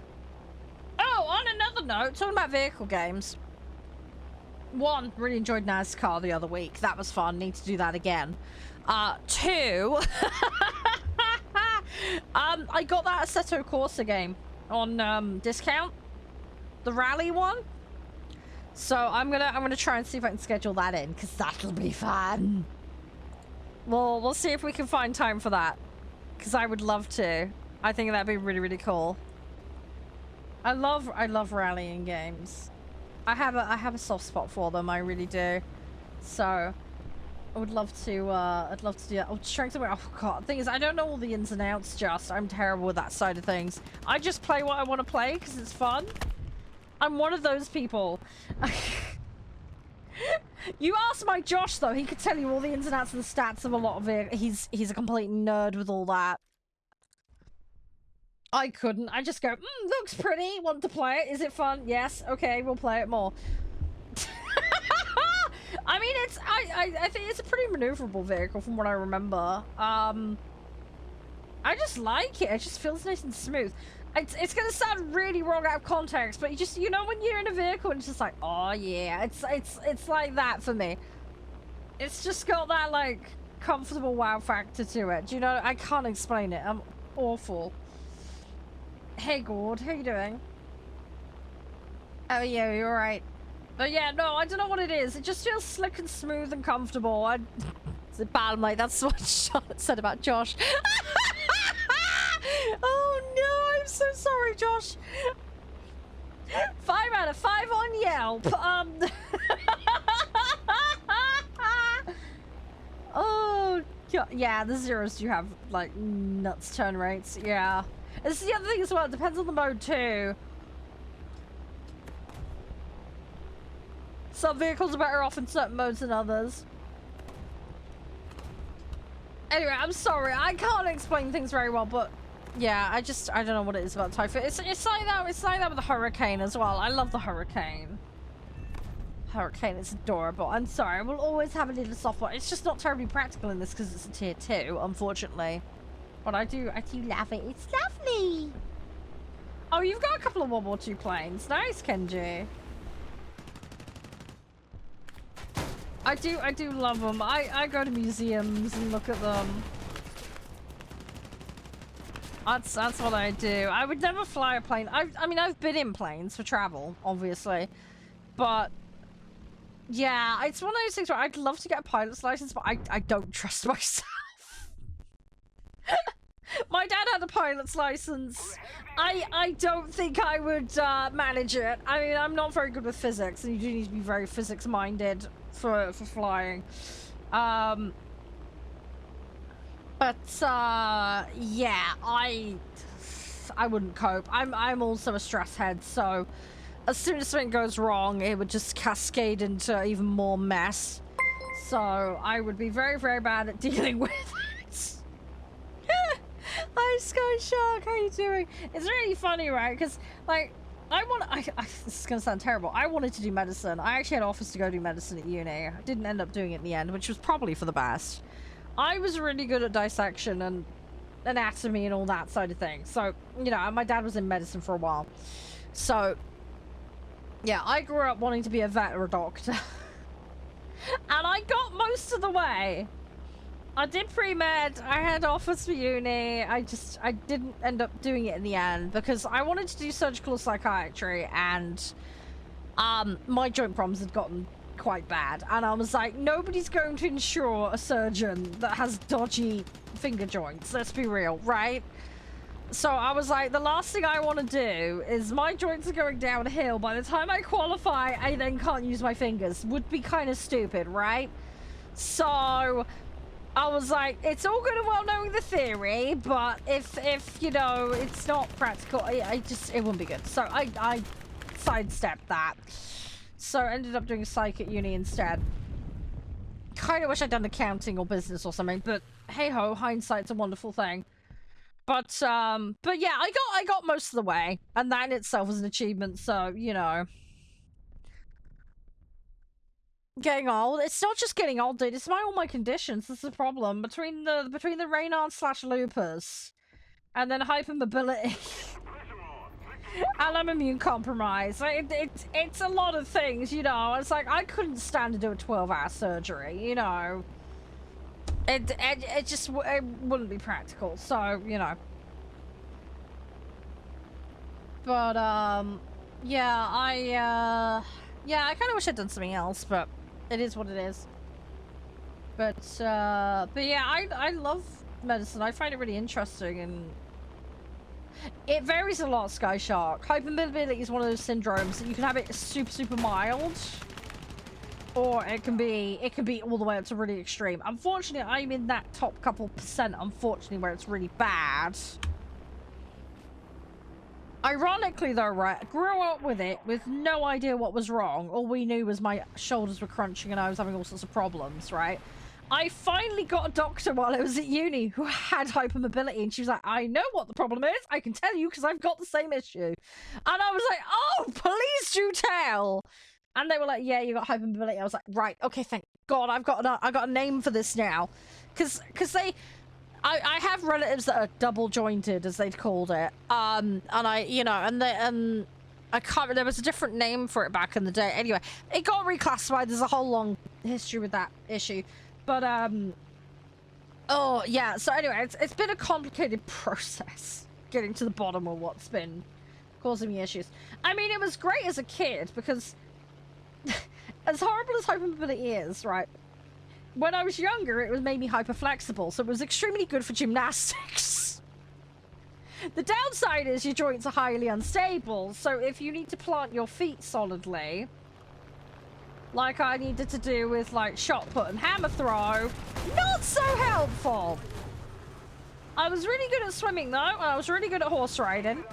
on another note, talking about vehicle games. One, really enjoyed NASCAR the other week. That was fun. Need to do that again. Two, I got that Assetto Corsa game on discount. The rally one. So I'm gonna try and see if I can schedule that in, because that'll be fun. We'll see if we can find time for that, because I would love to. I think that'd be really, really cool. I love rallying games. I have a soft spot for them. I really do. So I would love to do that. Oh, strength away. Oh god. The thing is, I don't know all the ins and outs. I'm terrible with that side of things. I just play what I want to play because it's fun. I'm one of those people. You ask my Josh though, he could tell you all the ins and outs and the stats of a lot of it. He's a complete nerd with all that. I couldn't. I just go, looks pretty. Want to play it? Is it fun? Yes. Okay, we'll play it more. I mean, I think it's a pretty maneuverable vehicle from what I remember. I just like it. It just feels nice and smooth. It's gonna sound really wrong out of context, but you know when you're in a vehicle and it's just like, oh yeah, it's like that for me. It's just got that like comfortable wow factor to it. Do you know? I can't explain it. I'm awful. Hey Gord, how you doing? Oh yeah, you're right. But yeah, no, I don't know what it is. It just feels slick and smooth and comfortable. It's a bad, mate. That's what Charlotte said about Josh. Oh no, I'm so sorry, Josh. 5 out of 5 on Yelp. Oh, yeah, the zeros do have, like, nuts turn rates. Yeah. This is the other thing as well. It depends on the mode, too. Some vehicles are better off in certain modes than others. Anyway, I'm sorry. I can't explain things very well, but yeah, I don't know what it is about Typhoon. It's like that. It's like that with the Hurricane as well. I love the Hurricane. Hurricane is adorable. I'm sorry. We'll always have a little soft one. It's just not terribly practical in this because it's a tier 2, unfortunately. But I do love it. It's lovely. Oh, you've got a couple of World War II planes. Nice, Kenji. I do love them. I go to museums and look at them. That's what I do. I would never fly a plane. I mean, I've been in planes for travel, obviously. But, yeah, it's one of those things where I'd love to get a pilot's license, but I don't trust myself. My dad had a pilot's license. I don't think I would manage it. I mean, I'm not very good with physics, and you do need to be very physics-minded for flying. But yeah, I wouldn't cope. I'm also a stress head, so as soon as something goes wrong, it would just cascade into even more mess. So I would be very, very bad at dealing with it. Hi, Sky Shark, how you doing? It's really funny, right? Because, like, this is gonna sound terrible. I wanted to do medicine. I actually had offers to go do medicine at uni. I didn't end up doing it in the end, which was probably for the best. I was really good at dissection and anatomy and all that side of things. So, you know, my dad was in medicine for a while. So, yeah, I grew up wanting to be a vet or a doctor. And I got most of the way. I did pre-med, I had offers for uni, I didn't end up doing it in the end because I wanted to do surgical psychiatry and my joint problems had gotten quite bad and I was like, nobody's going to insure a surgeon that has dodgy finger joints, let's be real, right? So I was like, the last thing I want to do is my joints are going downhill. By the time I qualify, I then can't use my fingers. Would be kind of stupid, right? So I was like, it's all good and well knowing the theory, but if you know, it's not practical, it wouldn't be good. So I sidestepped that. So I ended up doing psych at uni instead. Kind of wish I'd done accounting or business or something, but hey ho, hindsight's a wonderful thing. But yeah, I got most of the way, and that in itself was an achievement, so, you know. Getting old. It's not just getting old, dude. It's all my conditions. This is the problem. Between the Raynaud / lupus and then hypermobility. And I'm immune compromised. Like, it's a lot of things, you know. It's like I couldn't stand to do a 12-hour surgery, you know. It just it wouldn't be practical, so, you know. But yeah, I kind of wish I'd done something else, but it is what it is. But yeah, I love medicine. I find it really interesting, and it varies a lot, Sky Shark. Hypermobility is one of those syndromes that you can have it super mild, or it can be all the way up to really extreme. Unfortunately, I'm in that top couple percent, unfortunately, where it's really bad. Ironically though, right, I grew up with it with no idea what was wrong. All we knew was my shoulders were crunching and I was having all sorts of problems, right? I finally got a doctor while I was at uni who had hypermobility, and she was like, I know what the problem is. I can tell you because I've got the same issue. And I was like, oh, please do tell. And they were like, yeah, you got hypermobility. I was like, right, okay, thank God, I got a name for this now. Because I have relatives that are double jointed, as they'd called it. And I, you know, and I can't, there was a different name for it back in the day. Anyway, it got reclassified. There's a whole long history with that issue. But, oh, yeah. So anyway, it's been a complicated process getting to the bottom of what's been causing me issues. I mean, it was great as a kid because as horrible as hypermobility is, right? When I was younger, it made me hyper-flexible, so it was extremely good for gymnastics. The downside is your joints are highly unstable, so if you need to plant your feet solidly, like I needed to do with, like, shot put and hammer throw, not so helpful. I was really good at swimming, though, and I was really good at horse riding.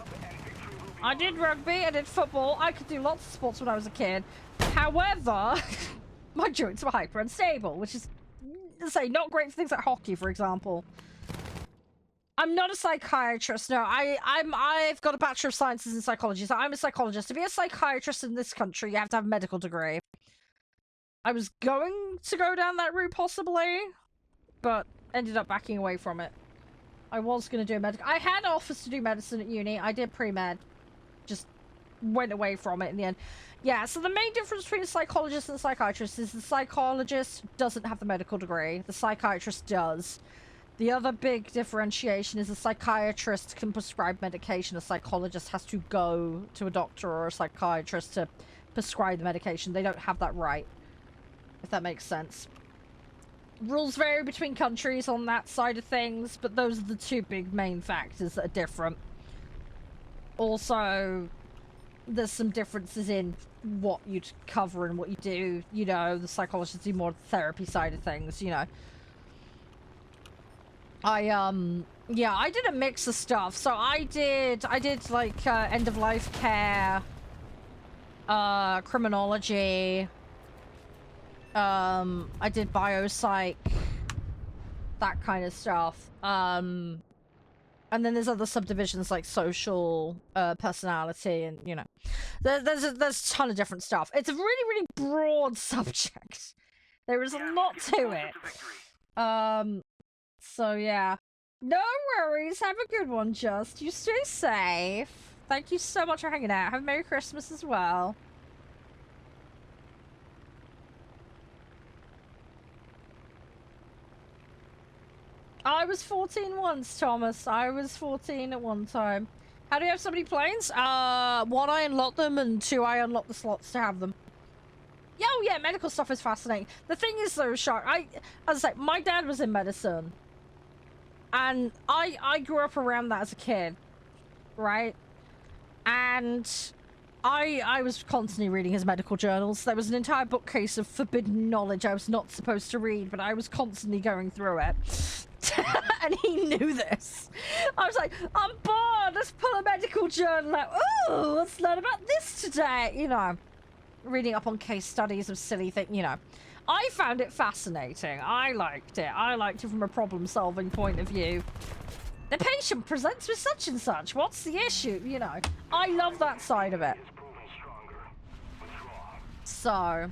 I did rugby, I did football, I could do lots of sports when I was a kid. However, my joints were hyper unstable, which is, say, not great for things like hockey, for example. I'm not a psychiatrist. No, I've got a Bachelor of Sciences in Psychology, so I'm a psychologist. To be a psychiatrist in this country, you have to have a medical degree. I was going to go down that route, possibly, but ended up backing away from it. I was going to do medical. I had offers to do medicine at uni. I did pre-med. Just went away from it in the end. Yeah, so the main difference between a psychologist and a psychiatrist is the psychologist doesn't have the medical degree. The psychiatrist does. The other big differentiation is a psychiatrist can prescribe medication. A psychologist has to go to a doctor or a psychiatrist to prescribe the medication. They don't have that right, if that makes sense. Rules vary between countries on that side of things, but those are the two big main factors that are different. Also, there's some differences in what you'd cover and what you do. You know, the psychologists do more the therapy side of things, you know. Yeah, I did a mix of stuff. So I did like end of life care, criminology, I did biopsych, that kind of stuff. And then there's other subdivisions like social, personality, and you know, there's a ton of different stuff. It's a really, really broad subject. There is a lot to it. So yeah. No worries. Have a good one, Just. You stay safe. Thank you so much for hanging out. Have a Merry Christmas as well. I was 14 once, Thomas. I was 14 at one time. How do you have so many planes? One, I unlocked them, and two, I unlocked the slots to have them. Yeah, oh yeah, medical stuff is fascinating. The thing is, though, Shark, as I say, my dad was in medicine. And I grew up around that as a kid, right? And I was constantly reading his medical journals. There was an entire bookcase of forbidden knowledge I was not supposed to read, but I was constantly going through it. And he knew this. I was like, I'm bored, let's pull a medical journal out. Ooh, let's learn about this today. You know, reading up on case studies of silly things, you know. I found it fascinating. I liked it. I liked it from a problem-solving point of view. The patient presents with such and such. What's the issue? You know, I love that side of it. So,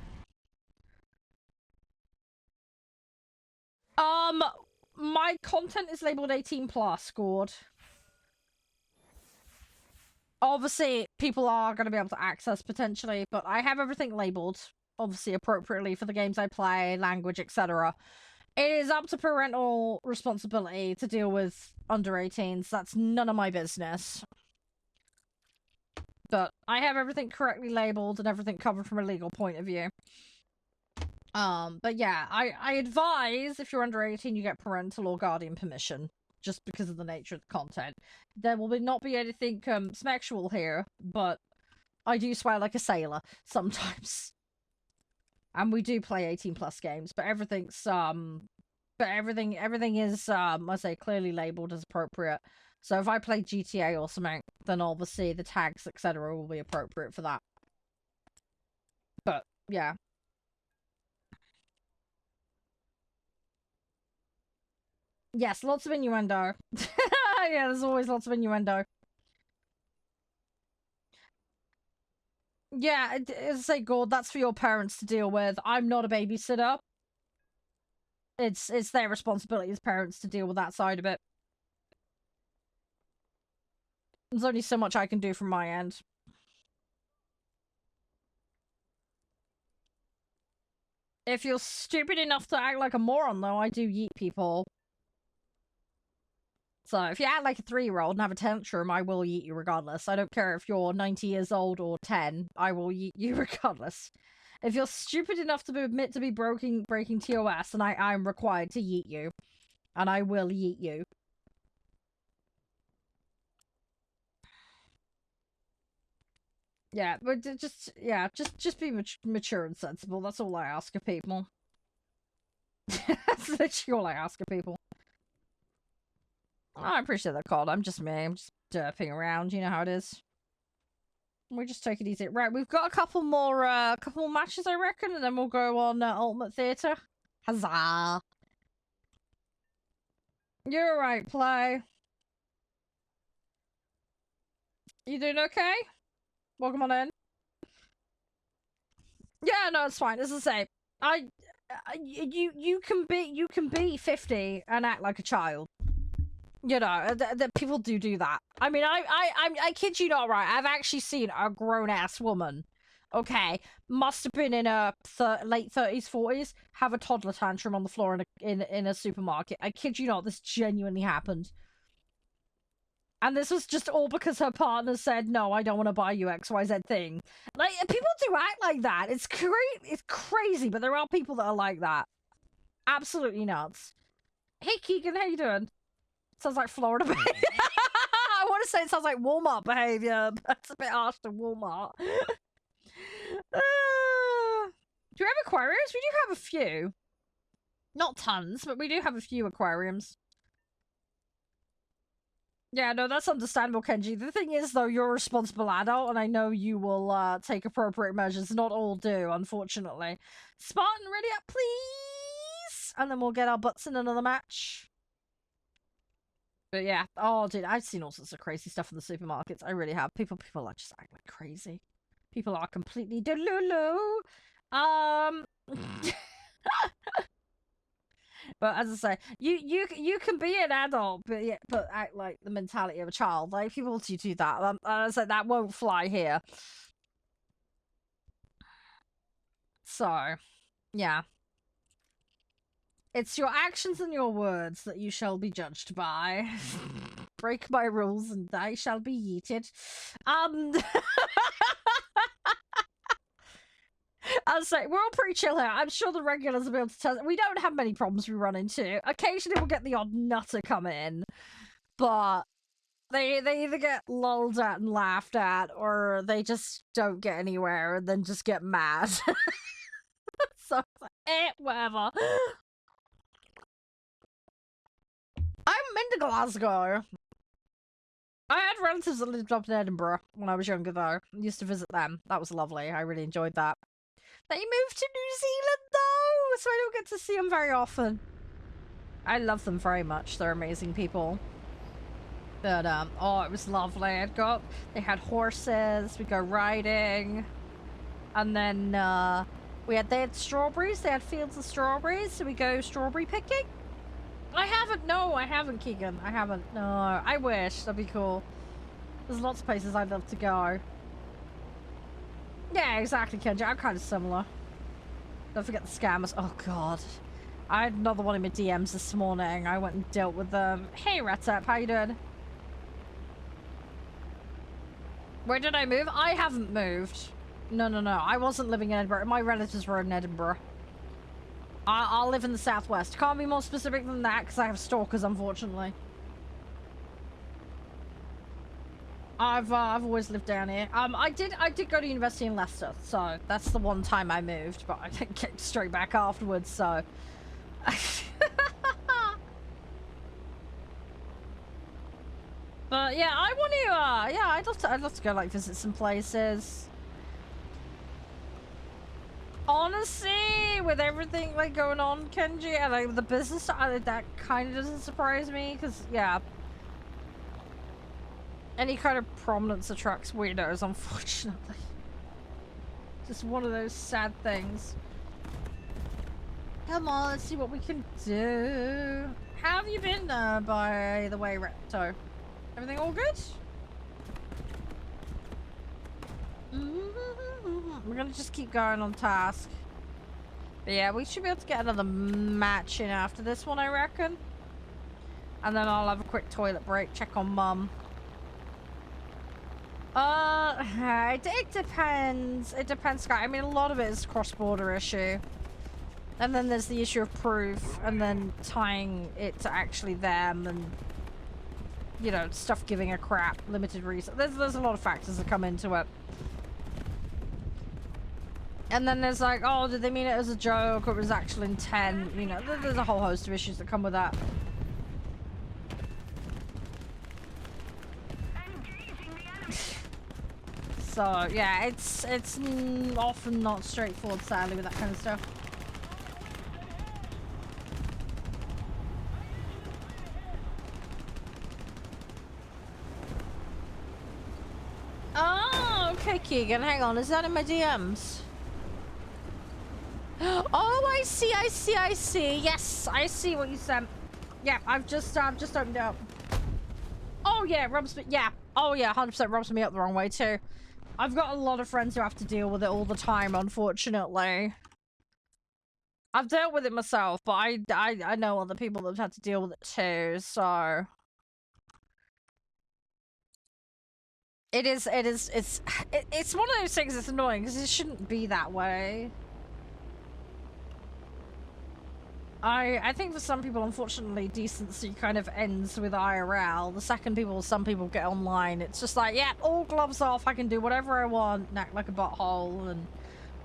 my content is labeled 18+, Gord. Obviously, people are going to be able to access potentially, but I have everything labeled, obviously appropriately for the games I play, language, etc. It is up to parental responsibility to deal with under 18s. That's none of my business. But I have everything correctly labeled and everything covered from a legal point of view. But yeah, I advise if you're under 18, you get parental or guardian permission, just because of the nature of the content. There will not be anything sexual here, but I do swear like a sailor sometimes. And we do play 18+ games, but everything's everything is I say clearly labeled as appropriate. So if I play GTA or something, then obviously the tags, etc. will be appropriate for that. But yeah. Yes, lots of innuendo. Yeah, there's always lots of innuendo. Yeah, as I say, Gord, that's for your parents to deal with. I'm not a babysitter. It's their responsibility as parents to deal with that side of it. There's only so much I can do from my end. If you're stupid enough to act like a moron, though, I do yeet people. So if you act like a 3-year-old and have a tantrum, I will yeet you regardless. I don't care if you're 90 years old or 10. I will yeet you regardless. If you're stupid enough to admit to be breaking TOS, then I'm required to yeet you. And I will yeet you. Yeah, but just be mature and sensible. That's all I ask of people. That's literally all I ask of people. Oh, I appreciate that call. I'm just me. I'm just derping around. You know how it is. We just take it easy. Right, we've got a couple more matches, I reckon, and then we'll go on Ultimate Theatre. Huzzah! You're right, Play. You doing okay? Welcome on in. Yeah, no, it's fine. As I say, you can be 50 and act like a child. You know, that people do that. I mean, I kid you not, right? I've actually seen a grown-ass woman, okay, must have been in her late 30s, 40s, have a toddler tantrum on the floor in a supermarket. I kid you not, this genuinely happened. And this was just all because her partner said, no, I don't want to buy you XYZ thing. Like, people do act like that. It's crazy, but there are people that are like that. Absolutely nuts. Hey, Keegan, how you doing? Sounds like Florida behavior. I want to say it sounds like Walmart behavior, but it's a bit harsh to Walmart. Do we have aquariums? We do have a few. Not tons, but we do have a few aquariums. Yeah, no, that's understandable, Kenji. The thing is, though, you're a responsible adult, and I know you will take appropriate measures. Not all do, unfortunately. Spartan, ready up, please? And then we'll get our butts in another match. But yeah, oh dude, I've seen all sorts of crazy stuff in the supermarkets. I really have. People are just acting like crazy. People are completely delulu. But as I say, you can be an adult, but act like the mentality of a child. Like people do that. As I said, that won't fly here. So, yeah. It's your actions and your words that you shall be judged by. Break my rules and I shall be yeeted. I'll say, we're all pretty chill here. I'm sure the regulars will be able to tell. We don't have many problems we run into. Occasionally we'll get the odd nutter come in. But they either get lulled at and laughed at, or they just don't get anywhere and then just get mad. So it's like, whatever. I'm into Glasgow. I had relatives that lived up in Edinburgh when I was younger, though. I used to visit them. That was lovely. I really enjoyed that. They moved to New Zealand, though, so I don't get to see them very often. I love them very much. They're amazing people. But, oh, it was lovely. They had horses. We'd go riding. And then, they had strawberries. They had fields of strawberries, so we go strawberry picking. I haven't, Keegan. I haven't. No, I wish. That'd be cool. There's lots of places I'd love to go. Yeah, exactly, Kenji. I'm kind of similar. Don't forget the scammers. Oh, God. I had another one in my DMs this morning. I went and dealt with them. Hey, Ratap. How you doing? Where did I move? I haven't moved. No. I wasn't living in Edinburgh. My relatives were in Edinburgh. I'll live in the southwest. Can't be more specific than that because I have stalkers, unfortunately. I've always lived down here. I did go to university in Leicester, so that's the one time I moved, but I didn't get straight back afterwards. So. But yeah, I want to. Yeah, I'd love to go like visit some places. Honestly, with everything like going on, Kenji, and like the business, that kind of doesn't surprise me, because yeah, any kind of prominence attracts weirdos, unfortunately. Just one of those sad things. Come on, let's see what we can do. How have you been, by the way, Recto? Everything all good? We're gonna just keep going on task. But yeah, we should be able to get another match in after this one, I reckon. And then I'll have a quick toilet break, check on Mum. It depends. It depends, Scott. I mean, a lot of it is a cross-border issue. And then there's the issue of proof, and then tying it to actually them, and, you know, stuff giving a crap, limited reason. There's a lot of factors that come into it. And then there's like, oh, did they mean it as a joke, or it was actual intent? You know, there's a whole host of issues that come with that. So, yeah, it's often not straightforward, sadly, with that kind of stuff. Oh, okay, Keegan, hang on, is that in my DMs? Oh, I see. Yes, I see what you sent. Yeah, I've just opened it up. Oh yeah, it rubs me. Yeah. Oh yeah, 100% rubs me up the wrong way too. I've got a lot of friends who have to deal with it all the time, unfortunately. I've dealt with it myself, but I know other people that have had to deal with it too, so... it's one of those things that's annoying, because it shouldn't be that way. I think for some people, unfortunately, decency kind of ends with IRL. The second some people get online, it's just like, yeah, all gloves off, I can do whatever I want, and act like a butthole, and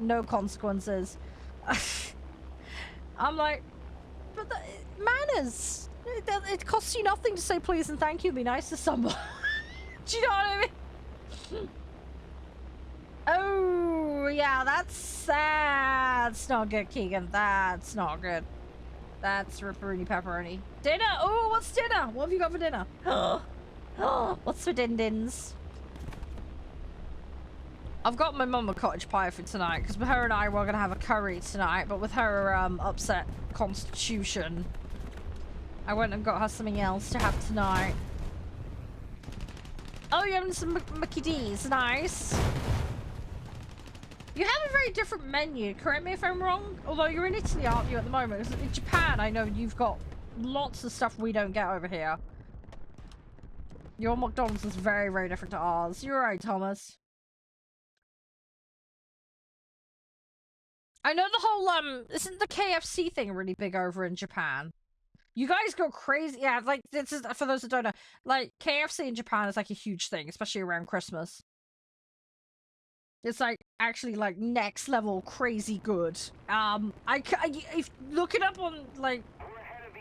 no consequences. I'm like, but manners. It costs you nothing to say please and thank you, be nice to someone. Do you know what I mean? Oh, yeah, that's not good, Keegan. That's not good. That's ripperoni pepperoni. Dinner! Oh, what's dinner? What have you got for dinner? What's for din-dins? I've got my mum a cottage pie for tonight, because her and I were going to have a curry tonight, but with her upset constitution, I went and got her something else to have tonight. Oh, you're having some Mickey D's. Nice. You have a very different menu, correct me if I'm wrong? Although you're in Italy, aren't you, at the moment? In Japan, I know you've got lots of stuff we don't get over here. Your McDonald's is very, very different to ours. You're right, Thomas. I know the whole, isn't the KFC thing really big over in Japan? You guys go crazy. Yeah, like, this is, for those that don't know, like, KFC in Japan is like a huge thing, especially around Christmas. It's like actually like next level crazy good. If look it up on like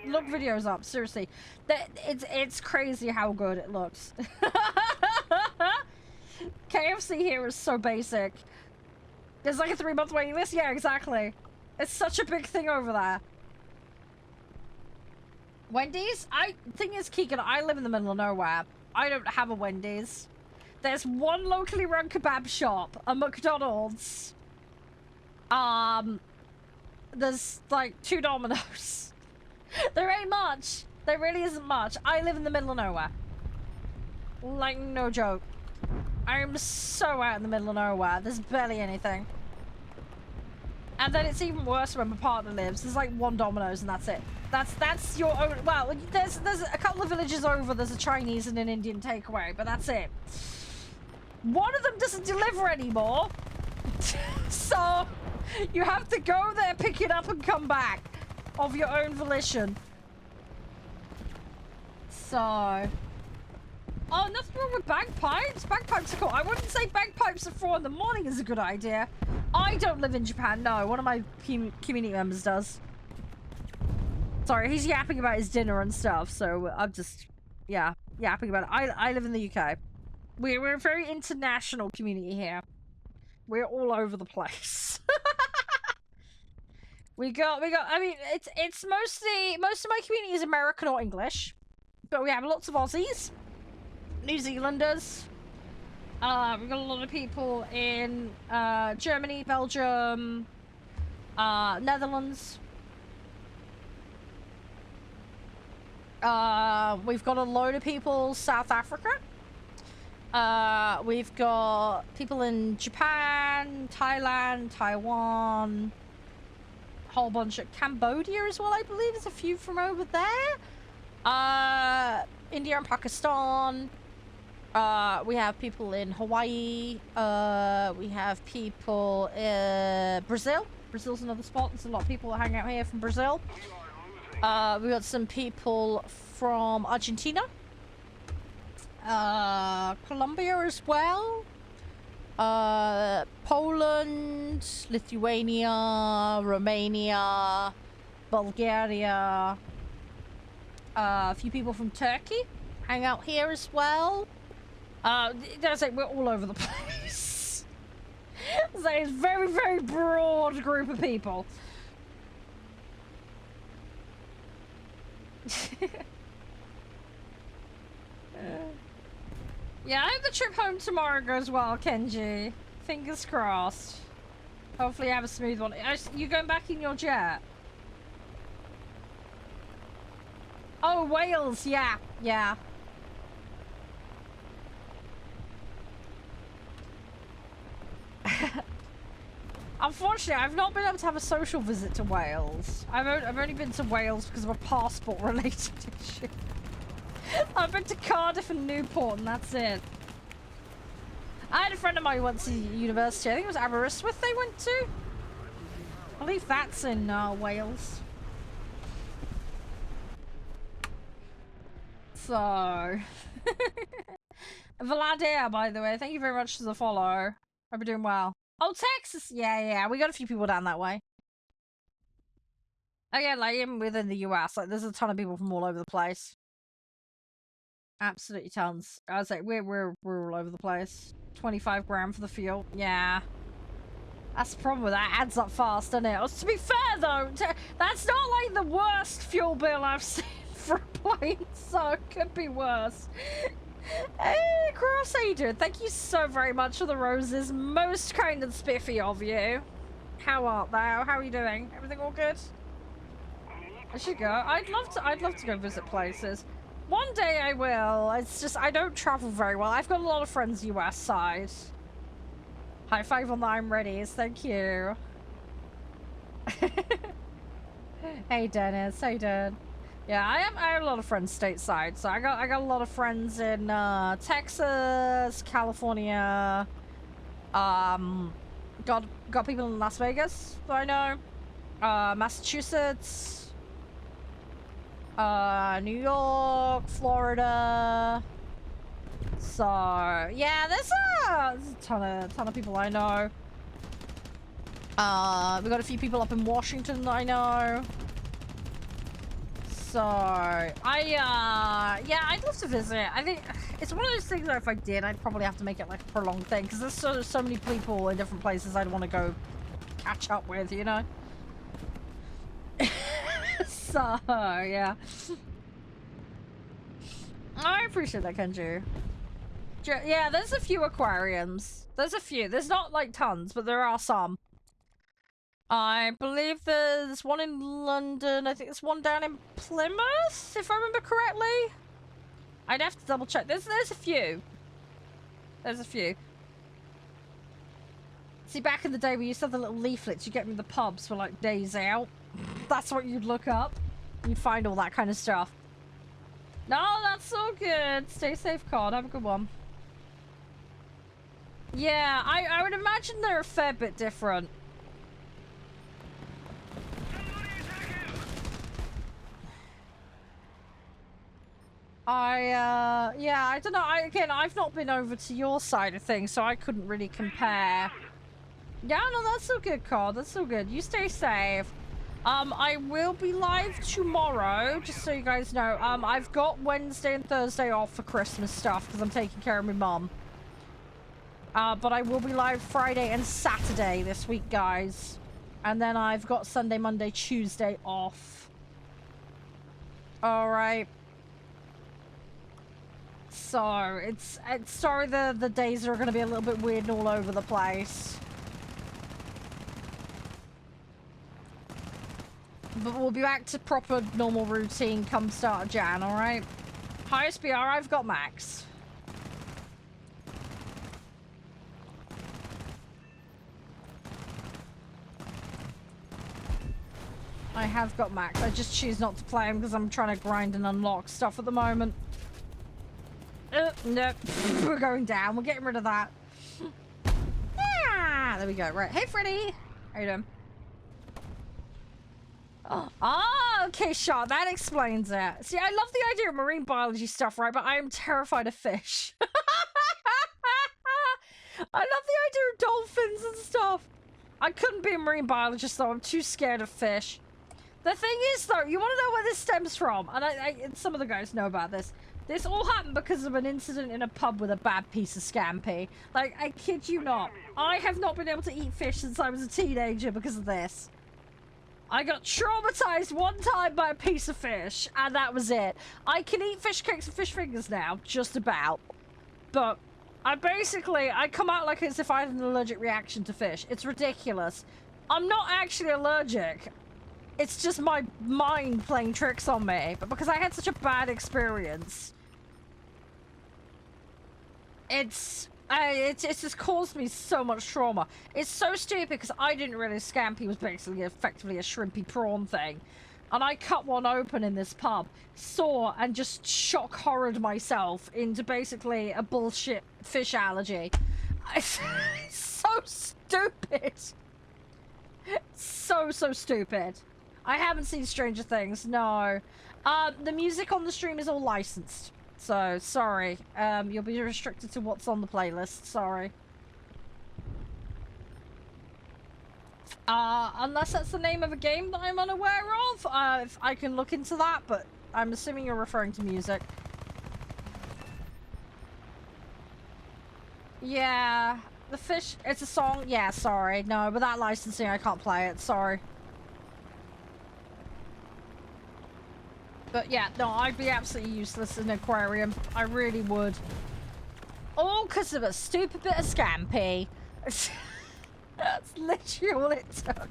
look videos up seriously. It's crazy how good it looks. KFC here is so basic. There's like a 3-month waiting list. Yeah, exactly. It's such a big thing over there. Wendy's? Thing is, Keegan, I live in the middle of nowhere. I don't have a Wendy's. There's one locally run kebab shop, a McDonald's. There's like 2 Domino's. There ain't much. There really isn't much. I live in the middle of nowhere. Like, no joke. I am so out in the middle of nowhere. There's barely anything. And then it's even worse where my partner lives. There's like 1 Domino's and that's it. That's your own. Well, there's a couple of villages over. There's a Chinese and an Indian takeaway, but that's it. One of them doesn't deliver anymore, so you have to go there, pick it up, and come back of your own volition. So, oh, nothing wrong with bagpipes. Bagpipes are cool. I wouldn't say bagpipes at 4 in the morning is a good idea. I don't live in Japan. No, one of my community members does. Sorry, he's yapping about his dinner and stuff, so I'm just, yeah, yapping about it. I live in the UK. We're a very international community here. We're all over the place. we got, I mean, it's mostly, most of my community is American or English. But we have lots of Aussies, New Zealanders. We've got a lot of people in Germany, Belgium, Netherlands. We've got a load of people South Africa. We've got people in Japan, Thailand, Taiwan, a whole bunch of Cambodia as well, I believe. There's a few from over there. India and Pakistan. We have people in Hawaii. We have people in Brazil. Brazil's another spot. There's a lot of people that hang out here from Brazil. We got some people from Argentina. Colombia as well. Poland, Lithuania, Romania, Bulgaria. A few people from Turkey hang out here as well. That's it, we're all over the place. So it's a very, very broad group of people. Yeah, I hope the trip home tomorrow goes well, Kenji. Fingers crossed. Hopefully you have a smooth one. You going back in your jet? Oh, Wales, yeah, yeah. unfortunately, I've not been able to have a social visit to Wales. I've only been to Wales because of a passport-related issue. I've been to Cardiff and Newport, and that's it. I had a friend of mine who went to university. I think it was Aberystwyth they went to. I believe that's in Wales. So... Vladir, by the way, thank you very much for the follow. Hope you're doing well. Oh, Texas! Yeah, we got a few people down that way. Again, like, even within the US, like, there's a ton of people from all over the place. Absolutely tons. I was like, we're all over the place. 25 grand for the fuel. Yeah. That's the problem with that. Adds up fast, doesn't it? Oh, to be fair, though, that's not, like, the worst fuel bill I've seen for a plane, so it could be worse. Hey, Cross, how you doing? Thank you so very much for the roses. Most kind and spiffy of you. How art thou? How are you doing? Everything all good? I should go. I'd love to go visit places. One day I will. It's just I don't travel very well. I've got a lot of friends US side. High five on the I'm ready. Thank you. Hey Dennis, how you doing? Yeah, I have a lot of friends stateside, so I got a lot of friends in Texas, California, got people in Las Vegas that I know, Massachusetts, New York, Florida. So yeah, there's a ton of people I know. We got a few people up in Washington that I know. So, yeah, I'd love to visit. I think it's one of those things where if I did, I'd probably have to make it like a prolonged thing because there's so many people in different places I'd want to go catch up with, you know? So, yeah. I appreciate that, Kenju. Yeah, there's a few aquariums. There's a few. There's not like tons, but there are some. I believe there's one in London. I think there's one down in Plymouth, if I remember correctly. I'd have to double check. There's a few. There's a few. See, back in the day, we used to have the little leaflets you get in the pubs for like days out. That's what you'd look up. You'd find all that kind of stuff. No, that's all good. Stay safe, Cod. Have a good one. Yeah, I would imagine they're a fair bit different. Yeah, I don't know. Again, I've not been over to your side of things, so I couldn't really compare. Yeah, no, that's all good, Cod. That's all good. You stay safe. I will be live tomorrow, just so you guys know. I've got Wednesday and Thursday off for Christmas stuff, because I'm taking care of my mum. But I will be live Friday and Saturday this week, guys. And then I've got Sunday, Monday, Tuesday off. Alright. So, it's sorry the days are going to be a little bit weird and all over the place. But we'll be back to proper normal routine come start of Jan, alright? Highest BR, I've got max. I have got max. I just choose not to play him because I'm trying to grind and unlock stuff at the moment. Nope. We're going down. We're getting rid of that. Ah, there we go. Right. Hey, Freddy. How you doing? Oh, okay, Sean. That explains it. See, I love the idea of marine biology stuff, right? But I am terrified of fish. I love the idea of dolphins and stuff. I couldn't be a marine biologist, though. I'm too scared of fish. The thing is, though, you want to know where this stems from? And some of the guys know about this. This all happened because of an incident in a pub with a bad piece of scampi. Like, I kid you not. I have not been able to eat fish since I was a teenager because of this. I got traumatized one time by a piece of fish, and that was it. I can eat fish cakes and fish fingers now, just about. But I come out like as if I had an allergic reaction to fish. It's ridiculous. I'm not actually allergic. It's just my mind playing tricks on me. But because I had such a bad experience, it's It's just caused me so much trauma. It's so stupid because I didn't realize scampi was basically effectively a shrimpy prawn thing. And I cut one open in this pub, saw and just shock horrored myself into basically a bullshit fish allergy. It's so stupid. So stupid. I haven't seen Stranger Things, no. The music on the stream is all licensed. So, sorry. You'll be restricted to what's on the playlist. Sorry. Unless that's the name of a game that I'm unaware of. If I can look into that, but I'm assuming you're referring to music. Yeah. The fish... It's a song? Yeah, sorry. No, without licensing, I can't play it. Sorry. But yeah, no, I'd be absolutely useless in an aquarium. I really would. All because of a stupid bit of scampi. That's literally all it took.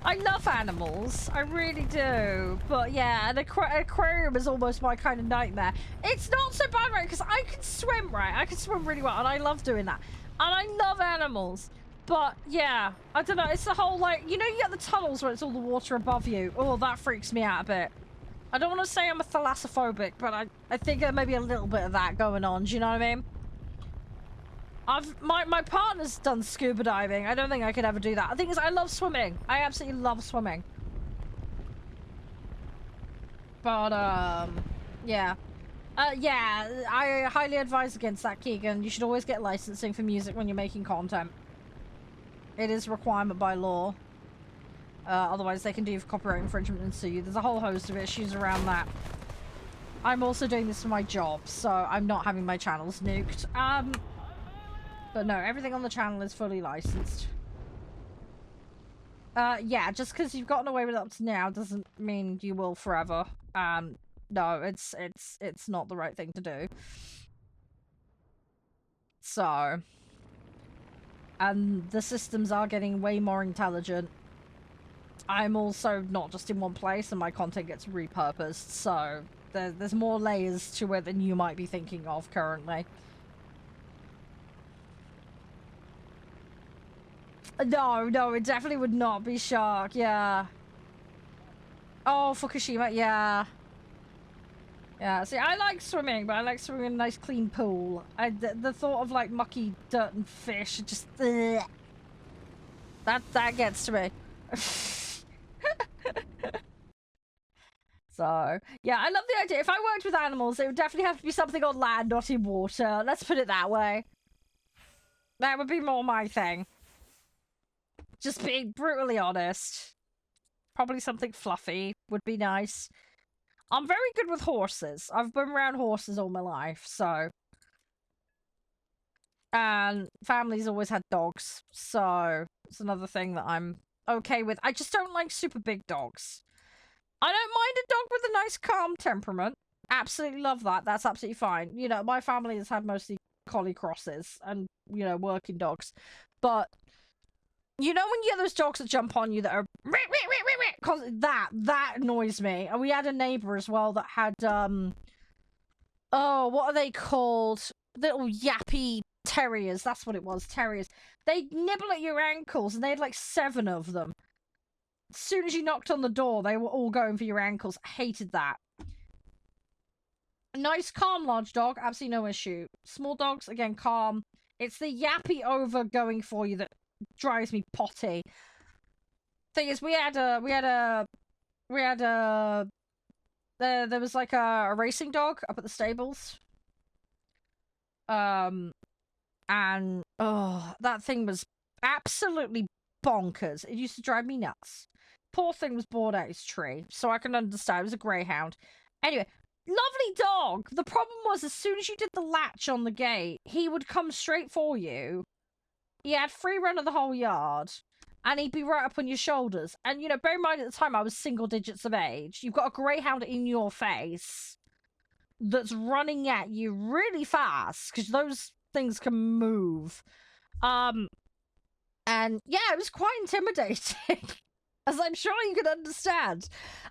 I love animals. I really do. But yeah, an aquarium is almost my kind of nightmare. It's not so bad, right? Because I can swim, right? I can swim really well, and I love doing that. And I love animals. But yeah, I don't know. It's the whole, like, you know, you get the tunnels where it's all the water above you. Oh, that freaks me out a bit. I don't want to say I'm a thalassophobic, but I think there may be a little bit of that going on. Do you know what I mean? My partner's done scuba diving. I don't think I could ever do that. The thing is, I love swimming. I absolutely love swimming. But yeah. Yeah, I highly advise against that, Keegan. You should always get licensing for music when you're making content. It is a requirement by law. Otherwise they can do you for copyright infringement and sue you. There's a whole host of issues around that. I'm also doing this for my job, so I'm not having my channels nuked. But no, everything on the channel is fully licensed. Yeah, just because you've gotten away with it up to now doesn't mean you will forever. No, it's not the right thing to do. So, and the systems are getting way more intelligent. I'm also not just in one place, and my content gets repurposed, so there's more layers to it than you might be thinking of currently. No, it definitely would not be shark, yeah. Oh, Fukushima, yeah. Yeah, see, I like swimming, but I like swimming in a nice clean pool. The thought of, like, mucky dirt and fish, just... Ugh. That gets to me. So, yeah, I love the idea. If I worked with animals, it would definitely have to be something on land, not in water. Let's put it that way. That would be more my thing. Just being brutally honest. Probably something fluffy would be nice. I'm very good with horses. I've been around horses all my life, so... And family's always had dogs, so it's another thing that I'm okay with. I just don't like super big dogs. I don't mind a dog with a nice calm temperament. Absolutely love that. That's absolutely fine. You know, my family has had mostly collie crosses and, you know, working dogs. But, you know when you get those dogs that jump on you that are... That annoys me. And we had a neighbour as well that had, oh, what are they called? Little yappy terriers. That's what it was, terriers. They nibble at your ankles, and they had like 7 of them. As soon as you knocked on the door, they were all going for your ankles. I hated that. Nice, calm, large dog. Absolutely no issue. Small dogs, again, calm. It's the yappy over going for you that drives me potty. Thing is, there was like a racing dog up at the stables. And, oh, that thing was absolutely bonkers. It used to drive me nuts. Poor thing was bored out his tree, so I can understand. It was a greyhound. Anyway, lovely dog. The problem was, as soon as you did the latch on the gate, he would come straight for you. He had free run of the whole yard, and he'd be right up on your shoulders. And, you know, bear in mind at the time I was single digits of age. You've got a greyhound in your face that's running at you really fast, because those things can move. And, yeah, it was quite intimidating. As I'm sure you can understand.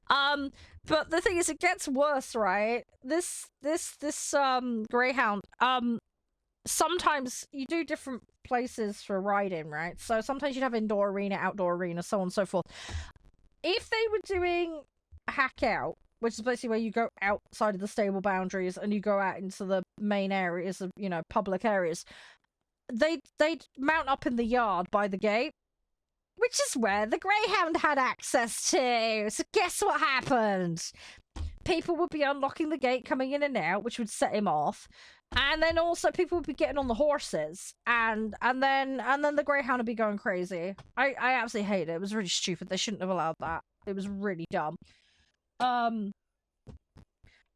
But the thing is, it gets worse, right? This greyhound, sometimes you do different places for riding, right? So sometimes you'd have indoor arena, outdoor arena, so on and so forth. If they were doing hack out, which is basically where you go outside of the stable boundaries and you go out into the main areas of, you know, public areas, they'd mount up in the yard by the gate, which is where the Greyhound had access to. So guess what happened? People would be unlocking the gate, coming in and out, which would set him off. And then also people would be getting on the horses, and then the Greyhound would be going crazy. I absolutely hate it. It was really stupid. They shouldn't have allowed that. It was really dumb.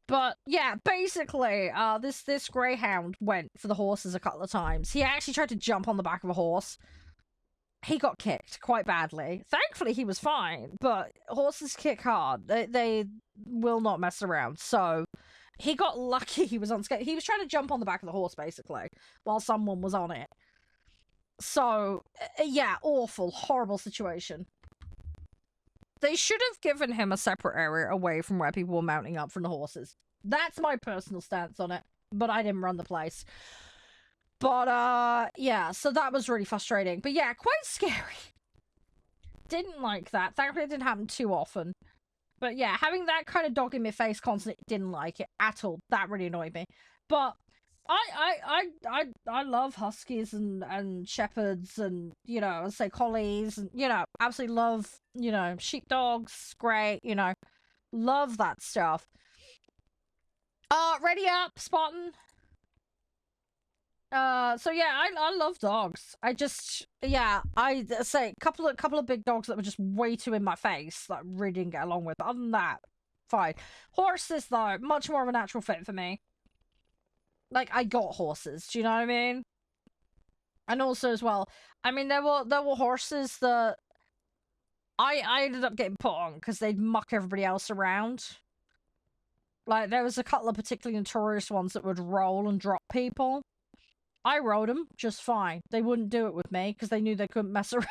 But yeah, basically, this Greyhound went for the horses a couple of times. He actually tried to jump on the back of a horse. He got kicked quite badly. Thankfully, he was fine, but horses kick hard. They will not mess around. So he got lucky he was unscathed. He was trying to jump on the back of the horse, basically, while someone was on it. So, yeah, awful, horrible situation. They should have given him a separate area away from where people were mounting up from the horses. That's my personal stance on it, but I didn't run the place. But, yeah, so that was really frustrating. But yeah, quite scary. Didn't like that. Thankfully, it didn't happen too often. But yeah, having that kind of dog in my face constantly, didn't like it at all. That really annoyed me. But I love huskies and shepherds and, you know, I say collies and, you know, absolutely love, you know, sheepdogs. Great, you know, love that stuff. Ready up, Spartan. So yeah, I love dogs. I just, yeah, I say a couple of big dogs that were just way too in my face that I really didn't get along with. But other than that, fine. Horses though, much more of a natural fit for me. Like, I got horses, do you know what I mean? And also as well, I mean, there were horses that I ended up getting put on because they'd muck everybody else around. Like, there was a couple of particularly notorious ones that would roll and drop people. I rode them just fine. They wouldn't do it with me because they knew they couldn't mess around.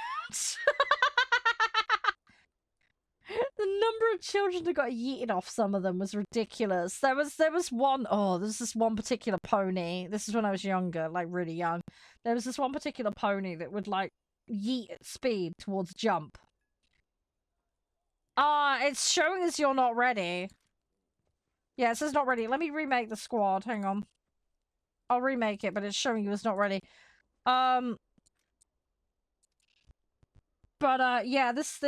The number of children that got yeeted off some of them was ridiculous. There was one, there's this one particular pony. This is when I was younger, like really young. There was this one particular pony that would like yeet at speed towards jump. It's showing us you're not ready. Yeah, it says not ready. Let me remake the squad. Hang on. I'll remake it, but it's showing you it's not ready. But yeah, this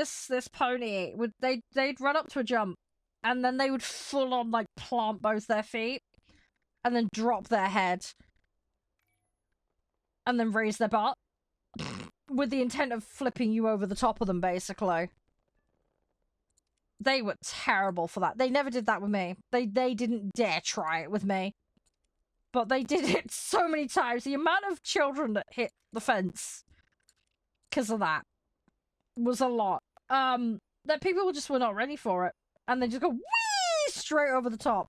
pony they'd run up to a jump, and then they would full on like plant both their feet, and then drop their head, and then raise their butt, with the intent of flipping you over the top of them, basically. They were terrible for that. They never did that with me. They didn't dare try it with me. But they did it so many times. The amount of children that hit the fence because of that was a lot. That people just were not ready for it. And they just go whee straight over the top.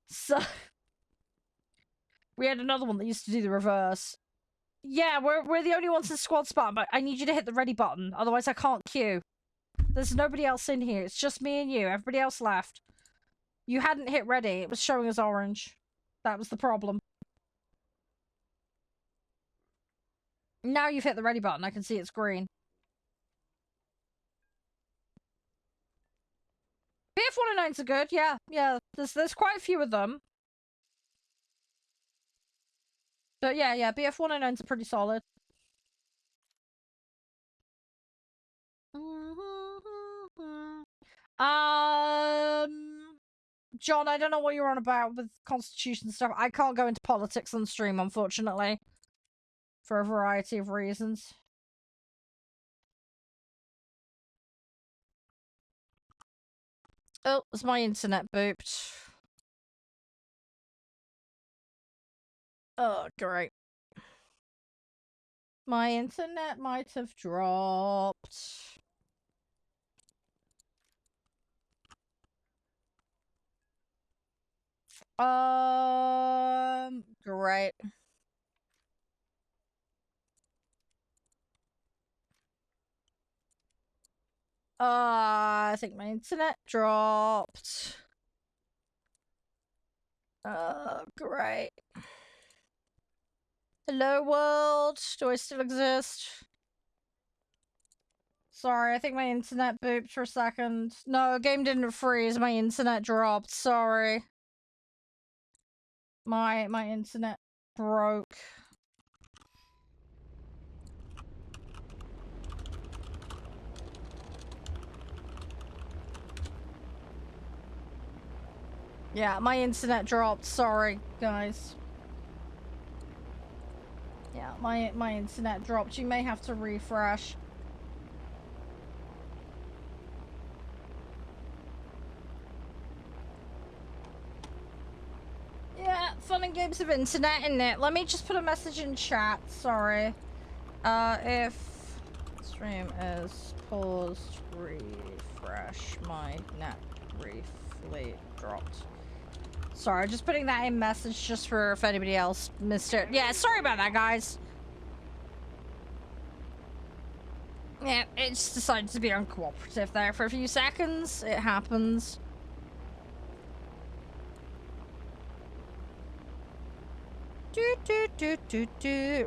So we had another one that used to do the reverse. Yeah, we're the only ones in squad spot, but I need you to hit the ready button, otherwise I can't queue. There's nobody else in here. It's just me and you. Everybody else left. You hadn't hit ready. It was showing as orange. That was the problem. Now you've hit the ready button. I can see it's green. BF-109s are good. Yeah. There's quite a few of them. But yeah. BF-109s are pretty solid. John, I don't know what you're on about with Constitution stuff. I can't go into politics on stream, unfortunately. For a variety of reasons. Oh, is my internet booped? Oh, great. My internet might have dropped. Great. I think my internet dropped. Great. Hello, world. Do I still exist? Sorry, I think my internet booped for a second. No, game didn't freeze. My internet dropped. Sorry. My internet broke. Yeah, my internet dropped. Sorry, guys. Yeah, my internet dropped. You may have to refresh. Yeah, fun and games of internet, innit? Let me just put a message in chat. Sorry. If stream is paused, refresh, my net briefly dropped. Sorry, just putting that in message just for if anybody else missed it. Yeah, sorry about that, guys. Yeah, it just decided to be uncooperative there for a few seconds. It happens.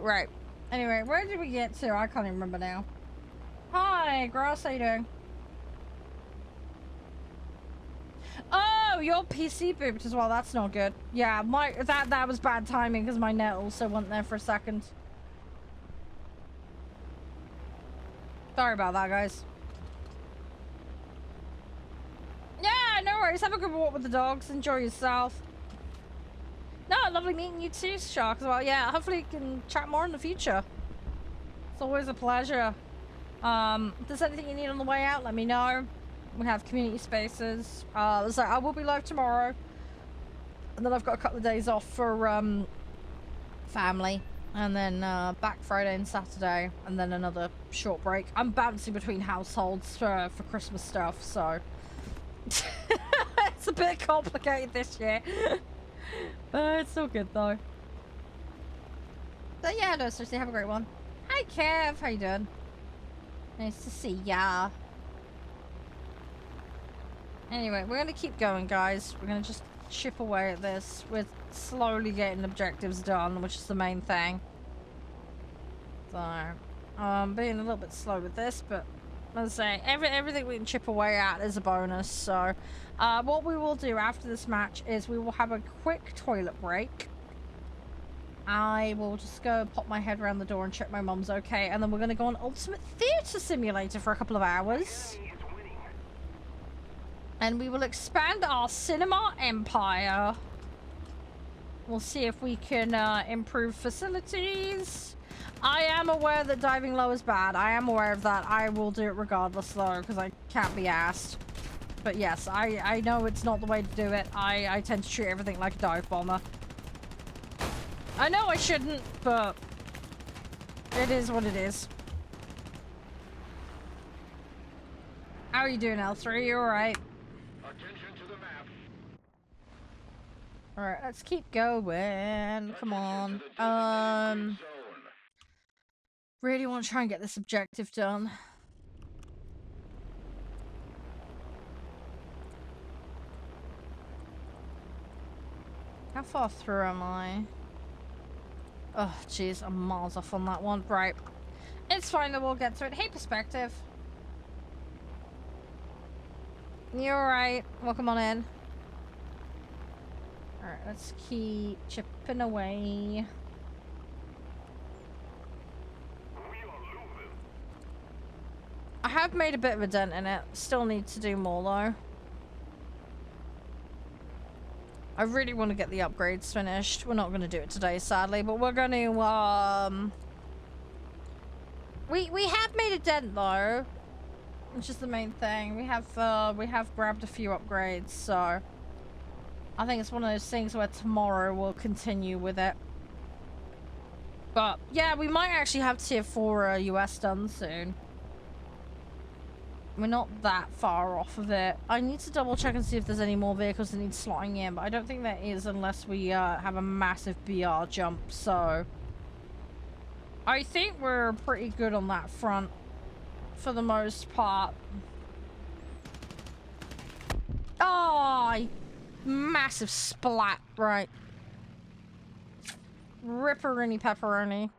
Right. Anyway, where did we get to? I can't even remember now. Hi, Gross, how you doing? Oh, your PC booped as well. That's not good. Yeah, that was bad timing because my net also went there for a second. Sorry about that, guys. Yeah, no worries. Have a good walk with the dogs. Enjoy yourself. No, lovely meeting you too, Shark, as well. Yeah, hopefully we can chat more in the future. It's always a pleasure. If there's anything you need on the way out, let me know. We have community spaces. So I will be live tomorrow. And then I've got a couple of days off for family. And then back Friday and Saturday. And then another short break. I'm bouncing between households for Christmas stuff, so... It's a bit complicated this year. But it's still good, though. But yeah, no, seriously, have a great one. Hi, Kev. How you doing? Nice to see ya. Anyway, we're gonna keep going, guys. We're gonna just chip away at this. We're slowly getting objectives done, which is the main thing. So, being a little bit slow with this, but as I say, everything we can chip away at is a bonus. So, what we will do after this match is we will have a quick toilet break. I will just go pop my head around the door and check my mum's okay, and then we're gonna go on Ultimate Theatre Simulator for a couple of hours. And we will expand our cinema empire. We'll see if we can improve facilities. I am aware that diving low is bad. I am aware of that. I will do it regardless, though, because I can't be asked. But yes, I know it's not the way to do it. I tend to treat everything like a dive bomber. I know I shouldn't, but it is what it is. How are you doing, L3? You alright? Alright, let's keep going. Come on. Really want to try and get this objective done. How far through am I? Oh, jeez, I'm miles off on that one. Right. It's fine, though, we'll get to it. Hey, Perspective. You alright? Welcome on in. Alright, let's keep chipping away. I have made a bit of a dent in it. Still need to do more, though. I really want to get the upgrades finished. We're not going to do it today, sadly, but we're going to, We have made a dent, though. Which is the main thing. We have grabbed a few upgrades, so... I think it's one of those things where tomorrow we'll continue with it. But, yeah, we might actually have Tier 4 US done soon. We're not that far off of it. I need to double check and see if there's any more vehicles that need slotting in, but I don't think there is unless we have a massive BR jump, so... I think we're pretty good on that front, for the most part. Oh, massive splat, right. Ripperoni pepperoni.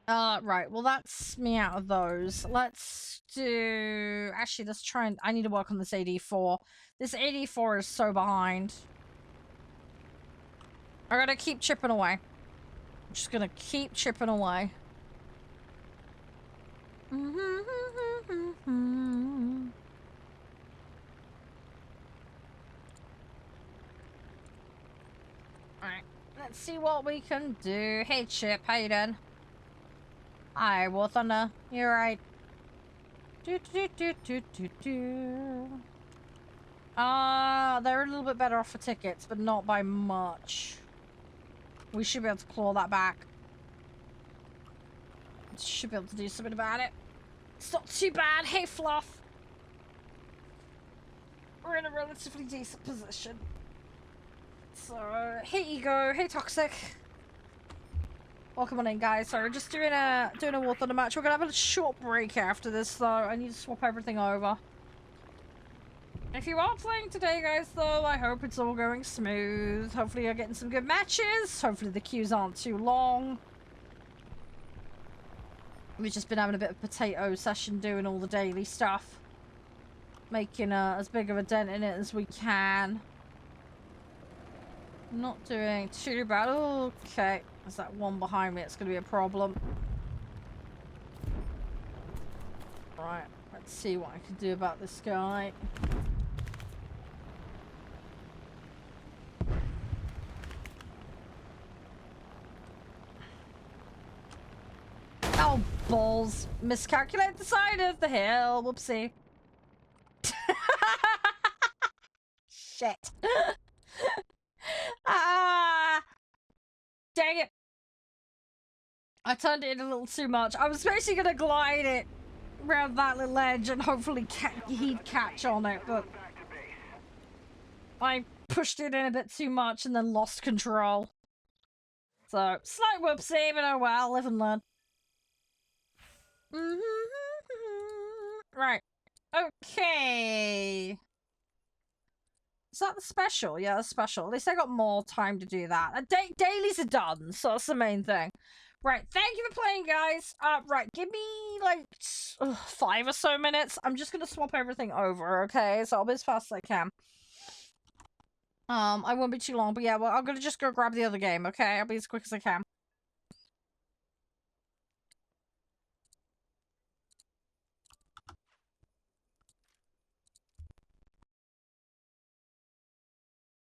Right, well that's me out of those. Let's do... Actually, let's try and... I need to work on this AD4. This AD4 is so behind. I gotta keep chipping away. I'm just gonna keep chipping away. Alright, let's see what we can do. Hey Chip, how you doing? Hi, warthunder. You're right. They're a little bit better off for tickets, but not by much. We should be able to claw that back. Should be able to do something about it. It's not too bad. Hey, Fluff. We're in a relatively decent position. So, hey, Ego. Hey, Toxic. Welcome on in, guys. So we're just doing a War Thunder match. We're gonna have a short break after this, though. I need to swap everything over. If you are playing today, guys, though, I hope it's all going smooth. Hopefully you're getting some good matches. Hopefully the queues aren't too long. We've just been having a bit of potato session doing all the daily stuff. Making as big of a dent in it as we can. Not doing too bad. Okay. There's that one behind me. It's going to be a problem. Right. Let's see what I can do about this guy. Oh, balls. Miscalculate the side of the hill. Whoopsie. Shit. Ah! Dang it. I turned it in a little too much. I was basically going to glide it around that little edge and hopefully he'd catch on it, but I pushed it in a bit too much and then lost control. So, slight whoopsie, but oh well, live and learn. Right. Okay. Is that the special? Yeah, the special. At least I got more time to do that. Dailies are done, so that's the main thing. Right, thank you for playing, guys. Right, give me, like, 5 or so minutes. I'm just gonna swap everything over, okay? So I'll be as fast as I can. I won't be too long, but yeah, well, I'm gonna just go grab the other game, okay? I'll be as quick as I can.